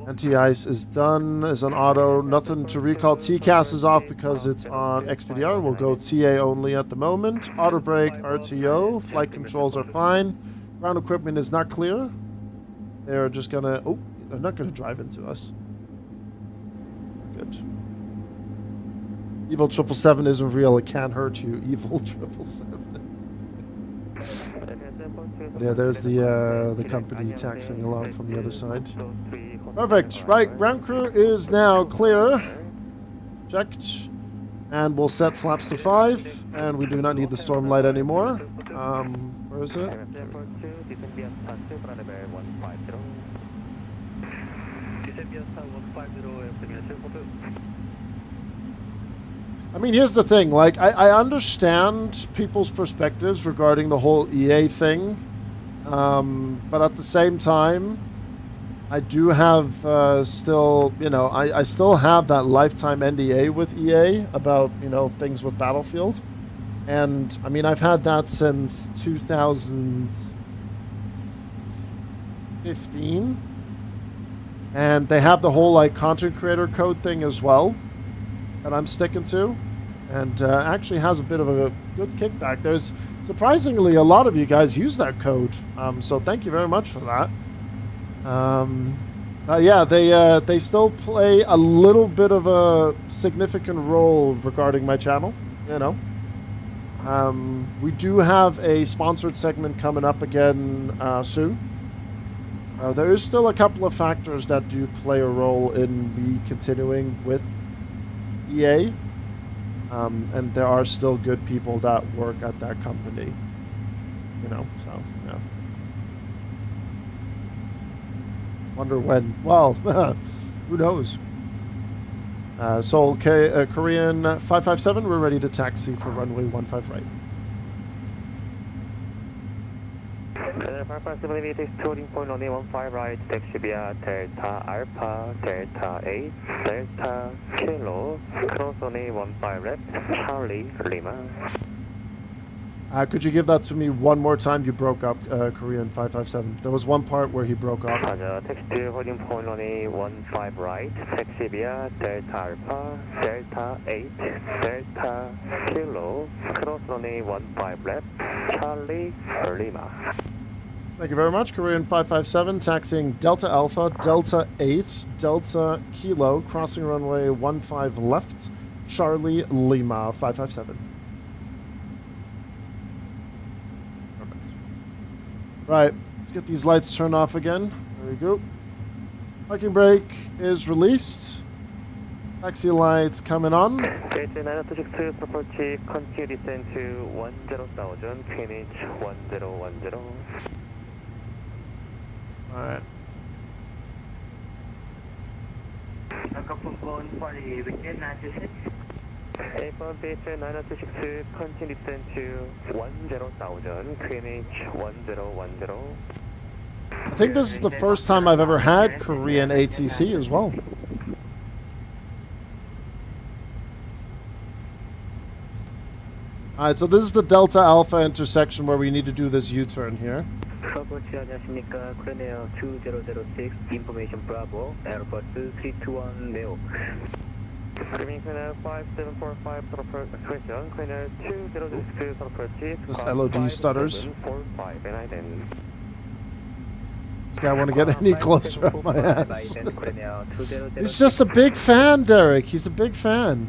Anti-ice is done. Is on auto. Nothing to recall. TCAS is off because it's on XPDR. We'll go TA only at the moment. Auto brake, RTO. Flight controls are fine. Ground equipment is not clear. They're just gonna... Oh, they're not gonna drive into us. Good. Evil 777 isn't real. It can't hurt you. Evil 777. Yeah, there's the company taxiing along from the other side. Perfect. Right, ground crew is now clear. Checked. And we'll set flaps to 5. And we do not need the storm light anymore. Where is it? I mean, here's the thing. Like, I understand people's perspectives regarding the whole EA thing. But at the same time, I do have still, you know, I still have that lifetime NDA with EA about, you know, things with Battlefield. And, I mean, I've had that since 2015. And they have the whole, like, content creator code thing as well that I'm sticking to, and actually has a bit of a good kickback. There's surprisingly a lot of you guys use that code, so thank you very much for that. Yeah, they still play a little bit of a significant role regarding my channel, you know. We do have a sponsored segment coming up again soon. There is still a couple of factors that do play a role in me continuing with EA, and there are still good people that work at that company, you know, so, yeah. Wonder when. Well, Who knows? Seoul, Korean 557, we're ready to taxi for runway 15 right. 557 takes holding point runway 15 right, taxi via Delta Alpha, Delta 8, Delta Kilo, cross runway 15 left, Charlie, Lima. Could you give that to me one more time? You broke up, Korean 557. There was one part where he broke off. Taxi holding point runway 15 right, taxi via Delta Alpha, Delta 8, Delta Kilo, cross runway 15 left, Charlie, Lima. Thank you very much. Korean 557, taxiing Delta Alpha, Delta 8, Delta Kilo, crossing runway 15 left, Charlie, Lima, 557. Perfect. Right, let's get these lights turned off again. There we go. Parking brake is released. Taxi lights coming on. Gate 926 approach, continue descent to 10,000, QNH 1010. Alright. April base 926, continue descent to 10,000, QNH 1010. I think this is the first time I've ever had Korean ATC as well. Alright, so this is the Delta Alpha intersection where we need to do this U-turn here. 서버치 안녕하십니까. 코리아에어 2006 인포메이션 브라보 에어버스 321 네오. Green Cleaner 5745 question. Cleaner 2006 approach. This LOD stutters. 45 and I then. This guy want to get any closer up my ass. He's just a big fan, Derek. He's a big fan.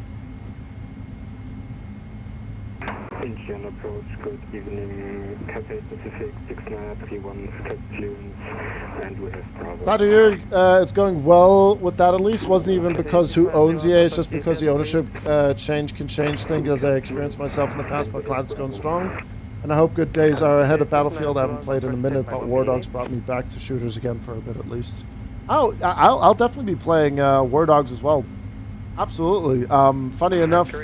Incheon approach, good evening, Cathay Pacific 6931 schedules, and we have Bravo. Glad to hear it's going well with that at least. Wasn't even because who owns EA, it's just because the ownership change can change things as I experienced myself in the past, but glad it's going strong. And I hope good days are ahead of Battlefield. I haven't played in a minute, but War Dogs brought me back to shooters again for a bit at least. Oh, I'll definitely be playing War Dogs as well. Absolutely. Funny enough, two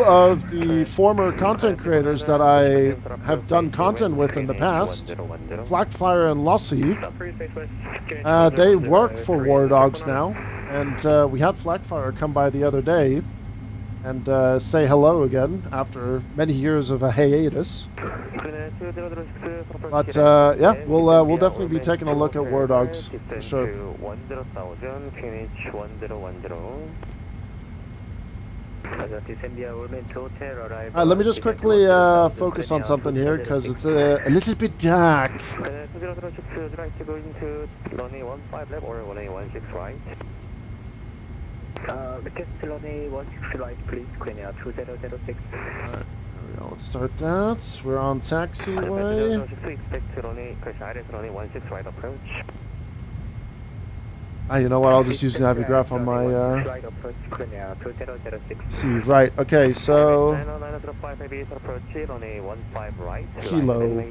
of the former content creators that I have done content with in the past, Blackfire and Lossy, they work for War Dogs now, and we had Blackfire come by the other day and say hello again after many years of a hiatus. But yeah, we'll definitely be taking a look at War Dogs for sure. Let me just quickly focus on something here because it's a little bit dark. Request runway 16 right, please, Korea 2006. Alright, there we go. Let's start that. We're on taxiway. You know what? I'll just use the Navigraph on my see. Right. Okay. So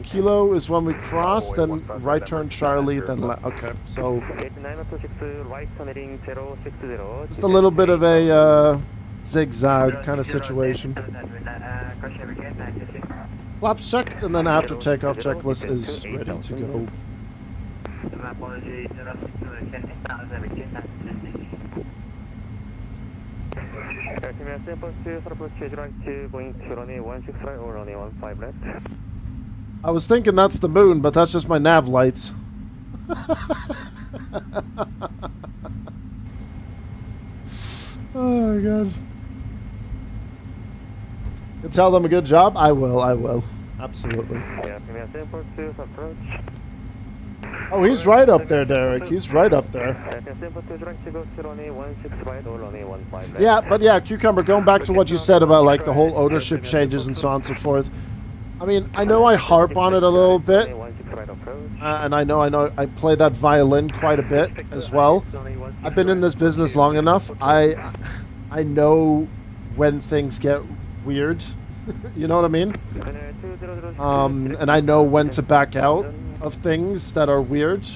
Kilo is when we cross. Then right turn Charlie. Then okay. So just a little bit of a zigzag kind of situation. Flaps checked, and then after takeoff checklist is ready to go. My apologies, I was thinking that's the moon, but that's just my nav lights. Oh my god. You tell them a good job? I will. Absolutely. Oh, he's right up there, Derek. He's right up there. Yeah, but yeah, Cucumber, going back to what you said about like the whole ownership changes and so on and so forth. I mean, I know I harp on it a little bit. And I know I play that violin quite a bit as well. I've been in this business long enough. I know when things get weird. You know what I mean? And I know when to back out of things that are weird.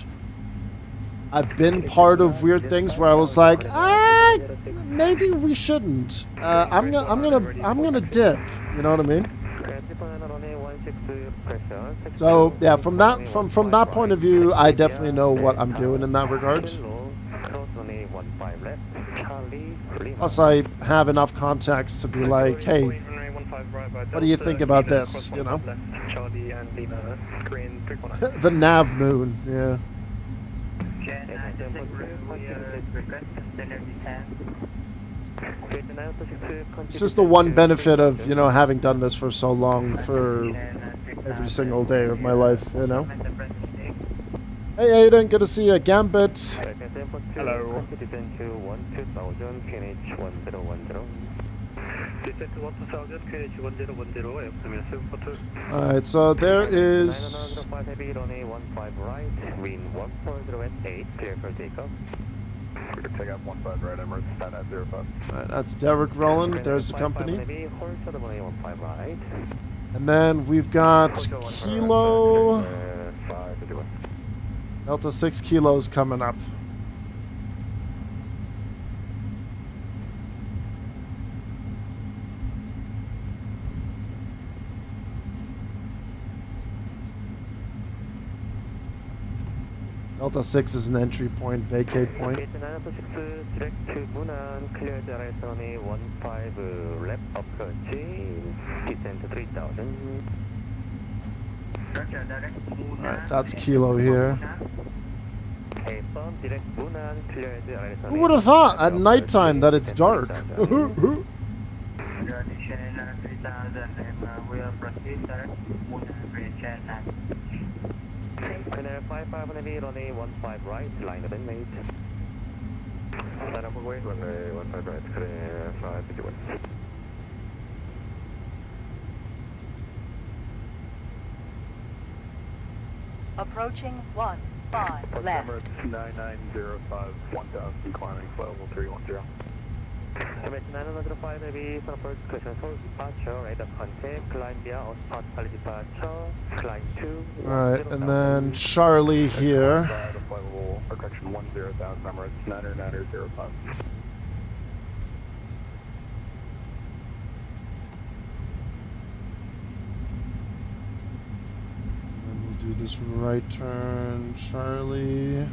I've been part of weird things where I was like, maybe we shouldn't. I'm gonna dip. You know what I mean? So yeah, from that point of view, I definitely know what I'm doing in that regard. Plus, I have enough context to be like, hey, what do you think about this? You know, the nav moon. Yeah. It's just the one benefit of, you know, having done this for so long, for every single day of my life, you know. Hey Aiden, good to see you. Gambit. Hello. Alright, so there is... Alright, that's Derek rolling. There's the company. And then we've got Kilo... Delta 6 kilos coming up. Delta 6 is an entry point, vacate point. direct to Munan, clear the right runway 15 left approach, descent 3000. Alright, that's Kilo here. Who would have thought at nighttime that it's dark? Canal 55 on the runway 15 right, line of inmate. Line up away, runway 15 right, clear 551. Approaching 15 left. 9905 1000, declining level 310. Dimension 905 heavy, approach question for departure, radar contact, climb via output pilot departure, climb 2. Alright, and then Charlie here. Level, correction 10,000, number 99905. And we'll do this right turn, Charlie.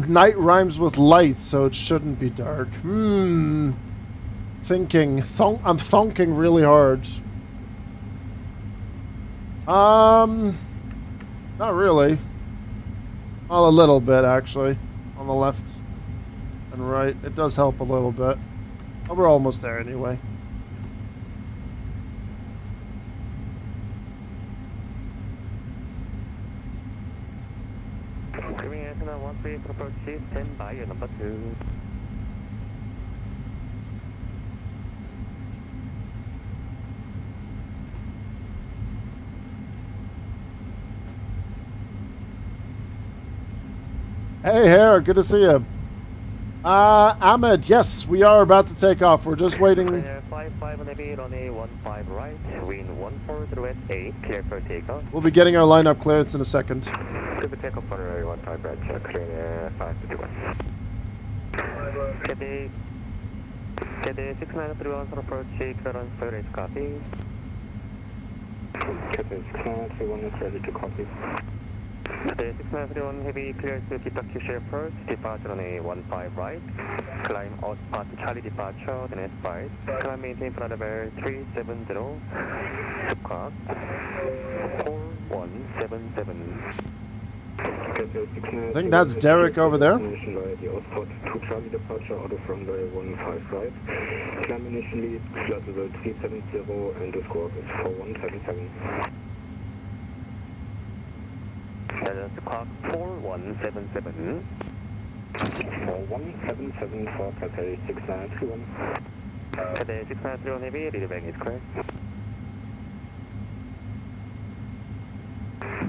Night rhymes with light, so it shouldn't be dark. Thinking. I'm thunking really hard. Not really. Well, a little bit, actually. On the left and right. It does help a little bit. But we're almost there anyway. Approach, stand by, your number 2. Hey, Hare, good to see you. Ahmed, yes, we are about to take off. We're just waiting. 55 on the beat, on a 15 right, wind 14 west 8, clear for takeoff. We'll be getting our lineup clearance in a second. To the takeoff for 15 right, clear 551. Cathay 6931 for approach, clearance for race copy. Cathay 6931 is ready to copy. Cathay 6931 heavy, clear to departure share first, departure on a 15 right, climb out path Charlie departure, then S5, climb maintain flight level 370, subcost 4177. I think that's Derek over there. To Charlie departure, out of runway 15 right. Climb initially, flight level 370 and the score is 4177. That's clock 4177. 4177 for Cathay 6931. Cathay 6931 heavy, lead bank is correct.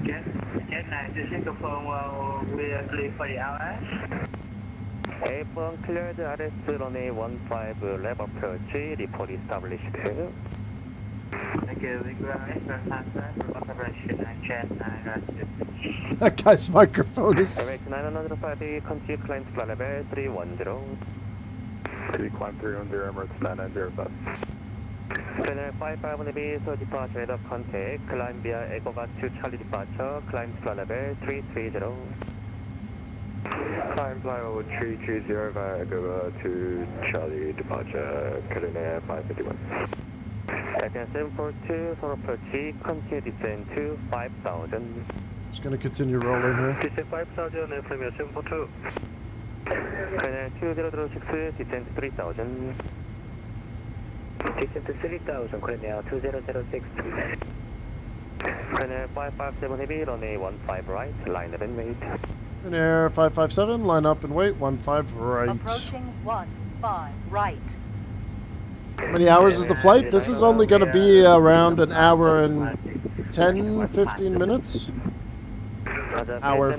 Jet 9, just confirm we are clear for the LS. A1 cleared RS on a 15 left approach, report established. Thank That guy's microphone is... Direct 905, continue climb to flight level 310. Climb 310, Emirates 990. Trainer 55 so departure head of contact, climb via Echoga to Charlie departure, climb to flight level 330. Climb flight level 330 via Echoga to Charlie departure, Korean Air 551. Again 742, for approach, continue descend to 5000. Just gonna continue rolling here. Descend 5000, airplane 742. Trainer 2006, descend to 3000. Descend to 3000, Korea 2006. Trainer 557 heavy, runway 15 right, line up and wait. In air 557, line up and wait, 15 right. Approaching 15 right. How many hours is the flight? This is only going to be around an hour and 10, 15 minutes. Hour.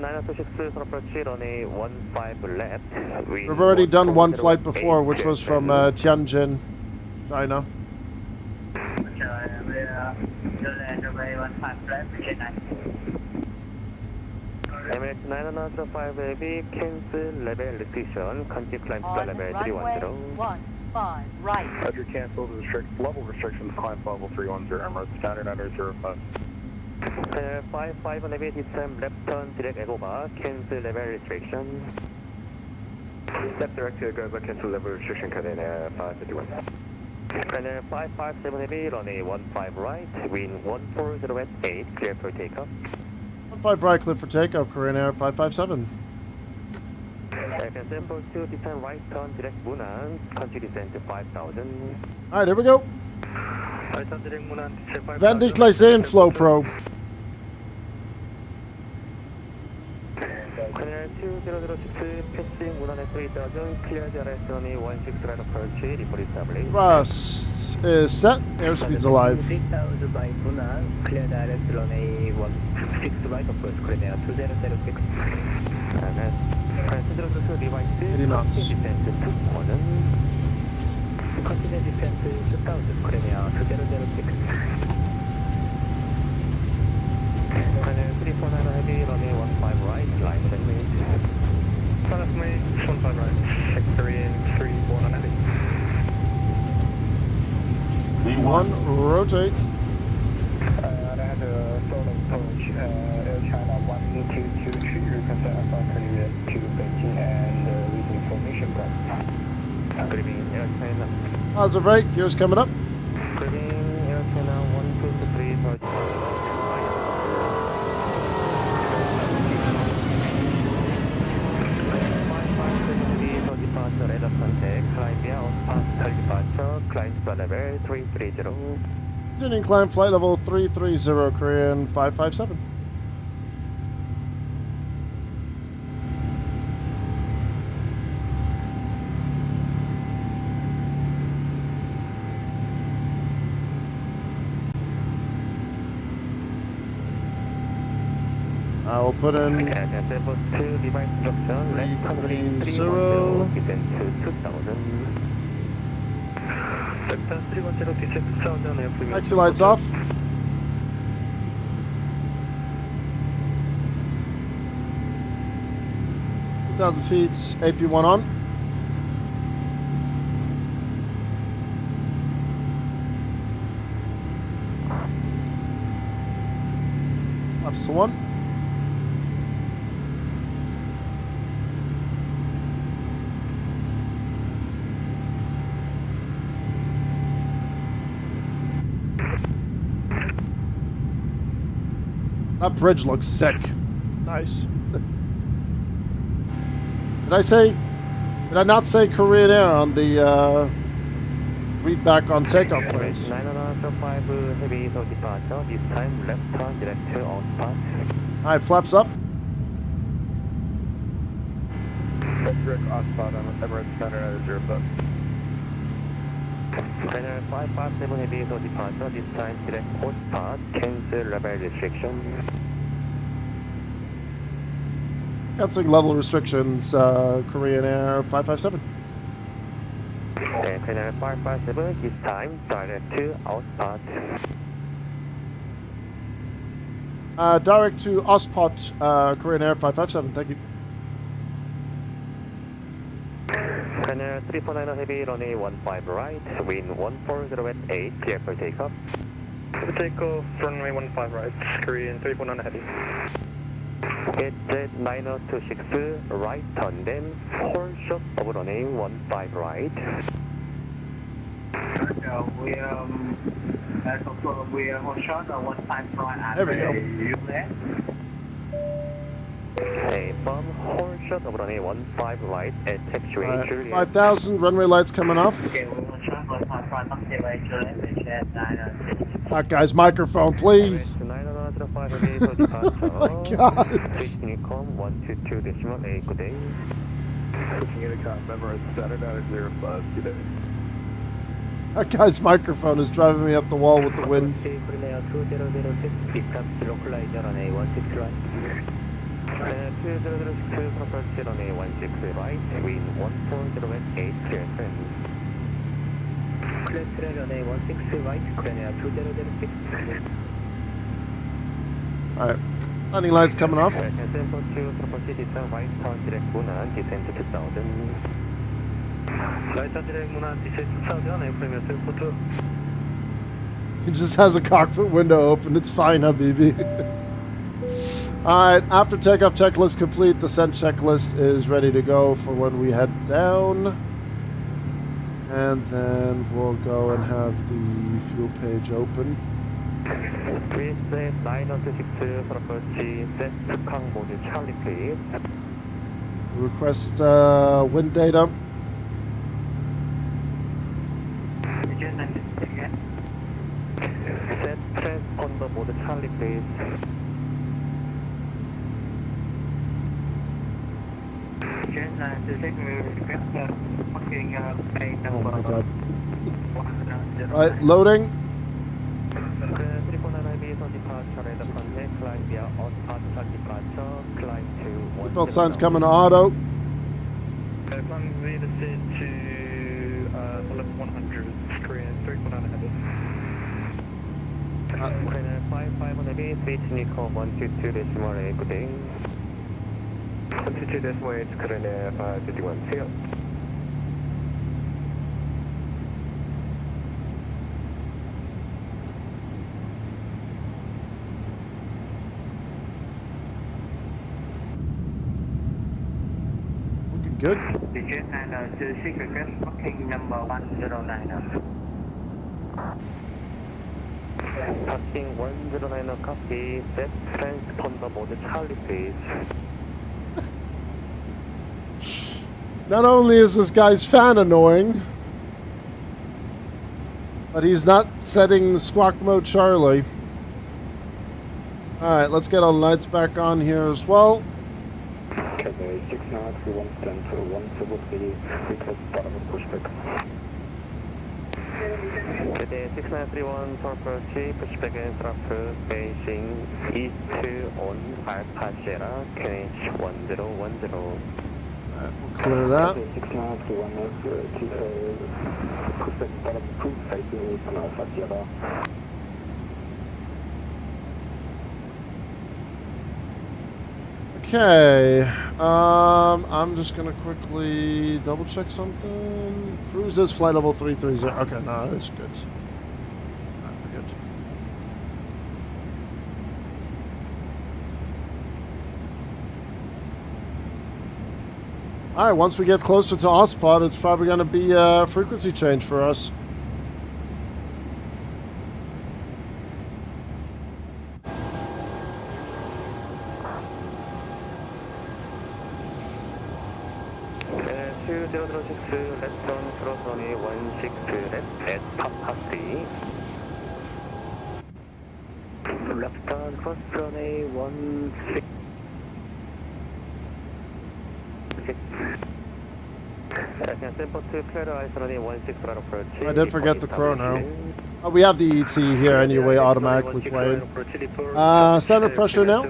We've already done one flight before, which was from Tianjin, China. Emirates 905 heavy, cancel level restriction, continue climb to level 310. 15 right. Roger, cancel the level restrictions, climb level 310, Emirates standard 905. 55 heavy, descend left turn direct echo bar, cancel level restriction. Step direct to go back, cancel level restriction, Korean Air 551. Runway 557 heavy, runway 15 right, wind 140 clear for takeoff. 15 right, clear for takeoff, Korean Air 557. Aircraft 742, descend right turn direct Munan, continue descend to 5000. Alright, here we go. Right turn direct Munan, descend 5000. Vendig Lysain Flow Pro. Runway 2006, passing Munan at 3000, clear the rest runway 16 right approach, report established. Thrust is set, airspeed's alive. 6000 by Munan, clear direct runway 16 right approach, Korea 2006. And that's 80 knots. descend to 2000. Continue descend to 2000, Korea 2006. Runway 349 heavy, runway 15 right, line and wait. Front of me, 15 right, sector in 349 heavy. V1, rotate. I had a solo approach, Air China 1223, reconsider from Korea to Beijing and leading formation prep. Good evening, Air China. Positive right, gears coming up. Good evening, Air China 1223, departure, radar contact, climb via outpass, departure, climb to level 330. Continuing climb flight level 330, Korean 557. I'll put in Aircraft level 2, device instruction, left turn runway 310, descend to 2000. Sector 310, descend 2000, airplane. taxi lights off. Thousand feet, AP1 on. Flaps to 1. That bridge looks sick. Nice. Did I not say Korean Air on the read back on takeoff planes? 905 heavy for departure, this time left turn direct to outpass. Alright, flaps up. Direct Oxford on Emirates 990. Runway 557 heavy for departure, this time direct outpass, cancel level restriction. Canceling level restrictions, Korean Air 557. Runway 557, this time direct to outpass. Direct to Ospot, Korean Air 557. Thank you. Channel 349 heavy, runway 15 right, wind 140 at 8, clear for takeoff. Takeoff, runway 15 right, Korean 349 heavy. Jet 9026, right turn then, hold short over runway 15 right. We we hold short 15 right There we go. US. Hey, bomb, hold short over runway 15 right at taxiway Juliet. 5,000, runway lights coming off. Okay, we hold short 15 right, taxiway Juliet, jet 906. That guy's microphone, please. 9005 heavy, so departure. Oh my God. Uniform 122.8, good day. Pushing intercom, member 7905 today. That guy's microphone is driving me up the wall with the wind. Korea 2006, pickup localizer on A16 right. 2006, property on A16 right, wind 140 at 8, clear friends. Clear trail on A16 right, Korea 2006. Alright. Landing lights coming off. Cancel for 2, property descent right, turn direct Bunan, descent to 2000. Right turn direct Bunan, descent to 2000, airplane for 2. He just has a cockpit window open. It's fine, Habibi. Alright, after takeoff checklist complete, descent checklist is ready to go for when we head down. And then we'll go and have the fuel page open. Reset 9026 for approach, set to Kang module Charlie please. Request wind data. Set transponder mode Charlie please. Oh my God. Right, loading. 349 IB on departure at the contact, climb via on outside departure, climb to 1. Seatbelt signs coming to auto. Climb via the set to 11100, Korean 349 heavy. Korean 55 on IB, switch Nico 122.8, good day. 122.8, Korean 551, see you. Good. The jet 926 request booking number 109. Parking 109 copy, set transponder mode Charlie please. Not only is this guy's fan annoying, but he's not setting squawk mode Charlie. Alright, let's get all the lights back on here as well. Okay, 6 knots, 110 to 173, request bottom of pushback. Today 6931 for approach, pushback and traffic, Beijing east on Alpha Sierra, QNH 1010. We'll clear that. 6 knots, 1 knots, pushback bottom proof, facing east on Alpha Sierra. Okay, I'm just gonna quickly double check something. Cruise is flight level 330. Okay, no, that's good. Alright, we're good. Alright, once we get closer to Ospot, it's probably gonna be a frequency change for us. Let's turn cross runway 16 left at Papa 3. Left turn cross runway 16. Cancel for 2 clear ice runway 16 right approach. I did forget the chrono. Oh, we have the ET here anyway, automatically playing. Standard pressure now.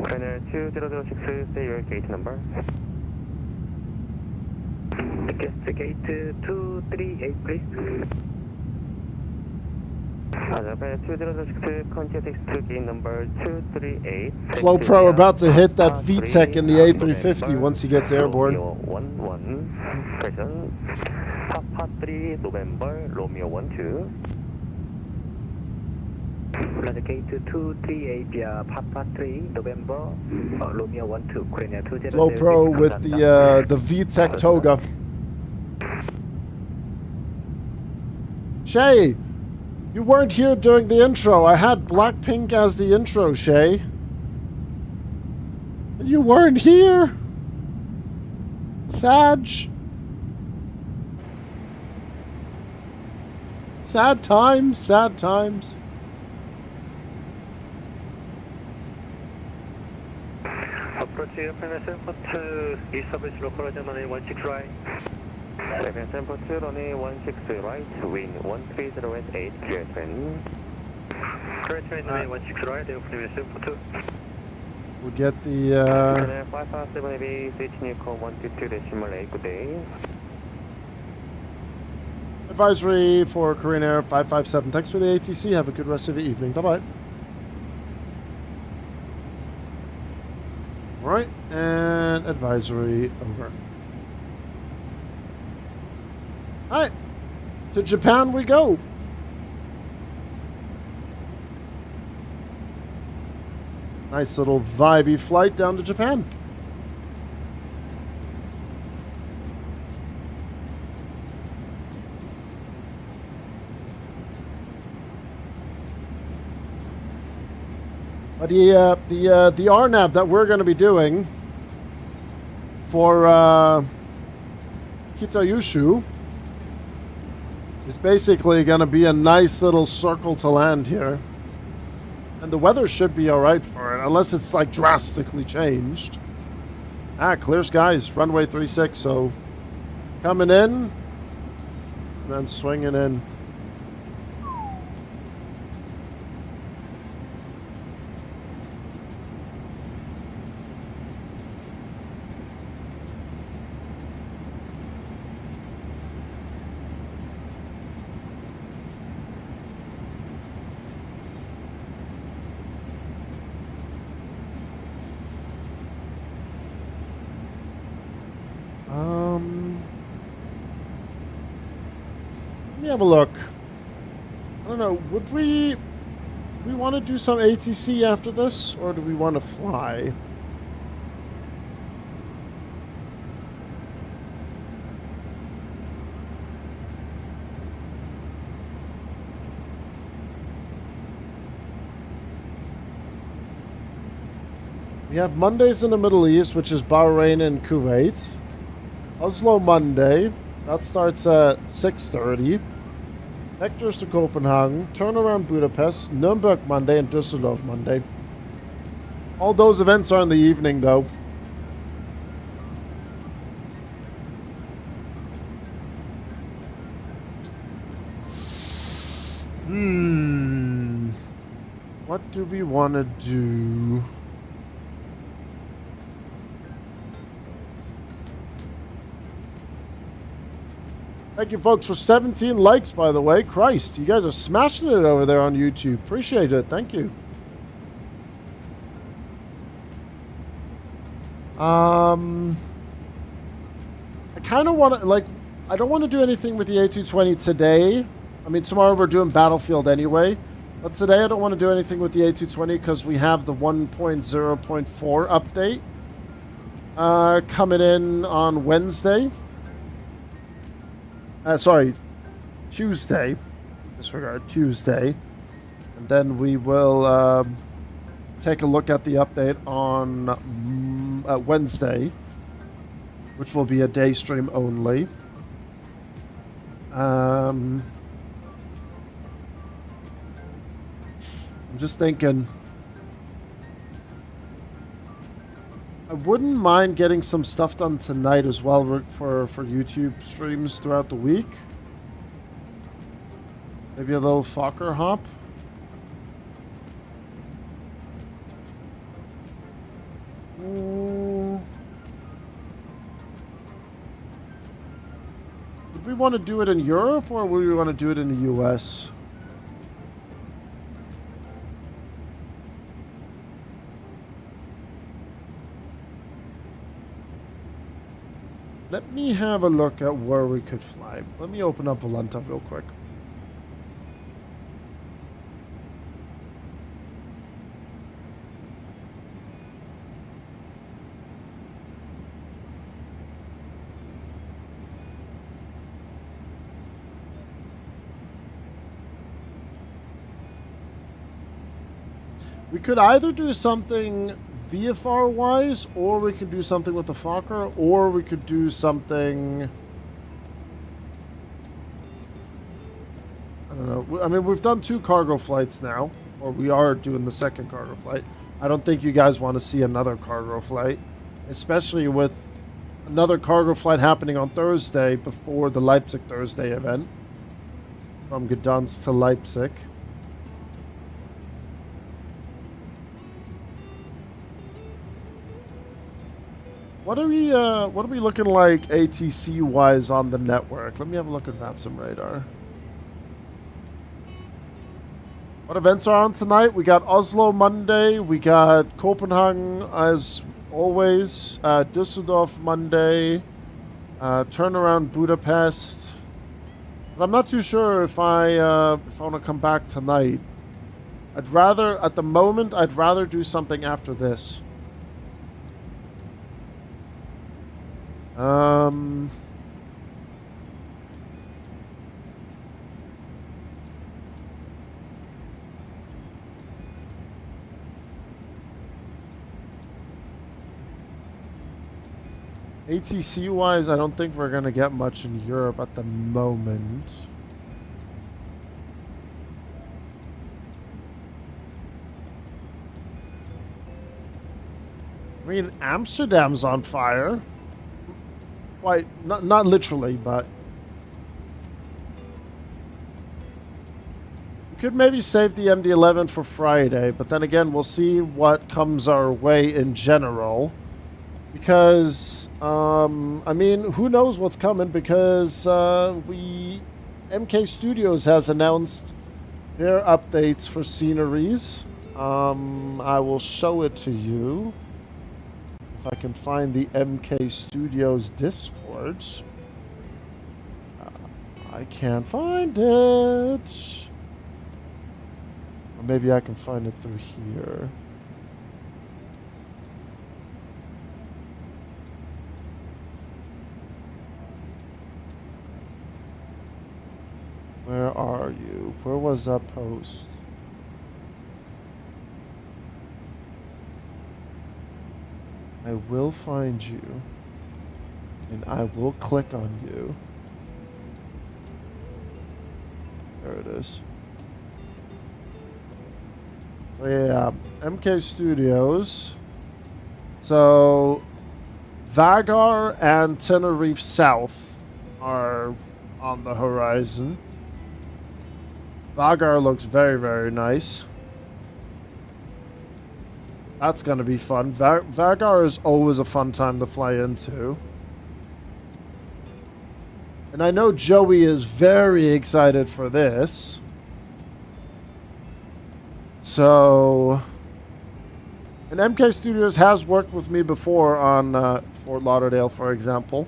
Channel 2006, say your gate number. Guest gate 238, please. Level 2026, contact to gate number 238. Flow Pro about to hit that VTEC in the A350 once he gets airborne. Romeo 11, present. Papa 3, November, Romeo 12. Flight gate 238 via Papa 3, November, Romeo 12, Korea 20. Flow Pro with the VTEC toga. Shay, you weren't here during the intro. I had Blackpink as the intro, Shay. And you weren't here. Sad times, sad times. Approaching airplane sample 2, east service local runway 16 right. Airplane sample 2, runway 16 right, wind 130 clear train. Correct runway 16 right, airplane sample 2. We'll get the 557AB, switch Newcom 122.8, good day. advisory for Korean Air 557. Thanks for the ATC. Have a good rest of the evening. Bye-bye. All right, and advisory over. All right, to Japan we go. Nice little vibey flight down to Japan. But the RNAV that we're going to be doing for Kitayushu is basically going to be a nice little circle to land here. And the weather should be alright for it, unless it's like drastically changed. Clear skies, runway 36, so coming in, and then swinging in. Let me have a look. I don't know, would we want to do some ATC after this, or do we want to fly? We have Mondays in the Middle East, which is Bahrain and Kuwait. Oslo Monday, that starts at 6:30. Hector's to Copenhagen, turnaround Budapest, Nuremberg Monday, and Düsseldorf Monday. All those events are in the evening, though. What do we want to do? Thank you, folks, for 17 likes, by the way. Christ, you guys are smashing it over there on YouTube. Appreciate it. Thank you. I kind of want to, like, I don't want to do anything with the A220 today. I mean, tomorrow we're doing Battlefield anyway. But today I don't want to do anything with the A220 because we have the 1.0.4 update coming in on Wednesday. Sorry, Tuesday. Disregard Tuesday. And then we will take a look at the update on Wednesday, which will be a day stream only. I'm just thinking, I wouldn't mind getting some stuff done tonight as well for YouTube streams throughout the week. Maybe a little Fokker hop. want to do it in Europe or would we want to do it in the US? Let me have a look at where we could fly. Let me open up Volanta real quick. We could either do something VFR wise, or we could do something with the Fokker, or we could do something. I don't know. I mean, we've done 2 cargo flights now, or we are doing the second cargo flight. I don't think you guys want to see another cargo flight, especially with another cargo flight happening on Thursday before the Leipzig Thursday event from Gdansk to Leipzig. What are we looking like ATC wise on the network? Let me have a look at VATSIM radar. What events are on tonight? We got Oslo Monday, we got Copenhagen as always, Düsseldorf Monday, turnaround Budapest. But I'm not too sure if I want to come back tonight. I'd rather do something after this. ATC wise, I don't think we're gonna get much in Europe at the moment. I mean, Amsterdam's on fire. Quite, not literally, but we could maybe save the MD-11 for Friday, but then again, we'll see what comes our way in general. Because, I mean, who knows what's coming, because MK Studios has announced their updates for sceneries. I will show it to you. If I can find the MK Studios Discords. I can't find it. Or maybe I can find it through here. Where are you? Where was that post? I will find you, and I will click on you. There it is. So yeah, MK Studios. So Vagar and Tenerife South are on the horizon. Vagar looks very, very nice. That's going to be fun. Vagar is always a fun time to fly into. And I know Joey is very excited for this. So... And MK Studios has worked with me before on Fort Lauderdale, for example.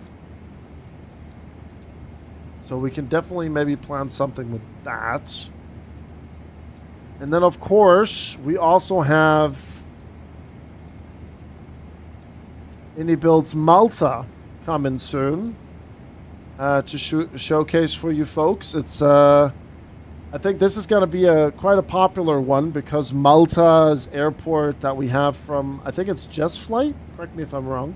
So we can definitely maybe plan something with that. And then, of course, we also have... IndyBuilds Malta coming soon to showcase for you folks. It's I think this is going to be quite a popular one because Malta's airport that we have from, I think it's Just Flight. Correct me if I'm wrong.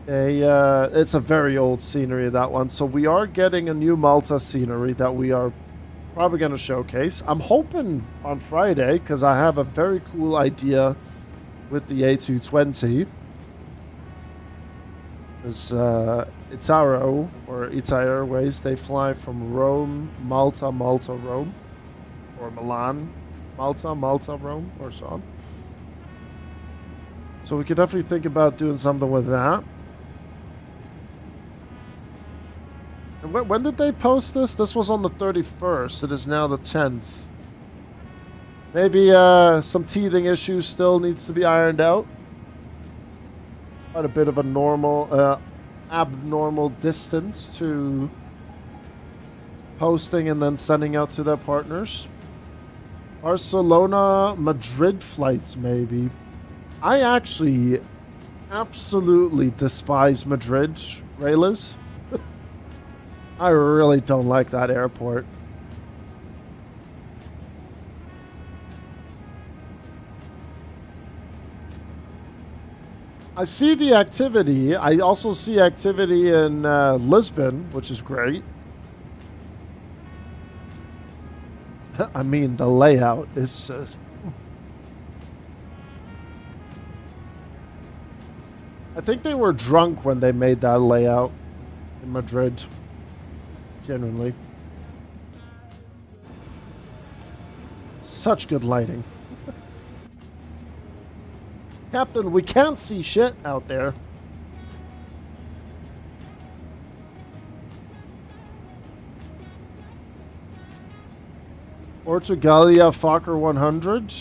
It's a very old scenery, that one. So we are getting a new Malta scenery that we are probably going to showcase. I'm hoping on Friday because I have a very cool idea with the A220. Is Itaro or Ita Airways, they fly from Rome, Malta, Rome, or Milan, Malta, Rome, or so on. So we could definitely think about doing something with that. And when did they post this? This was on the 31st. It is now the 10th. Maybe some teething issues still needs to be ironed out. Quite a bit of a abnormal distance to posting and then sending out to their partners. Barcelona, Madrid flights, maybe. I actually absolutely despise Madrid, Raylas. I really don't like that airport. I see the activity. I also see activity in Lisbon, which is great. I mean, the layout is... I think they were drunk when they made that layout in Madrid. Genuinely. Such good lighting. Captain, we can't see shit out there. Portugalia Fokker 100.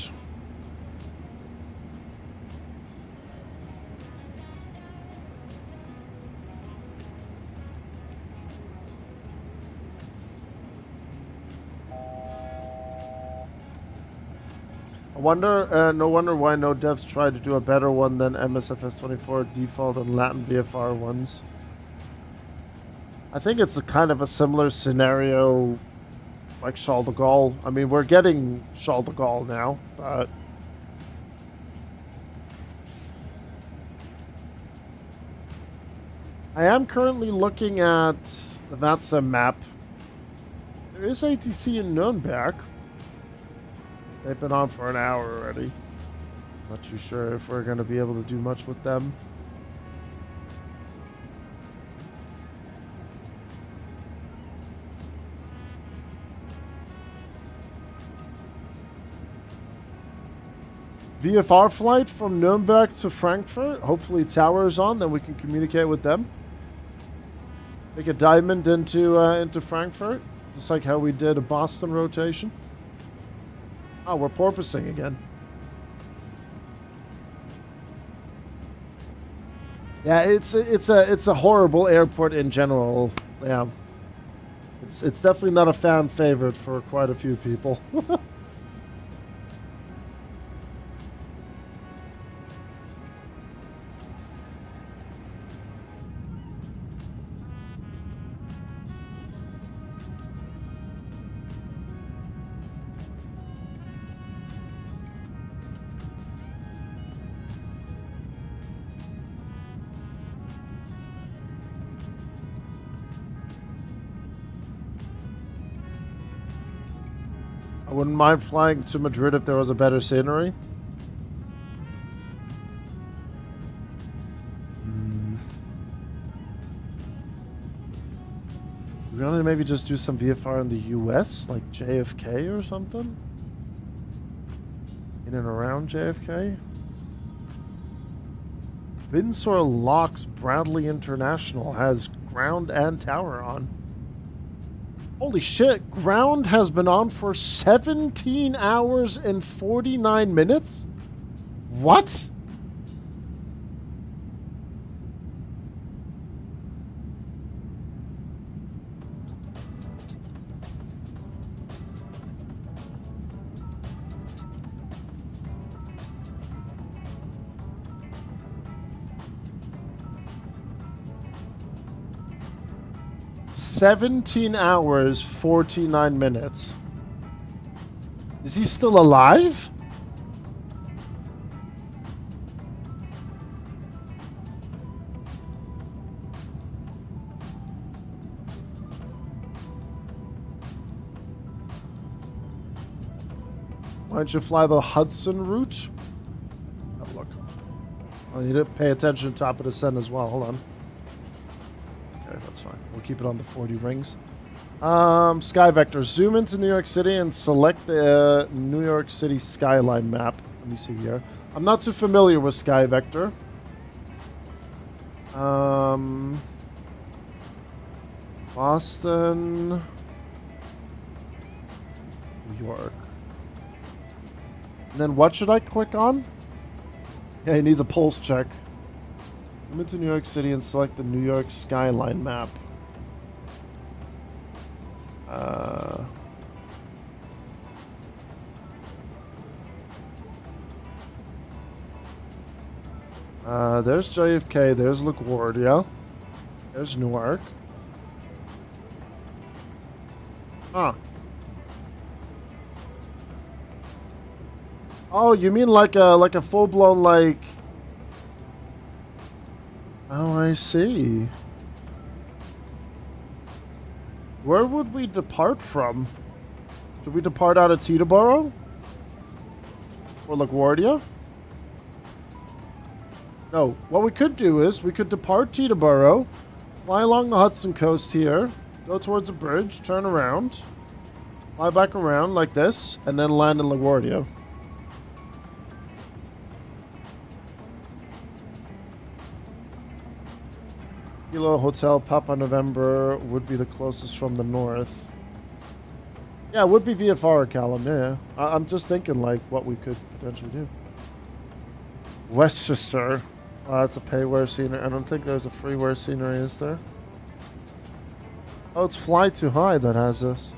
No wonder why no devs tried to do a better one than MSFS 24 default and Latin VFR ones. I think it's a kind of a similar scenario like Charles de Gaulle. I mean, we're getting Charles de Gaulle now, but... I am currently looking at the VATSA map. There is ATC in Nuremberg. They've been on for an hour already. Not too sure if we're going to be able to do much with them. VFR flight from Nuremberg to Frankfurt. Hopefully Tower is on, then we can communicate with them. Make a diamond into Frankfurt, just like how we did a Boston rotation. Oh, we're porpoising again. Yeah, it's a horrible airport in general. Yeah, it's definitely not a fan favorite for quite a few people. I wouldn't mind flying to Madrid if there was a better scenery. We want to maybe just do some VFR in the US, like JFK or something? In and around JFK? Windsor Locks Bradley International has ground and tower on. Holy shit, ground has been on for 17 hours and 49 minutes? What? $17 hours, 49 minutes. Is he still alive? Why don't you fly the Hudson route? Have a look. I need to pay attention to top of the sun as well. Hold on. Okay, that's fine. We'll keep it on the 40 rings. Sky Vector. Zoom into New York City and select the New York City skyline map. Let me see here. I'm not too familiar with Sky Vector. Boston, New York. And then what should I click on? Yeah, he needs a pulse check. Come into New York City and select the New York skyline map. There's JFK, there's LaGuardia, there's Newark. Huh. Oh, you mean like a full-blown like... Oh, I see. Where would we depart from? Should we depart out of Teterboro? Or LaGuardia? No, what we could do is we could depart Teterboro, fly along the Hudson coast here, go towards a bridge, turn around, fly back around like this, and then land in LaGuardia. Kilo Hotel Papa November would be the closest from the north. Yeah, it would be VFR or Callum, yeah. I'm just thinking like what we could potentially do. Westchester. That's a payware scenery. I don't think there's a freeware scenery, is there? Oh, it's Fly Too High that has this.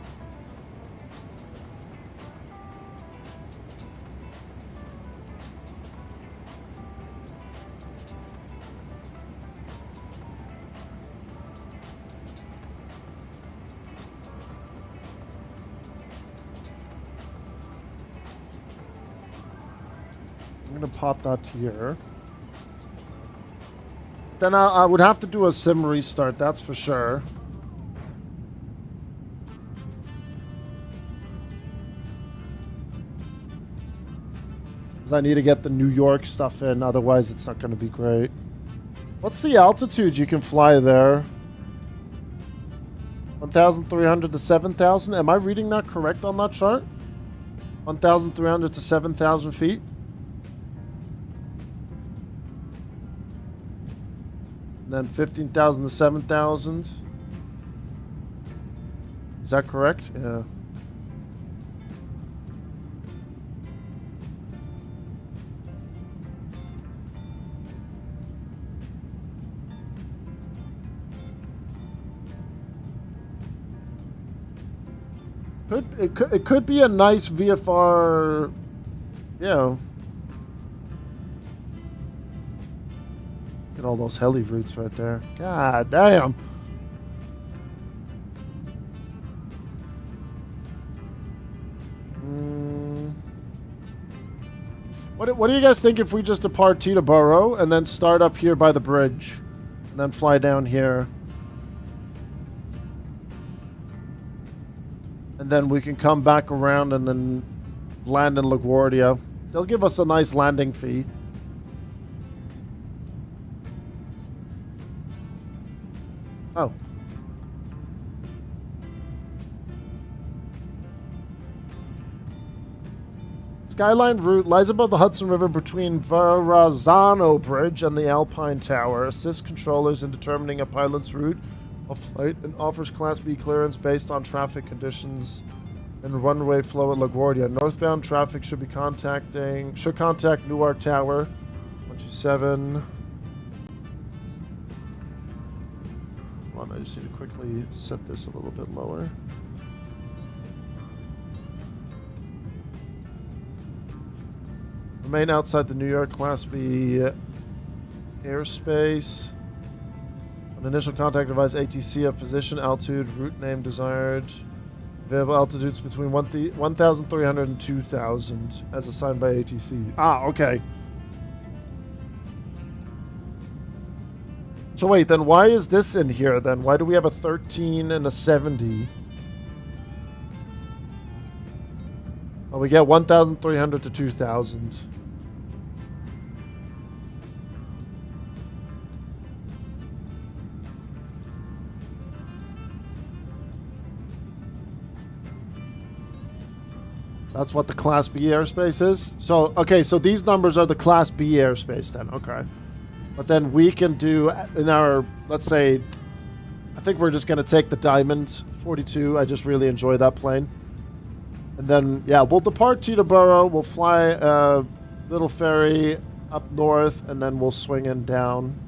I'm gonna pop that here. Then I would have to do a sim restart, that's for sure. Because I need to get the New York stuff in, otherwise it's not going to be great. What's the altitude you can fly there? 1,300 to 7,000? Am I reading that correct on that chart? 1,300 to 7,000 feet? Then 15,000 to 7,000. Is that correct? Yeah. It could be a nice VFR, you know. All those heli routes right there. God damn. What do you guys think if we just depart Teterboro and then start up here by the bridge and then fly down here? And then we can come back around and then land in LaGuardia. They'll give us a nice landing fee. Oh. Skyline route lies above the Hudson River between Verrazano Bridge and the Alpine Tower. Assists controllers in determining a pilot's route of flight and offers Class B clearance based on traffic conditions and runway flow at LaGuardia. Northbound traffic should contact Newark Tower 127. I just need to quickly set this a little bit lower. Remain outside the New York Class B airspace. An initial contact device ATCF position, altitude, route name desired. Available altitudes between 1,300 and 2,000 as assigned by ATC. Ah, okay. So wait, then why is this in here then? Why do we have a 13 and a 70? Well, we get 1,300 to 2,000. That's what the Class B airspace is? So, okay, so these numbers are the Class B airspace then, okay. But then we can do, in our, let's say, I think we're just going to take the Diamond 42. I just really enjoy that plane. And then, yeah, we'll depart Teterboro. We'll fly Little Ferry up north, and then we'll swing in down.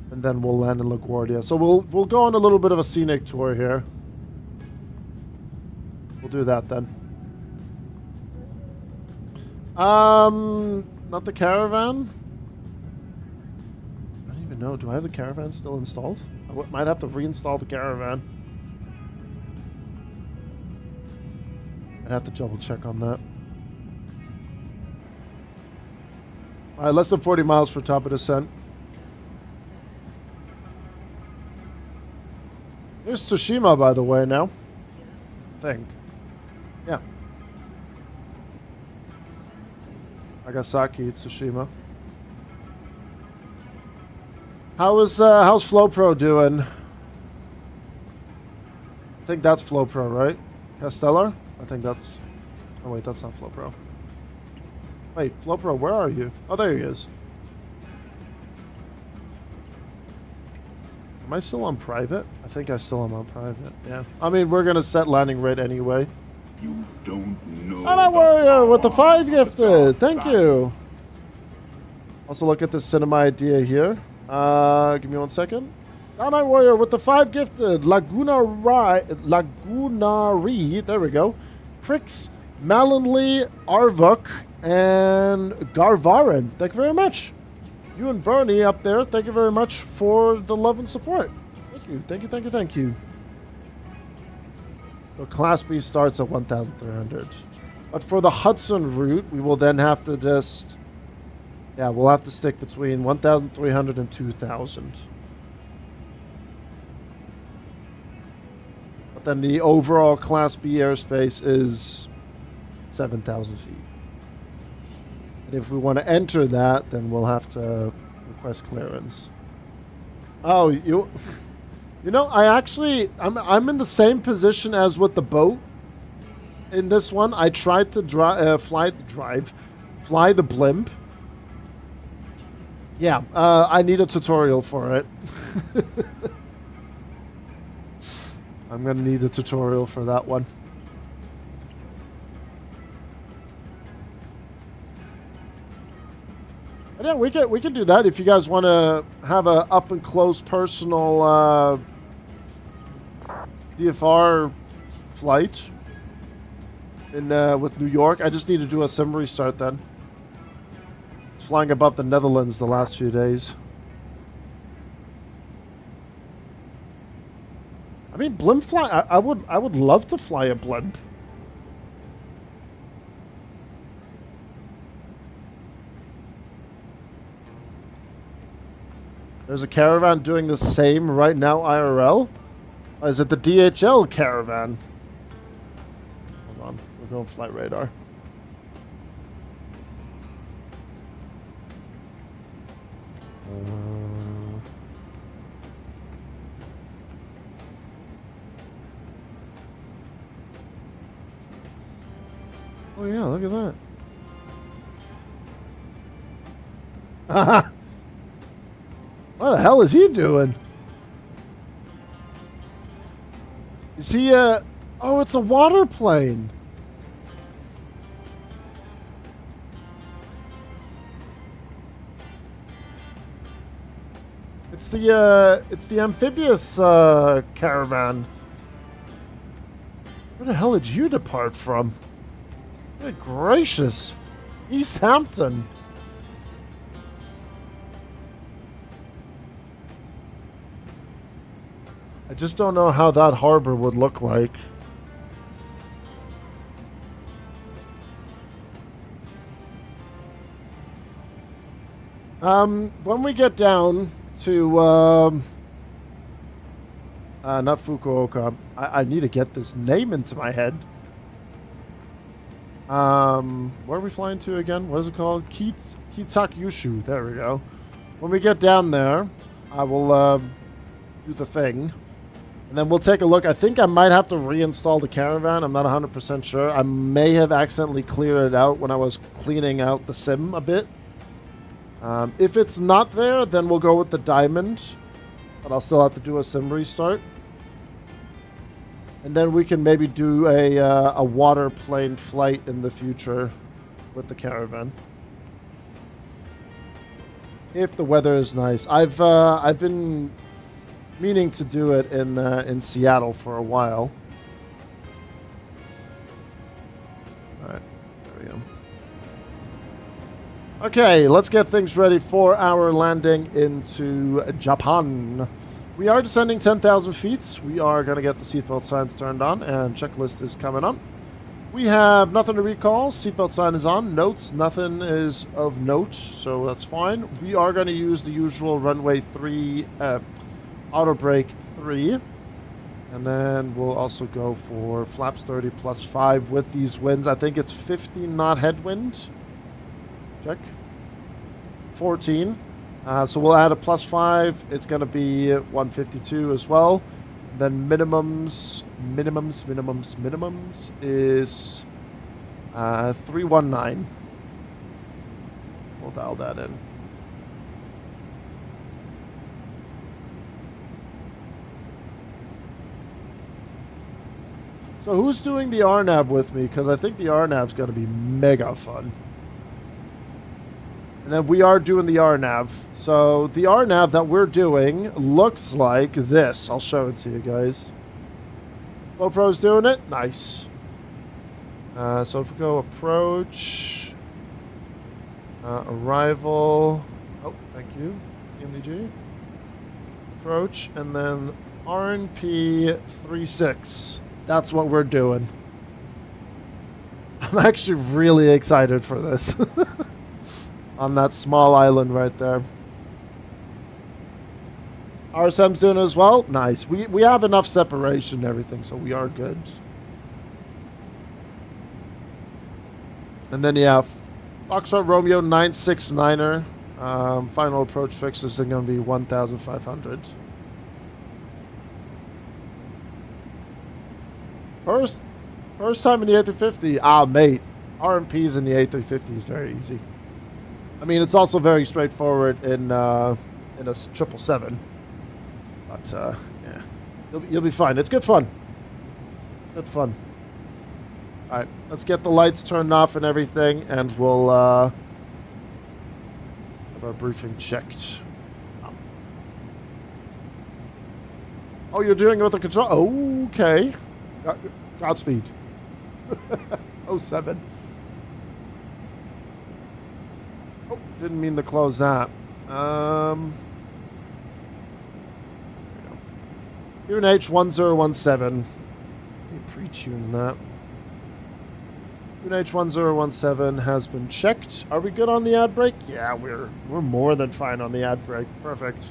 And then we'll land in LaGuardia. So we'll go on a little bit of a scenic tour here. We'll do that then. Not the caravan. I don't even know. Do I have the caravan still installed? I might have to reinstall the caravan. I'd have to double check on that. Alright, less than 40 miles for top of descent. There's Tsushima, by the way, now. I think. Yeah. Nagasaki, Tsushima. How's FlowPro doing? I think that's FlowPro, right? Castellar? I think that's... Oh wait, that's not FlowPro. Wait, FlowPro, where are you? Oh, there he is. Am I still on private? I think I still am on private. Yeah. I mean, we're gonna set landing rate anyway. You don't know. Anna Warrior with the 5 gifted. Thank you. Also, look at the cinema idea here. Give me 1 second. Anna Warrior with the 5 gifted. Lagunari. There we go. Pricks, Malinley, Arvuk, and Garvarin. Thank you very much. You and Bernie up there, thank you very much for the love and support. Thank you, thank you, thank you, thank you. So Class B starts at 1,300. But for the Hudson route, we will then have to just... Yeah, we'll have to stick between 1,300 and 2,000. But then the overall Class B airspace is 7,000 feet. And if we want to enter that, then we'll have to request clearance. Oh, you know, I'm in the same position as with the boat. In this one, I tried to fly the blimp. Yeah, I need a tutorial for it. I'm gonna need a tutorial for that one. But yeah, we can do that if you guys want to have a up and close personal DFR flight in with New York. I just need to do a sim restart then. It's flying above the Netherlands the last few days. I mean, blimp fly. I would love to fly a blimp. There's a caravan doing the same right now IRL? Or is it the DHL caravan? Hold on, we're going flight radar. Oh yeah, look at that. What the hell is he doing? Is he oh, it's a water plane. It's the amphibious caravan. Where the hell did you depart from? Good gracious. East Hampton. I just don't know how that harbor would look like. When we get down to, not Fukuoka, I need to get this name into my head. Where are we flying to again? What is it called? Kitakyushu. There we go. When we get down there, I will, do the thing. And then we'll take a look. I think I might have to reinstall the caravan. I'm not 100% sure. I may have accidentally cleared it out when I was cleaning out the sim a bit. If it's not there, then we'll go with the diamond. but I'll still have to do a sim restart. And then we can maybe do a water plane flight in the future with the caravan. If the weather is nice. I've been meaning to do it in Seattle for a while. All right, there we go. Okay, let's get things ready for our landing into Japan. We are descending 10,000 feet. We are going to get the seatbelt signs turned on, and checklist is coming on. We have nothing to recall. Seatbelt sign is on. Notes, nothing is of note, so that's fine. We are going to use the usual runway 3, auto brake 3. And then we'll also go for flaps 30 plus 5 with these winds. I think it's 15 knot headwind. Check. 14. So we'll add a plus 5. It's going to be 152 as well. Then minimums is 319. We'll dial that in. So who's doing the RNAV with me? Because I think the RNAV's going to be mega fun. And then we are doing the RNAV. So the RNAV that we're doing looks like this. I'll show it to you guys. GoPro's doing it. Nice. So if we go approach, arrival. Oh, thank you. PMDG. Approach, and then RNP 36. That's what we're doing. I'm actually really excited for this. On that small island right there. RSM's doing it as well. Nice. We have enough separation and everything, so we are good. And then yeah, Foxtrot Romeo 969er. Final approach fixes are going to be 1,500. First time in the A350. Ah, mate. RMPs in the A350 is very easy. I mean, it's also very straightforward in a 777. But, yeah. You'll be fine. It's good fun. Good fun. Alright, let's get the lights turned off and everything, and we'll, have our briefing checked. Oh, you're doing it with the control? Okay. Godspeed. 07. Oh, didn't mean to close that. UNH 1017. Let me pre-tune that. UNH 1017 has been checked. Are we good on the ad brake? Yeah, we're more than fine on the ad brake. Perfect.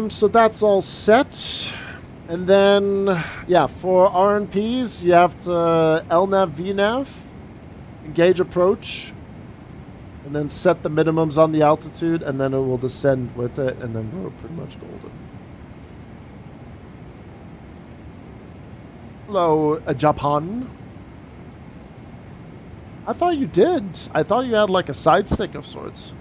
So that's all set. And then, yeah, for RNPs, you have to LNAV, VNAV, engage approach, and then set the minimums on the altitude, and then it will descend with it, and then we're pretty much golden. Hello, Japan. I thought you did. I thought you had like a side stick of sorts.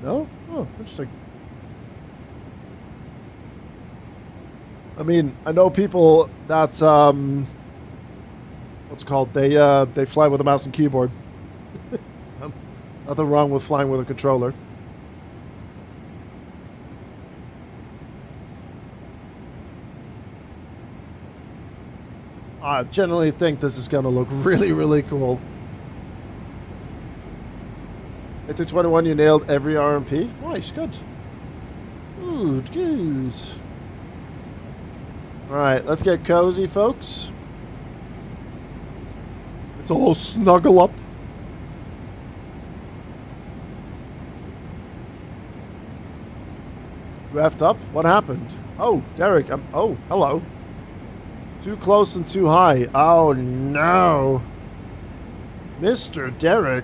No? Oh, interesting. I mean, I know people that, what's it called? They fly with a mouse and keyboard. Nothing wrong with flying with a controller. I generally think this is going to look really, really cool. A321, you nailed every RMP. Nice, good. Good, good. Alright, let's get cozy, folks. Let's all snuggle up. You effed up? What happened? Oh, Derek. Oh, hello. Too close and too high. Oh, no. Mr. Derek.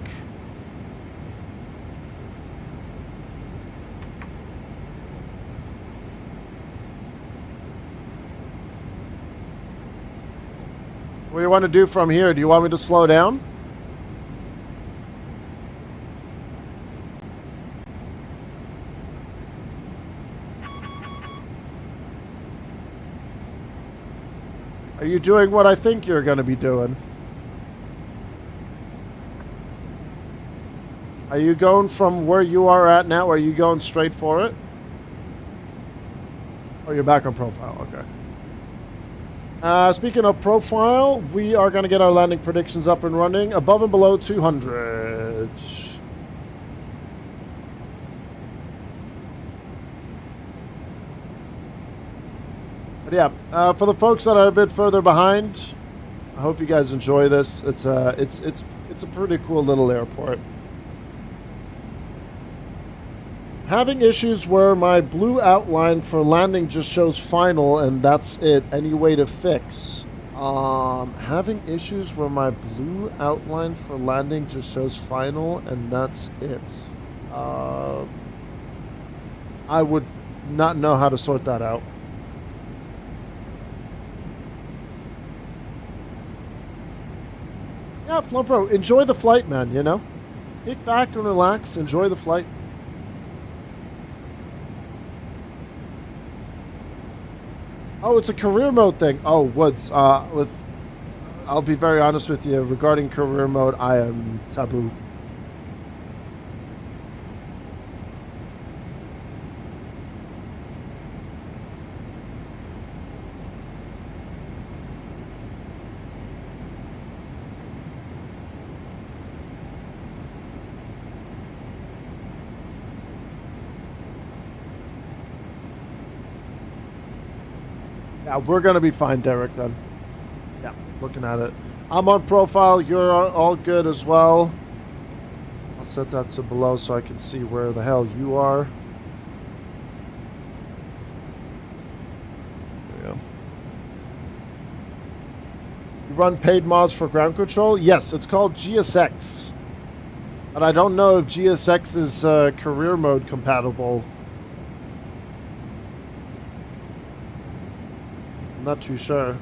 What do you want to do from here? Do you want me to slow down? Are you doing what I think you're going to be doing? Are you going from where you are at now? Are you going straight for it? Oh, you're back on profile. Okay. Speaking of profile, we are going to get our landing predictions up and running. Above and below 200. But yeah, for the folks that are a bit further behind, I hope you guys enjoy this. It's a pretty cool little airport. Having issues where my blue outline for landing just shows final and that's it. Any way to fix? Having issues where my blue outline for landing just shows final and that's it. I would not know how to sort that out. Yeah, Flopro, enjoy the flight, man, you know? Kick back and relax, enjoy the flight. Oh, it's a career mode thing. Oh, Woods, I'll be very honest with you, regarding career mode, I am taboo. Yeah, we're going to be fine, Derek, then. Yeah, looking at it. I'm on profile. You're all good as well. I'll set that to below so I can see where the hell you are. There we go. You run paid mods for ground control? Yes, it's called GSX. But I don't know if GSX is career mode compatible. Not too sure.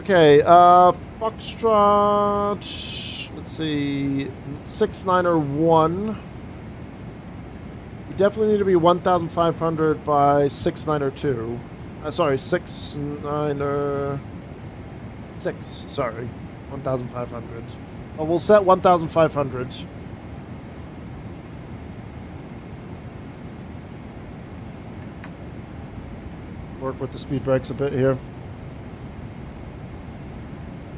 Okay, Foxtrot, let's see, 691. You definitely need to be 1,500 by 692. Sorry, 696, sorry, 1,500. Well, we'll set 1,500. Work with the speed brakes a bit here.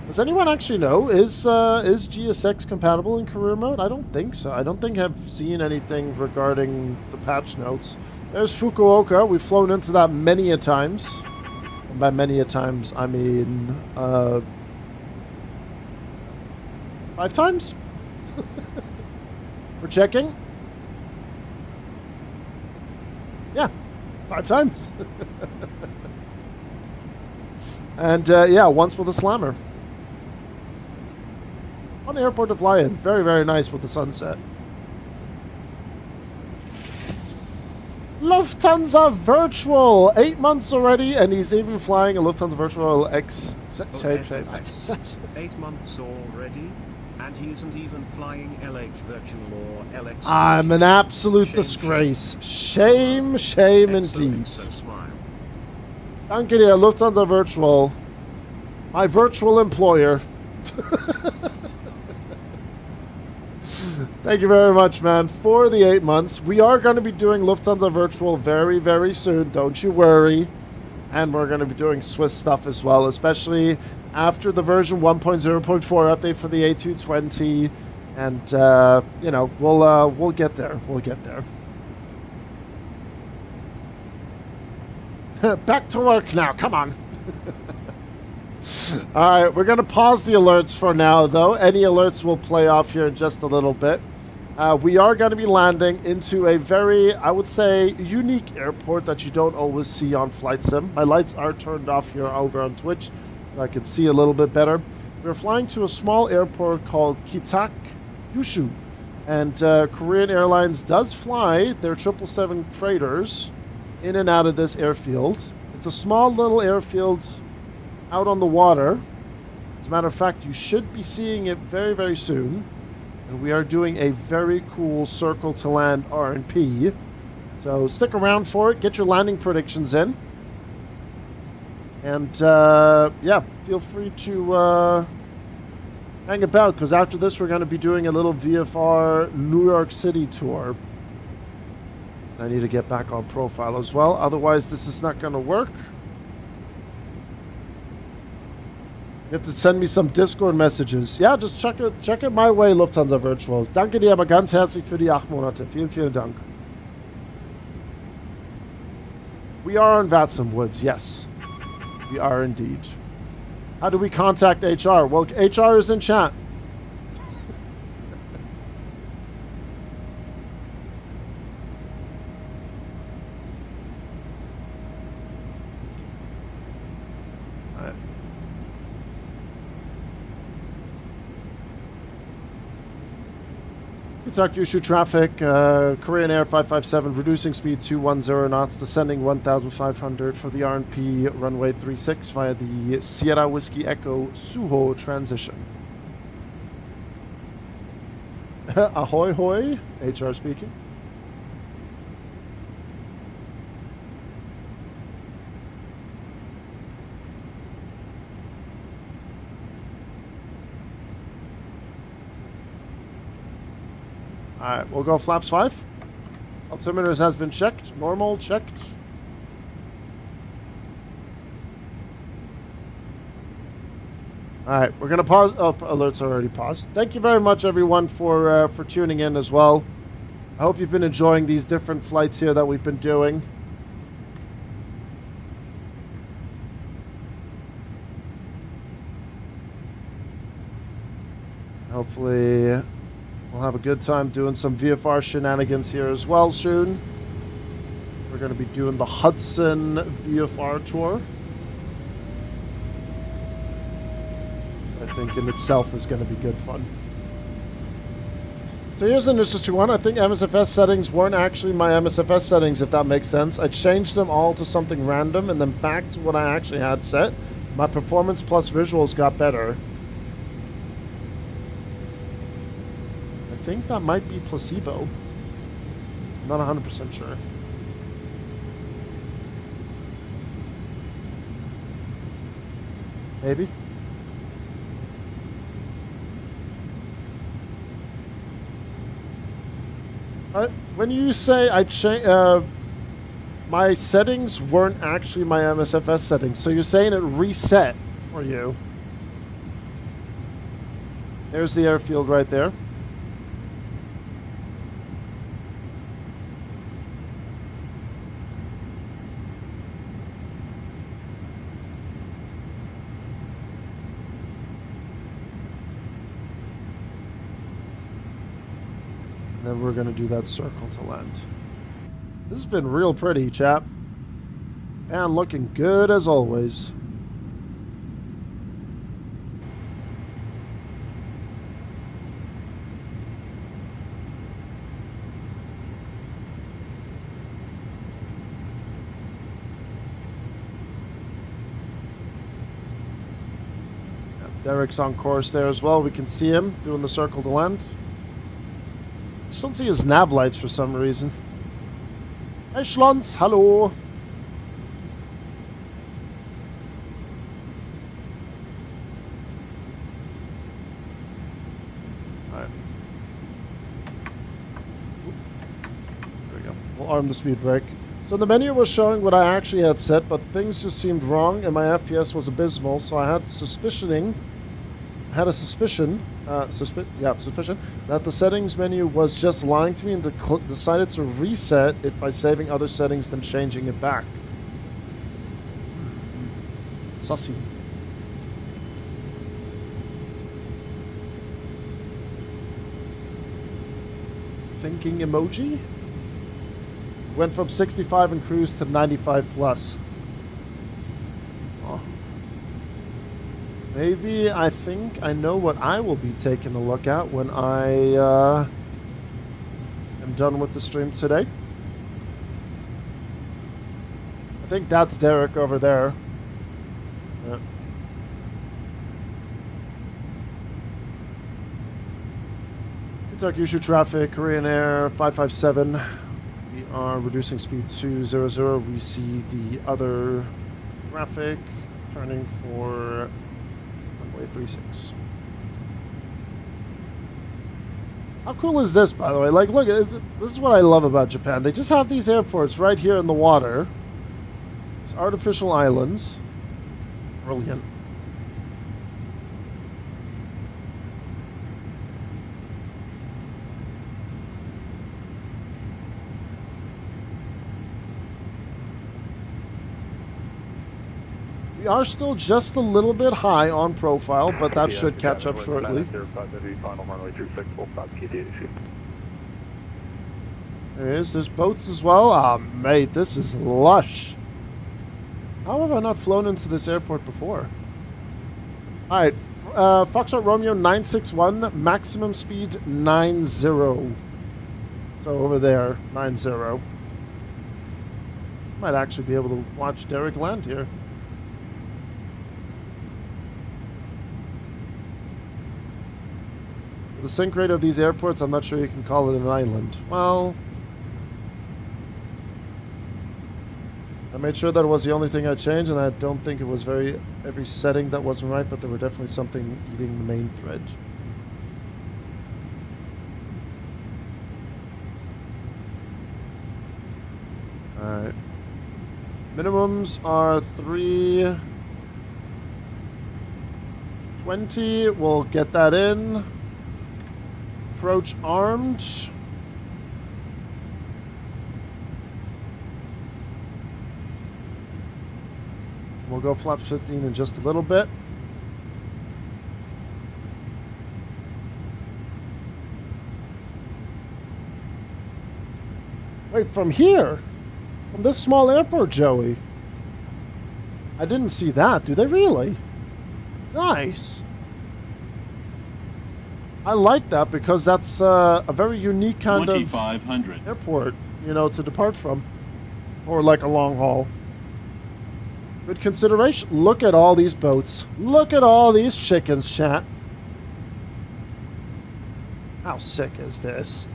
Does anyone actually know? Is GSX compatible in career mode? I don't think so. I don't think I've seen anything regarding the patch notes. There's Fukuoka. We've flown into that many a times. And by many a times, I mean 5 times? We're checking. Yeah. 5 times. And yeah, once with a slammer. Fun airport to fly in. Very, very nice with the sunset. Lufthansa Virtual. 8 months already, and he's even flying a Lufthansa Virtual X. Shape. 8 months already? And he isn't even flying LH Virtual or LX. I'm an absolute disgrace. Shame, shame indeed. So smile. Danke dir, Lufthansa Virtual. My virtual employer. Thank you very much, man, for the 8 months. We are going to be doing Lufthansa Virtual very, very soon. Don't you worry. And we're going to be doing Swiss stuff as well, especially after the version 1.0.4 update for the A220. And, you know, we'll get there. We'll get there. Back to work now. Come on. All right, we're going to pause the alerts for now, though. Any alerts will play off here in just a little bit. We are going to be landing into a very, I would say, unique airport that you don't always see on Flight Sim. My lights are turned off here over on Twitch, so I can see a little bit better. We're flying to a small airport called Kitak Yushu. And Korean Airlines does fly their 777 freighters in and out of this airfield. It's a small little airfield out on the water. As a matter of fact, you should be seeing it very, very soon. And we are doing a very cool circle to land R&P. So stick around for it. Get your landing predictions in. And yeah, feel free to hang about, because after this we're going to be doing a little VFR New York City tour. I need to get back on profile as well, otherwise this is not going to work. You have to send me some Discord messages. Ja, just check it my way, Lufthansa Virtual. Danke dir aber ganz herzlich für die 8 Monate. Vielen, vielen Dank. We are on Vatsum Woods, yes. We are indeed. How do we contact HR? Well, HR is in chat. Kentucky Kyushu traffic, Korean Air 557, reducing speed 210 knots, descending 1,500 for the RNP runway 36 via the Sierra Whiskey Echo Suho transition. Ahoy hoy, HR speaking. Alright, we'll go flaps 5. Altimeters has been checked. Normal checked. Alright, we're going to pause. Oh, alerts are already paused. Thank you very much, everyone, for tuning in as well. I hope you've been enjoying these different flights here that we've been doing. Hopefully we'll have a good time doing some VFR shenanigans here as well soon. We're going to be doing the Hudson VFR tour. I think in itself is going to be good fun. So here's an interesting one. I think MSFS settings weren't actually my MSFS settings, if that makes sense. I changed them all to something random and then back to what I actually had set. My performance plus visuals got better. I think that might be placebo. I'm not 100% sure. Maybe. When you say I changed, my settings weren't actually my MSFS settings, so you're saying it reset for you. There's the airfield right there. Then we're going to do that circle to land. This has been real pretty, chap. And looking good as always. Derek's on course there as well. We can see him doing the circle to land. Just don't see his nav lights for some reason. Hey Schlons, hallo. Alright. There we go. We'll arm the speed brake. So the menu was showing what I actually had set, but things just seemed wrong and my FPS was abysmal, so I had a suspicion that the settings menu was just lying to me and decided to reset it by saving other settings then changing it back. Sussy. Thinking emoji? Went from 65 in cruise to 95 plus. Oh. Maybe I think I know what I will be taking a look at when I am done with the stream today. I think that's Derek over there. Yeah. Kentucky traffic, Korean Air 557. We are reducing speed to 00. We see the other traffic turning for runway 36. How cool is this, by the way? Like, look, this is what I love about Japan. They just have these airports right here in the water. These artificial islands. Brilliant. We are still just a little bit high on profile, but that should catch up shortly. There is. There's boats as well. Ah, mate, this is lush. How have I not flown into this airport before? All right, Foxtrot Romeo 961, maximum speed 90. So over there, 90. Might actually be able to watch Derek land here. The sync rate of these airports, I'm not sure you can call it an island. Well, I made sure that it was the only thing I changed, and I don't think it was every setting that wasn't right, but there were definitely something eating the main thread. Alright. Minimums are 320. We'll get that in. Approach armed. We'll go flaps 15 in just a little bit. Wait, from here? From this small airport, Joey? I didn't see that. Do they really? Nice. I like that because that's a very unique kind of airport, you know, to depart from. Or like a long haul. Good consideration. Look at all these boats. Look at all these chickens, chat. How sick is this?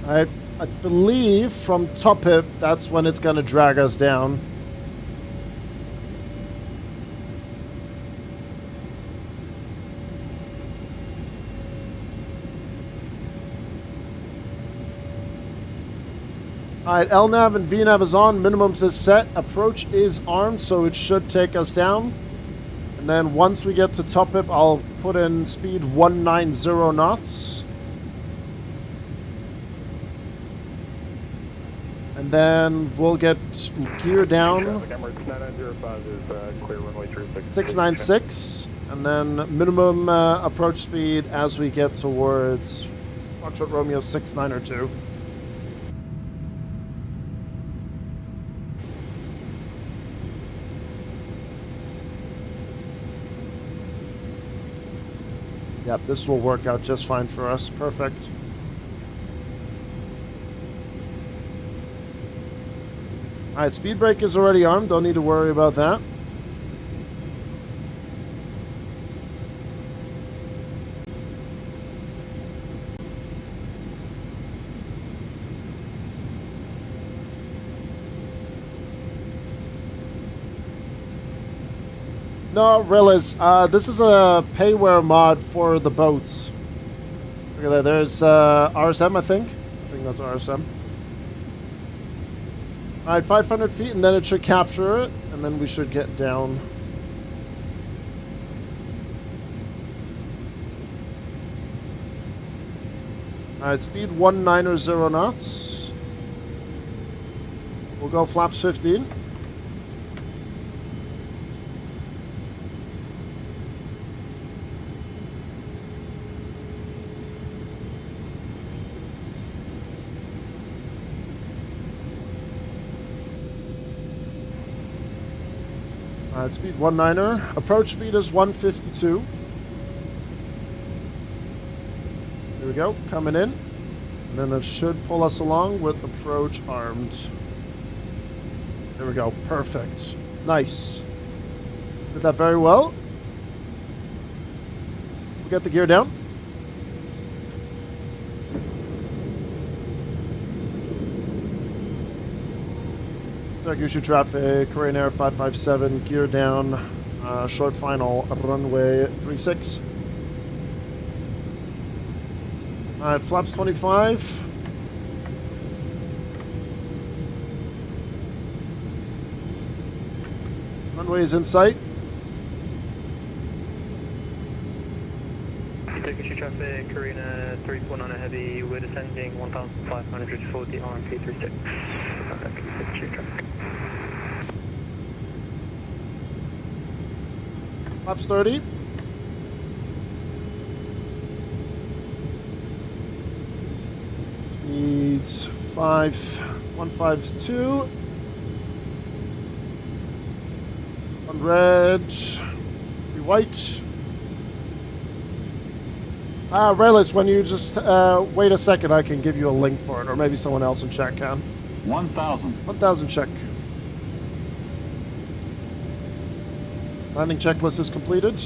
I believe from top hip, that's when it's going to drag us down. Alright, LNAV and VNAV is on. Minimums is set. Approach is armed, so it should take us down. And then once we get to top hip, I'll put in speed 190 knots. And then we'll get gear down 696, and then minimum approach speed as we get towards Foxtrot Romeo 692. Yep, this will work out just fine for us. Perfect. Alright, speed brake is already armed. Don't need to worry about that. No, realize, this is a payware mod for the boats. Look at that. There's RSM, I think. I think that's RSM. Alright, 500 feet, and then it should capture it, and then we should get down. Alright, speed 190 knots. We'll go flaps 15. Alright, speed 190. Approach speed is 152. Here we go, coming in. And then it should pull us along with approach armed. There we go, perfect. Nice. Did that very well. We'll get the gear down. Yushu traffic, Korean Air 557, gear down, short final, runway 36. Alright, flaps 25. Runway is in sight. Yushu traffic, Korean Air 349 heavy, we're descending 1,540 RMP 36. Yushu traffic. Flaps 30. Speeds 152. On red. Be white. Rayless, when you just wait a second, I can give you a link for it, or maybe someone else in chat can. 1,000. 1,000 check. Landing checklist is completed.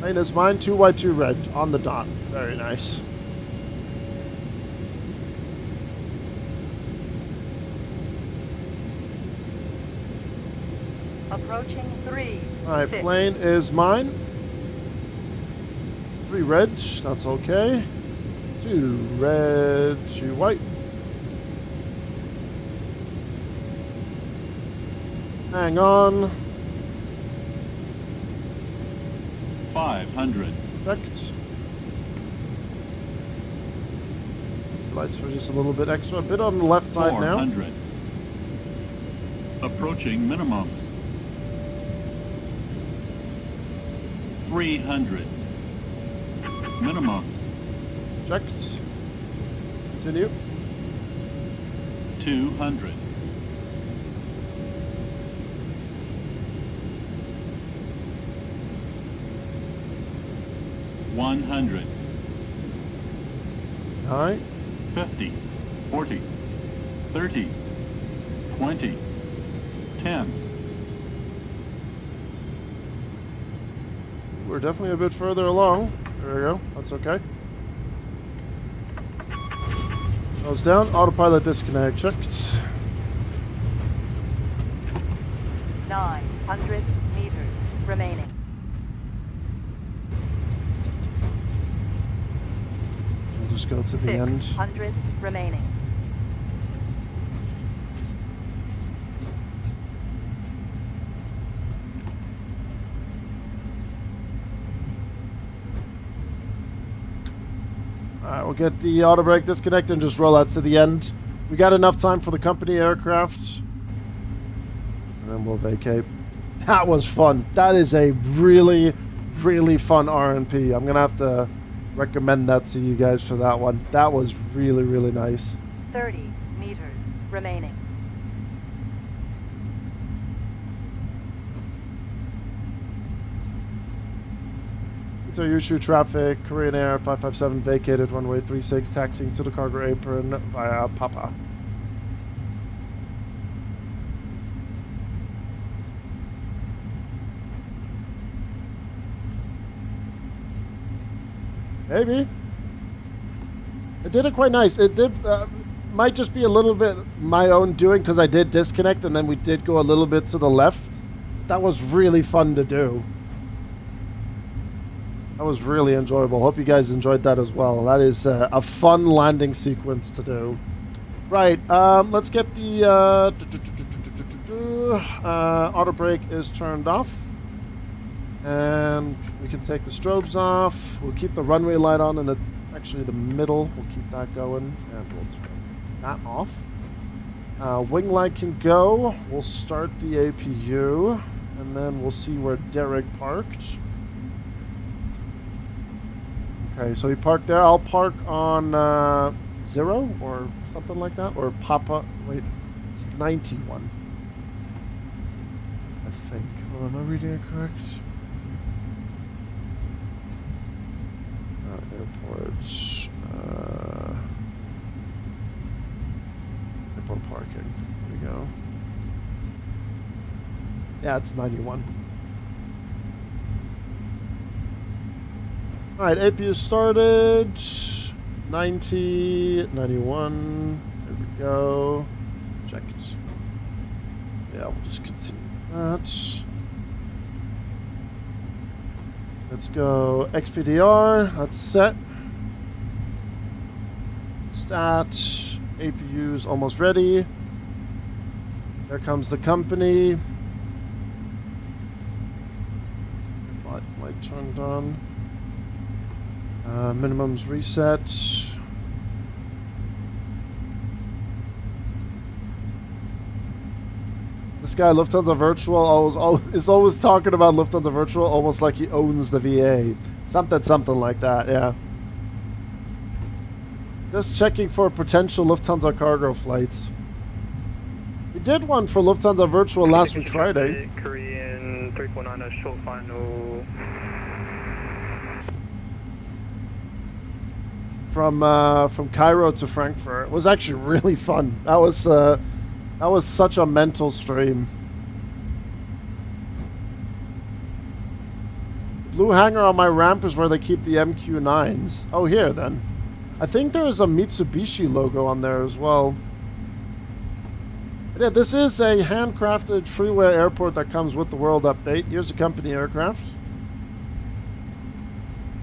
Lane is mine, 2 white, 2 red, on the dot. Very nice. Approaching 3. Alright, 6. plane is mine. 3 red, that's okay. 2 red, 2 white. Hang on. 500. Checked. These lights for just a little bit extra. A bit on the left side now. 400. Approaching minimums. 300. Minimums. Checked. Continue. 200. 100. Alright. 50. 40. 30. 20. 10. We're definitely a bit further along. There we go. That's okay. Nose down. Autopilot disconnect. Checked. 900 meters remaining. We'll just go to the end. 600 remaining. Alright, we'll get the auto brake disconnect and just roll out to the end. We got enough time for the company aircraft. And then we'll vacate. That was fun. That is a really, really fun RNP. I'm going to have to recommend that to you guys for that one. That was really, really nice. 30 meters remaining. So Yushu traffic, Korean Air 557 vacated runway 36, taxiing to the cargo apron via Papa. Maybe. It did it quite nice. It did, might just be a little bit my own doing because I did disconnect and then we did go a little bit to the left. That was really fun to do. That was really enjoyable. Hope you guys enjoyed that as well. That is a fun landing sequence to do. Right, let's get the auto brake is turned off. And we can take the strobes off. We'll keep the runway light on in the, actually the middle. We'll keep that going. And we'll turn that off. Wing light can go. We'll start the APU. And then we'll see where Derek parked. Okay, so he parked there. I'll park on 0 or something like that. Or Papa. Wait, it's 91. I think. Well, am I reading it correct? Airports. Airport parking. There we go. Yeah, it's 91. Alright, APU started. 90, 91. There we go. Checked. Yeah, we'll just continue that. Let's go XPDR. That's set. Stat. APU's almost ready. There comes the company. Light turned on. Minimums reset. This guy, Lufthansa Virtual, is always talking about Lufthansa Virtual almost like he owns the VA. Something like that, yeah. Just checking for potential Lufthansa cargo flights. We did one for Lufthansa Virtual last week Friday. Korean 349 a short final. From Cairo to Frankfurt. It was actually really fun. That was such a mental stream. Blue hangar on my ramp is where they keep the MQ-9s. Oh, here then. I think there is a Mitsubishi logo on there as well. But yeah, this is a handcrafted freeware airport that comes with the World Update. Here's a company aircraft.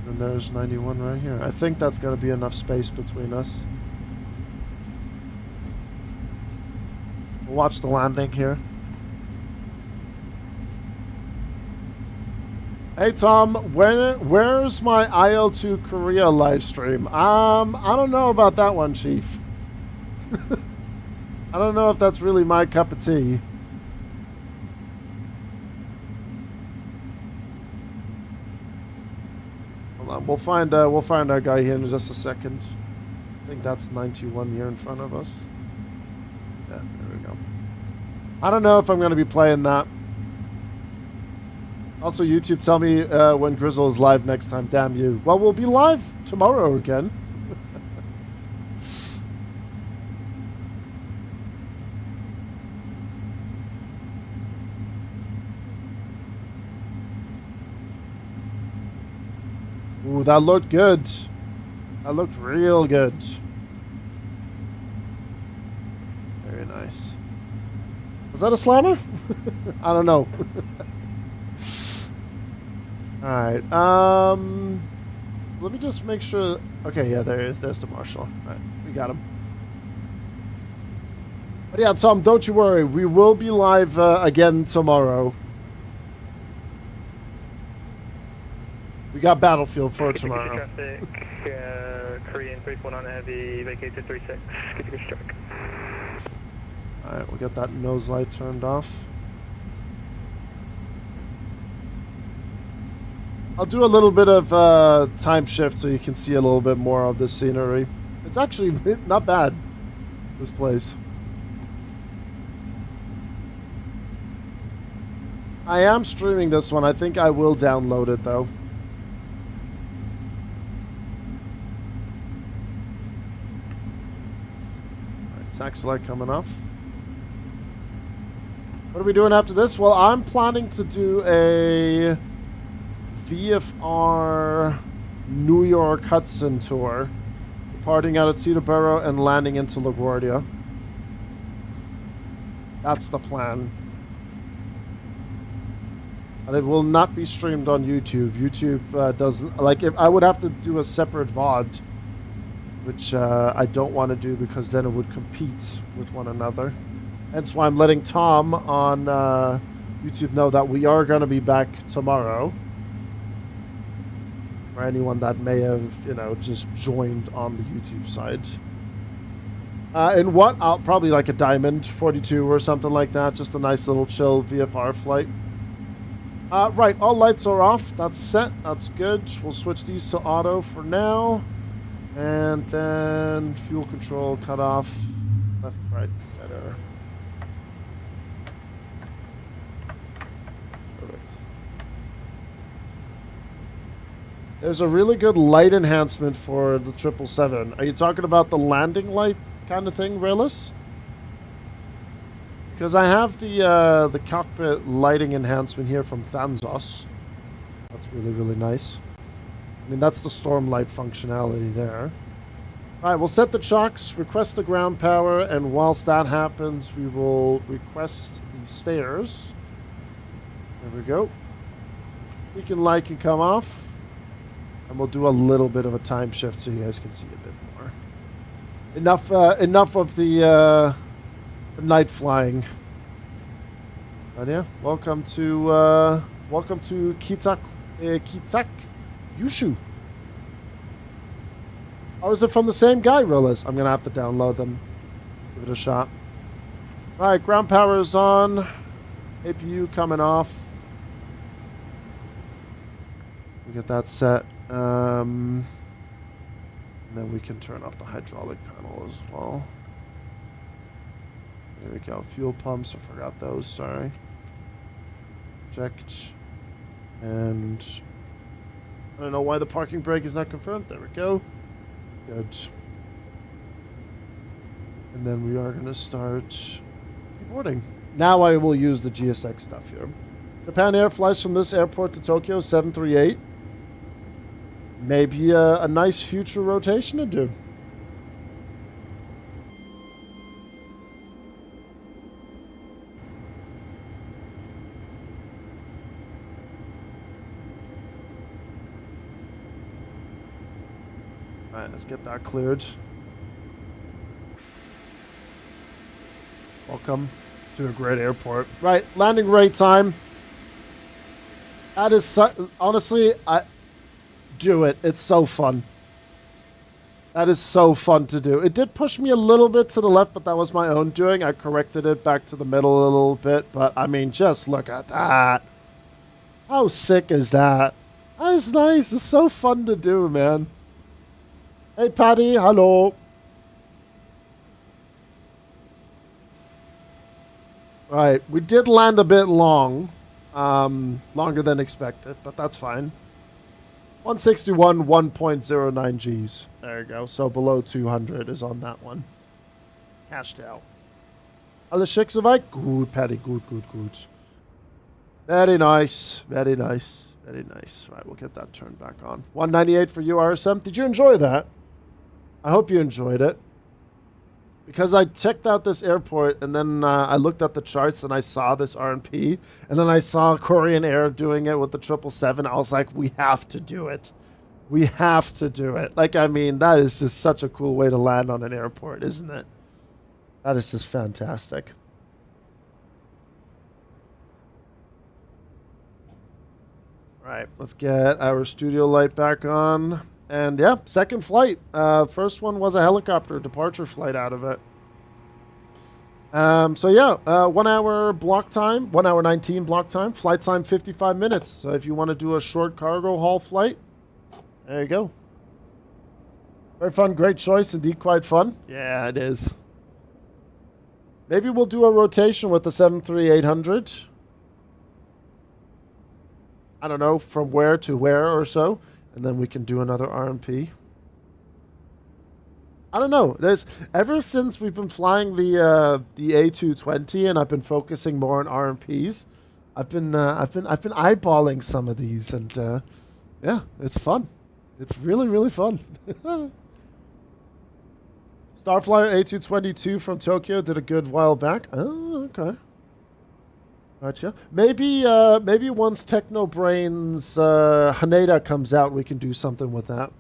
And there's 91 right here. I think that's going to be enough space between us. We'll watch the landing here. Hey Tom, where's my IL2 Korea live stream? I don't know about that one, Chief. I don't know if that's really my cup of tea. Hold on, we'll find our guy here in just a second. I think that's 91 here in front of us. Yeah, there we go. I don't know if I'm going to be playing that. Also, YouTube, tell me when Grizzle is live next time. Damn you. Well, we'll be live tomorrow again. Ooh, that looked good. That looked real good. Very nice. Was that a slammer? I don't know. Alright, let me just make sure. Okay, yeah, there he is. There's the marshal. Alright, we got him. But yeah, Tom, don't you worry. We will be live again tomorrow. We got Battlefield for tomorrow. Traffic, Korean 349 heavy, vacated 36. Get a good check. Alright, we'll get that nose light turned off. I'll do a little bit of time shift so you can see a little bit more of the scenery. It's actually not bad, this place. I am streaming this one. I think I will download it, though. Alright, taxi light coming off. What are we doing after this? Well, I'm planning to do a VFR New York Hudson tour, departing out of Teterboro and landing into LaGuardia. That's the plan. And it will not be streamed on YouTube. YouTube doesn't, like, if I would have to do a separate VOD, which I don't want to do because then it would compete with one another. Hence why I'm letting Tom on YouTube know that we are going to be back tomorrow. For anyone that may have, you know, just joined on the YouTube side. In what? Probably like a Diamond 42 or something like that. Just a nice little chill VFR flight. Right, all lights are off. That's set. That's good. We'll switch these to auto for now. And then fuel control cut off. Left, right, center. Perfect. There's a really good light enhancement for the 777. Are you talking about the landing light kind of thing, Raylis? Because I have the cockpit lighting enhancement here from Thanzos. That's really, really nice. I mean, that's the storm light functionality there. Alright, we'll set the chocks, request the ground power, and whilst that happens, we will request the stairs. There we go. Beacon light can come off. And we'll do a little bit of a time shift so you guys can see a bit more. Enough of the night flying. But yeah, welcome to Kitak Yushu. Oh, is it from the same guy, Rollis? I'm gonna have to download them. Give it a shot. Alright, ground power is on. APU coming off. We get that set. And then we can turn off the hydraulic panel as well. There we go. Fuel pumps. I forgot those. Sorry. Checked. And I don't know why the parking brake is not confirmed. There we go. Good. And then we are going to start boarding. Now I will use the GSX stuff here. Japan Air flies from this airport to Tokyo 738. Maybe a nice future rotation to do. Alright, let's get that cleared. Welcome to a great airport. Right, landing rate time. That is honestly, do it. It's so fun. That is so fun to do. It did push me a little bit to the left, but that was my own doing. I corrected it back to the middle a little bit, but I mean, just look at that. How sick is that? That is nice. It's so fun to do, man. Hey, Patty. Hello. Right. We did land a bit long. Longer than expected, but that's fine. 161, 1.09 Gs. There you go. So below 200 is on that one. Cashed out. Alles schick soweit? Gut, Patty. Good, good, good. Very nice. Very nice. Very nice. Right, we'll get that turned back on. 198 for you, RSM. Did you enjoy that? I hope you enjoyed it. Because I checked out this airport, and then I looked at the charts, and I saw this RNP, and then I saw Korean Air doing it with the 777. I was like, we have to do it. We have to do it. Like, I mean, that is just such a cool way to land on an airport, isn't it? That is just fantastic. All right, let's get our studio light back on. And yeah, second flight. First one was a helicopter departure flight out of it. So yeah, 1 hour block time, 1 hour 19 block time, flight time 55 minutes. So if you want to do a short cargo haul flight, there you go. Very fun, great choice, indeed quite fun. Yeah, it is. Maybe we'll do a rotation with the 737-800. I don't know, from where to where or so. And then we can do another RMP. I don't know. There's ever since we've been flying the A220 and I've been focusing more on RMPs. I've been eyeballing some of these, and yeah, it's fun. It's really, really fun. Starflyer A222 from Tokyo did a good while back. Oh, okay. Gotcha. Maybe once Technobrain's Haneda comes out, we can do something with that.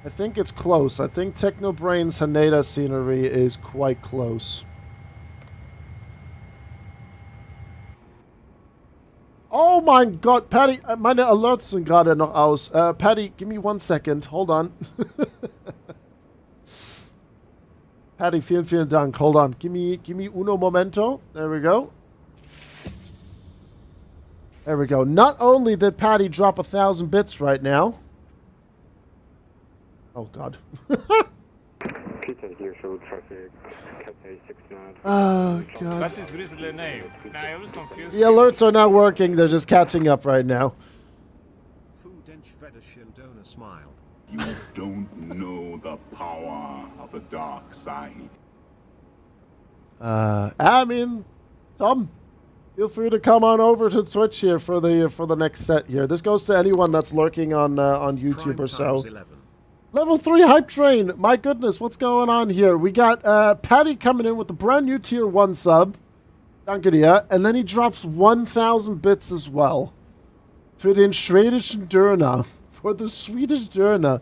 I think it's close. I think Technobrain's Haneda scenery is quite close. mein Gott, Patty, meine Alerts sind gerade noch aus. Patty, give me 1 second. Hold on. Patty, vielen Dank. Hold on. Give me uno momento. There we go. There we go. Not only did Patty drop 1,000 bits right now. Oh, God. Oh, God. What is Grizzly name? Nah, I was confused. The alerts are not working. They're just catching up right now. Donor smile. You don't know the power of the dark side. I mean, Tom, feel free to come on over to Twitch here for the next set here. This goes to anyone that's lurking on YouTube or so. Level 3 hype train. My goodness, what's going on here? We got Patty coming in with a brand new tier 1 sub. Danke dir. And then he drops 1,000 bits as well. Für den schwedischen Döner. For the Swedish Döner.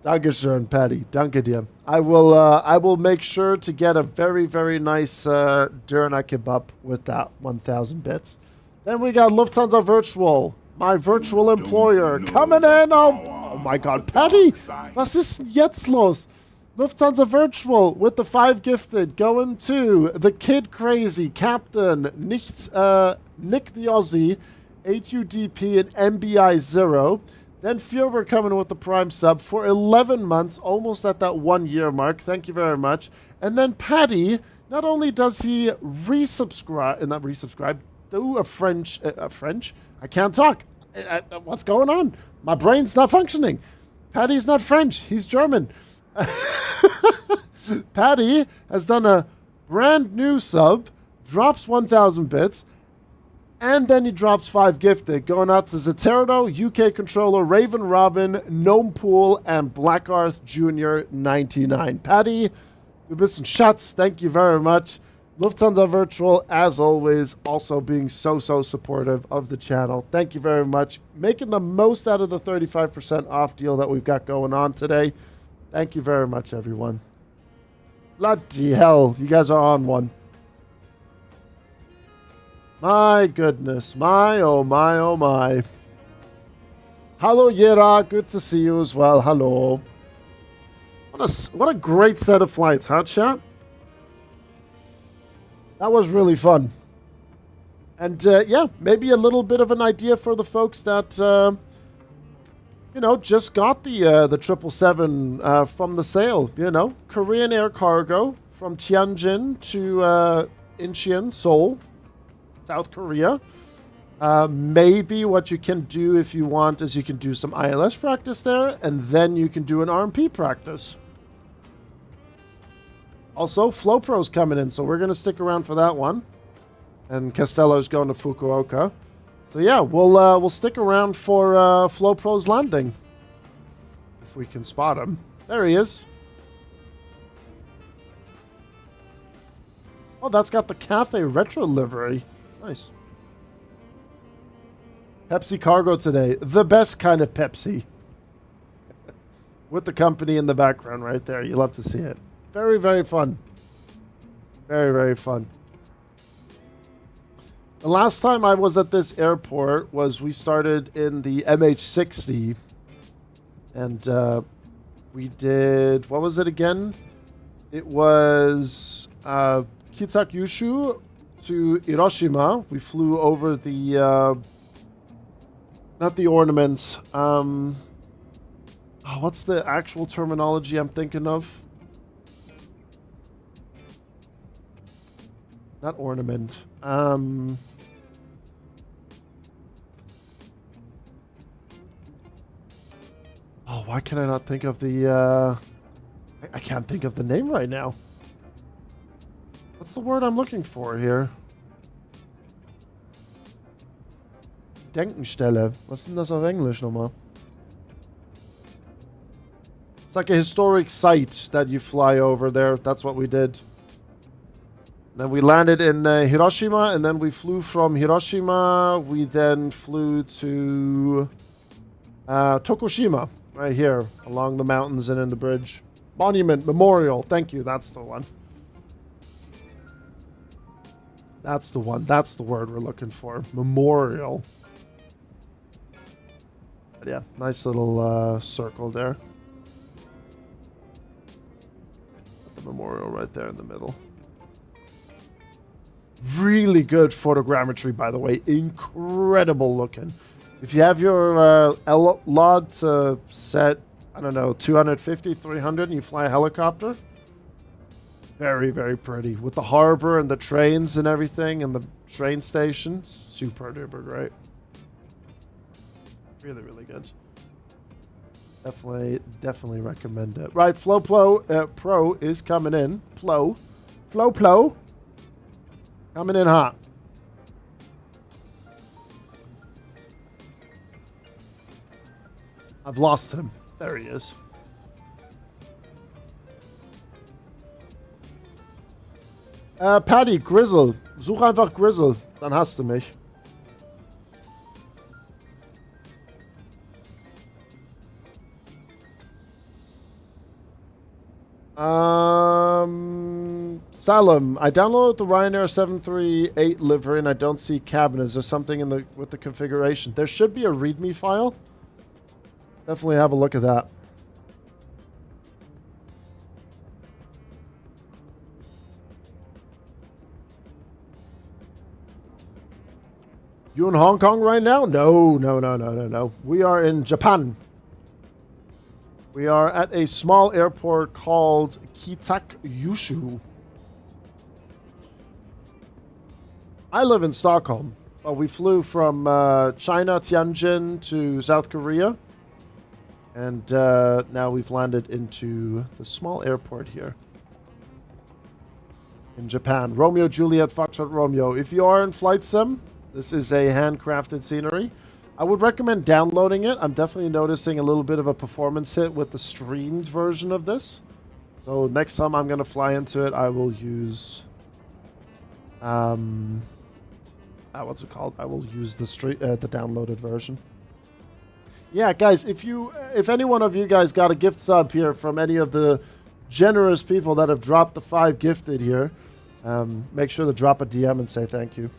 Dankeschön, Patty. Danke dir. I will make sure to get a very nice Döner kebab with that 1,000 bits. Then we got Lufthansa Virtual. My virtual employer coming in. Oh my God, Patty, was ist denn jetzt los? Lufthansa Virtual with the 5 gifted going to the Kid Crazy, Captain, Nick the Aussie, 8 UDP and MBI 0. Then Fuhrer coming in with the Prime sub for 11 months, almost at that 1 year mark. Thank you very much. And then Patty, not only does he resubscribe, do a French, I can't talk. What's going on? My brain's not functioning. Patty's not French. He's German. Patty has done a brand new sub, drops 1,000 bits, and then he drops 5 gifted, going out to Zeterdo, UK Controller, Raven Robin, Gnome Pool, and Blackarth Jr. 99. Patty, du bist ein Schatz. Thank you very much. Lufthansa Virtual, as always, also being so supportive of the channel. Thank you very much. Making the most out of the 35% off deal that we've got going on today. Thank you very much, everyone. Bloody hell, you guys are on one. My goodness. My, oh my, oh my. Hello, Yera. Good to see you as well. Hello. What a great set of flights, huh, chat? That was really fun. And, yeah, maybe a little bit of an idea for the folks that, you know, just got the 777 from the sale, you know. Korean Air Cargo from Tianjin to Incheon, Seoul, South Korea. Maybe what you can do if you want is you can do some ILS practice there, and then you can do an RMP practice. Also, FlowPro's coming in, so we're going to stick around for that one. And Castello's going to Fukuoka. So yeah, we'll stick around for FlowPro's landing. If we can spot him. There he is. Oh, that's got the Cathay Retro livery. Nice. Pepsi Cargo today. The best kind of Pepsi. With the company in the background right there. You love to see it. Very fun. Very fun. The last time I was at this airport was we started in the MH60. And we did... What was it again? It was Kitakyushu to Hiroshima. We flew over the... not the ornament. What's the actual terminology I'm thinking of? Not ornament. Oh, why can I not think of the... I can't think of the name right now. What's the word I'm looking for here? Denkenstelle. Was ist denn das auf Englisch nochmal? It's like a historic site that you fly over there. That's what we did. Then we landed in Hiroshima, and then we flew from Hiroshima. We then flew to Tokushima, right here, along the mountains and in the bridge. Monument, Memorial. Thank you. That's the one. That's the one. That's the word we're looking for. Memorial. But yeah, nice little circle there. The memorial right there in the middle. Really good photogrammetry, by the way. Incredible looking. If you have your L-LOD set, I don't know, 250, 300, and you fly a helicopter, very, very pretty. With the harbor and the trains and everything, and the train station, super duper great. Really, really good. Definitely recommend it. Right, Flow Pro is coming in. Flow coming in hot. I've lost him. There he is. Paddy, Grizzle. Such einfach Grizzle. Dann hast du mich. Salem, I downloaded the Ryanair 738 livery and I don't see cabin. Is there something in with the configuration? There should be a README file. Definitely have a look at that. You in Hong Kong right now? No. We are in Japan. We are at a small airport called Kitakyushu. I live in Stockholm, but we flew from China, Tianjin to South Korea. And now we've landed into the small airport here in Japan. Romeo, Juliet, Foxtrot, Romeo. If you are in Flight Sim, this is a handcrafted scenery. I would recommend downloading it. I'm definitely noticing a little bit of a performance hit with the streamed version of this. So next time I'm going to fly into it, I will use... what's it called? I will use the downloaded version. Yeah, guys, if any one of you guys got a gift sub here from any of the generous people that have dropped the 5 gifted here, make sure to drop a DM and say thank you.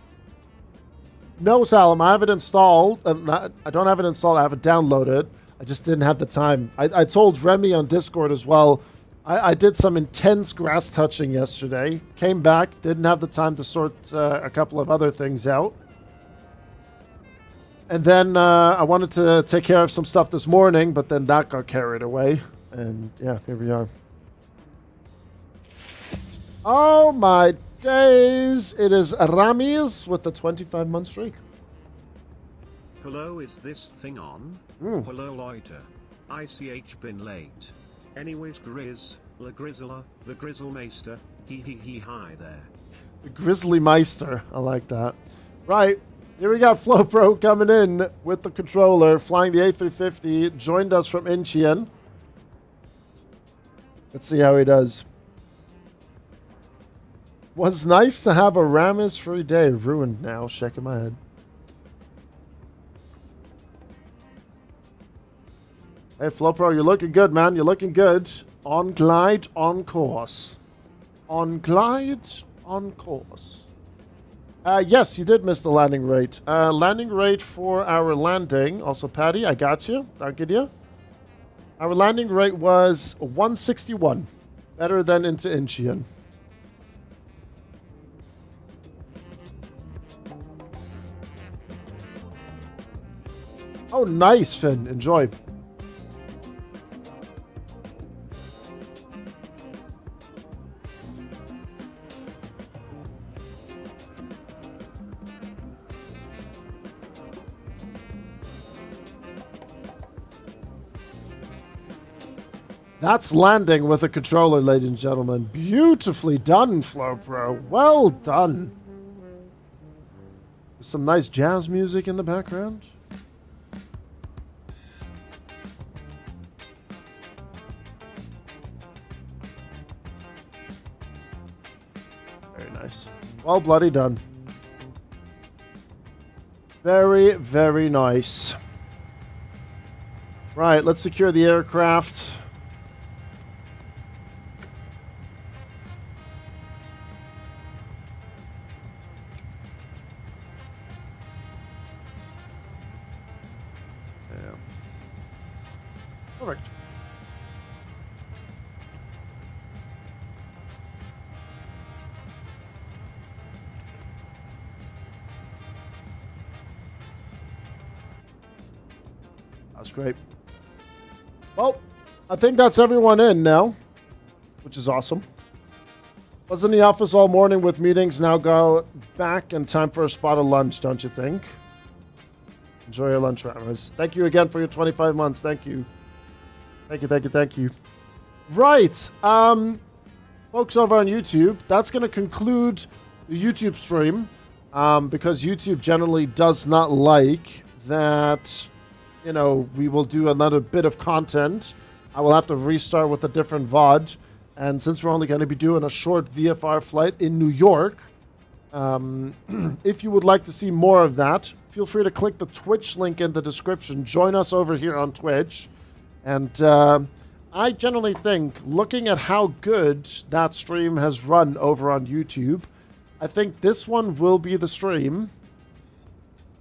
No, Salem, I have it installed. I don't have it installed. I have it downloaded. I just didn't have the time. I told Remy on Discord as well. I did some intense grass touching yesterday. Came back. Didn't have the time to sort a couple of other things out. And then I wanted to take care of some stuff this morning, but then that got carried away. And yeah, here we are. Oh my days. It is Ramis with the 25-month streak. Hello, is this thing on? Hello, Leute. ICH been late. Anyways, Grizz, La Grizzler, the Grizzlemeister, he, hi there. The Grizzly Meister. I like that. Right. Here we got FlowPro coming in with the controller, flying the A350, joined us from Incheon. Let's see how he does. Was nice to have a Ramis free day. Ruined now. Shaking my head. Hey, FlowPro, you're looking good, man. You're looking good. On glide, on course. On glide, on course. Yes, you did miss the landing rate. Landing rate for our landing. Also, Patty, I got you. Danke dir. Our landing rate was 161. Better than into Incheon. Oh, nice, Finn. Enjoy. That's landing with a controller, ladies and gentlemen. Beautifully done, FlowPro. Well done. There's some nice jazz music in the background. Very nice. Well bloody done. Very, very nice. Right, let's secure the aircraft. great. Well, I think that's everyone in now, which is awesome. Was in the office all morning with meetings. Now go back and time for a spot of lunch, don't you think? Enjoy your lunch, Rammers. Thank you again for your 25 months. Thank you. Thank you, thank you, thank you. Right. Folks over on YouTube, that's going to conclude the YouTube stream because YouTube generally does not like that, you know, we will do another bit of content. I will have to restart with a different VOD. And since we're only going to be doing a short VFR flight in New York, if you would like to see more of that, feel free to click the Twitch link in the description. Join us over here on Twitch. And I generally think, looking at how good that stream has run over on YouTube, I think this one will be the stream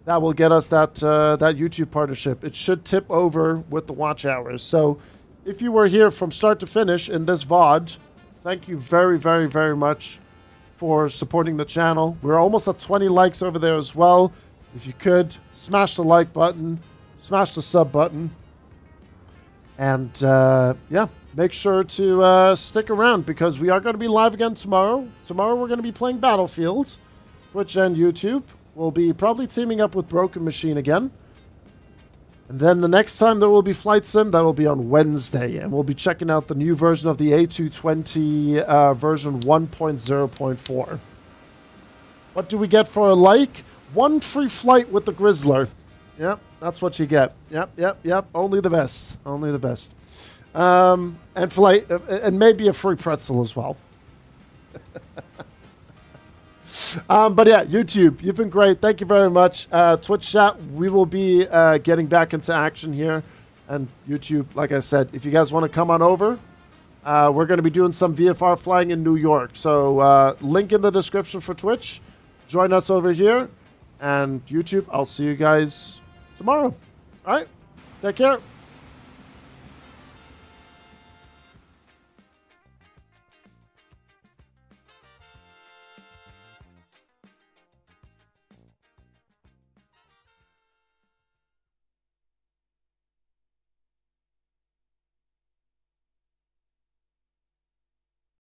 that will get us that YouTube partnership. It should tip over with the watch hours. So if you were here from start to finish in this VOD, thank you very, very, very much for supporting the channel. We're almost at 20 likes over there as well. If you could, smash the like button, smash the sub button. And, yeah, make sure to stick around because we are going to be live again tomorrow. Tomorrow we're going to be playing Battlefield. Twitch and YouTube. We'll be probably teaming up with Broken Machine again. And then the next time there will be Flight Sim, that will be on Wednesday. And we'll be checking out the new version of the A220 version 1.0.4. What do we get for a like? 1 free flight with the Grizzler. Yep, that's what you get. Yep. Only the best. Only the best. And flight, and maybe a free pretzel as well. But yeah, YouTube, you've been great. Thank you very much. Twitch chat, we will be getting back into action here. And YouTube, like I said, if you guys want to come on over, we're going to be doing some VFR flying in New York. So link in the description for Twitch. Join us over here. And YouTube, I'll see you guys tomorrow. All right. Take care.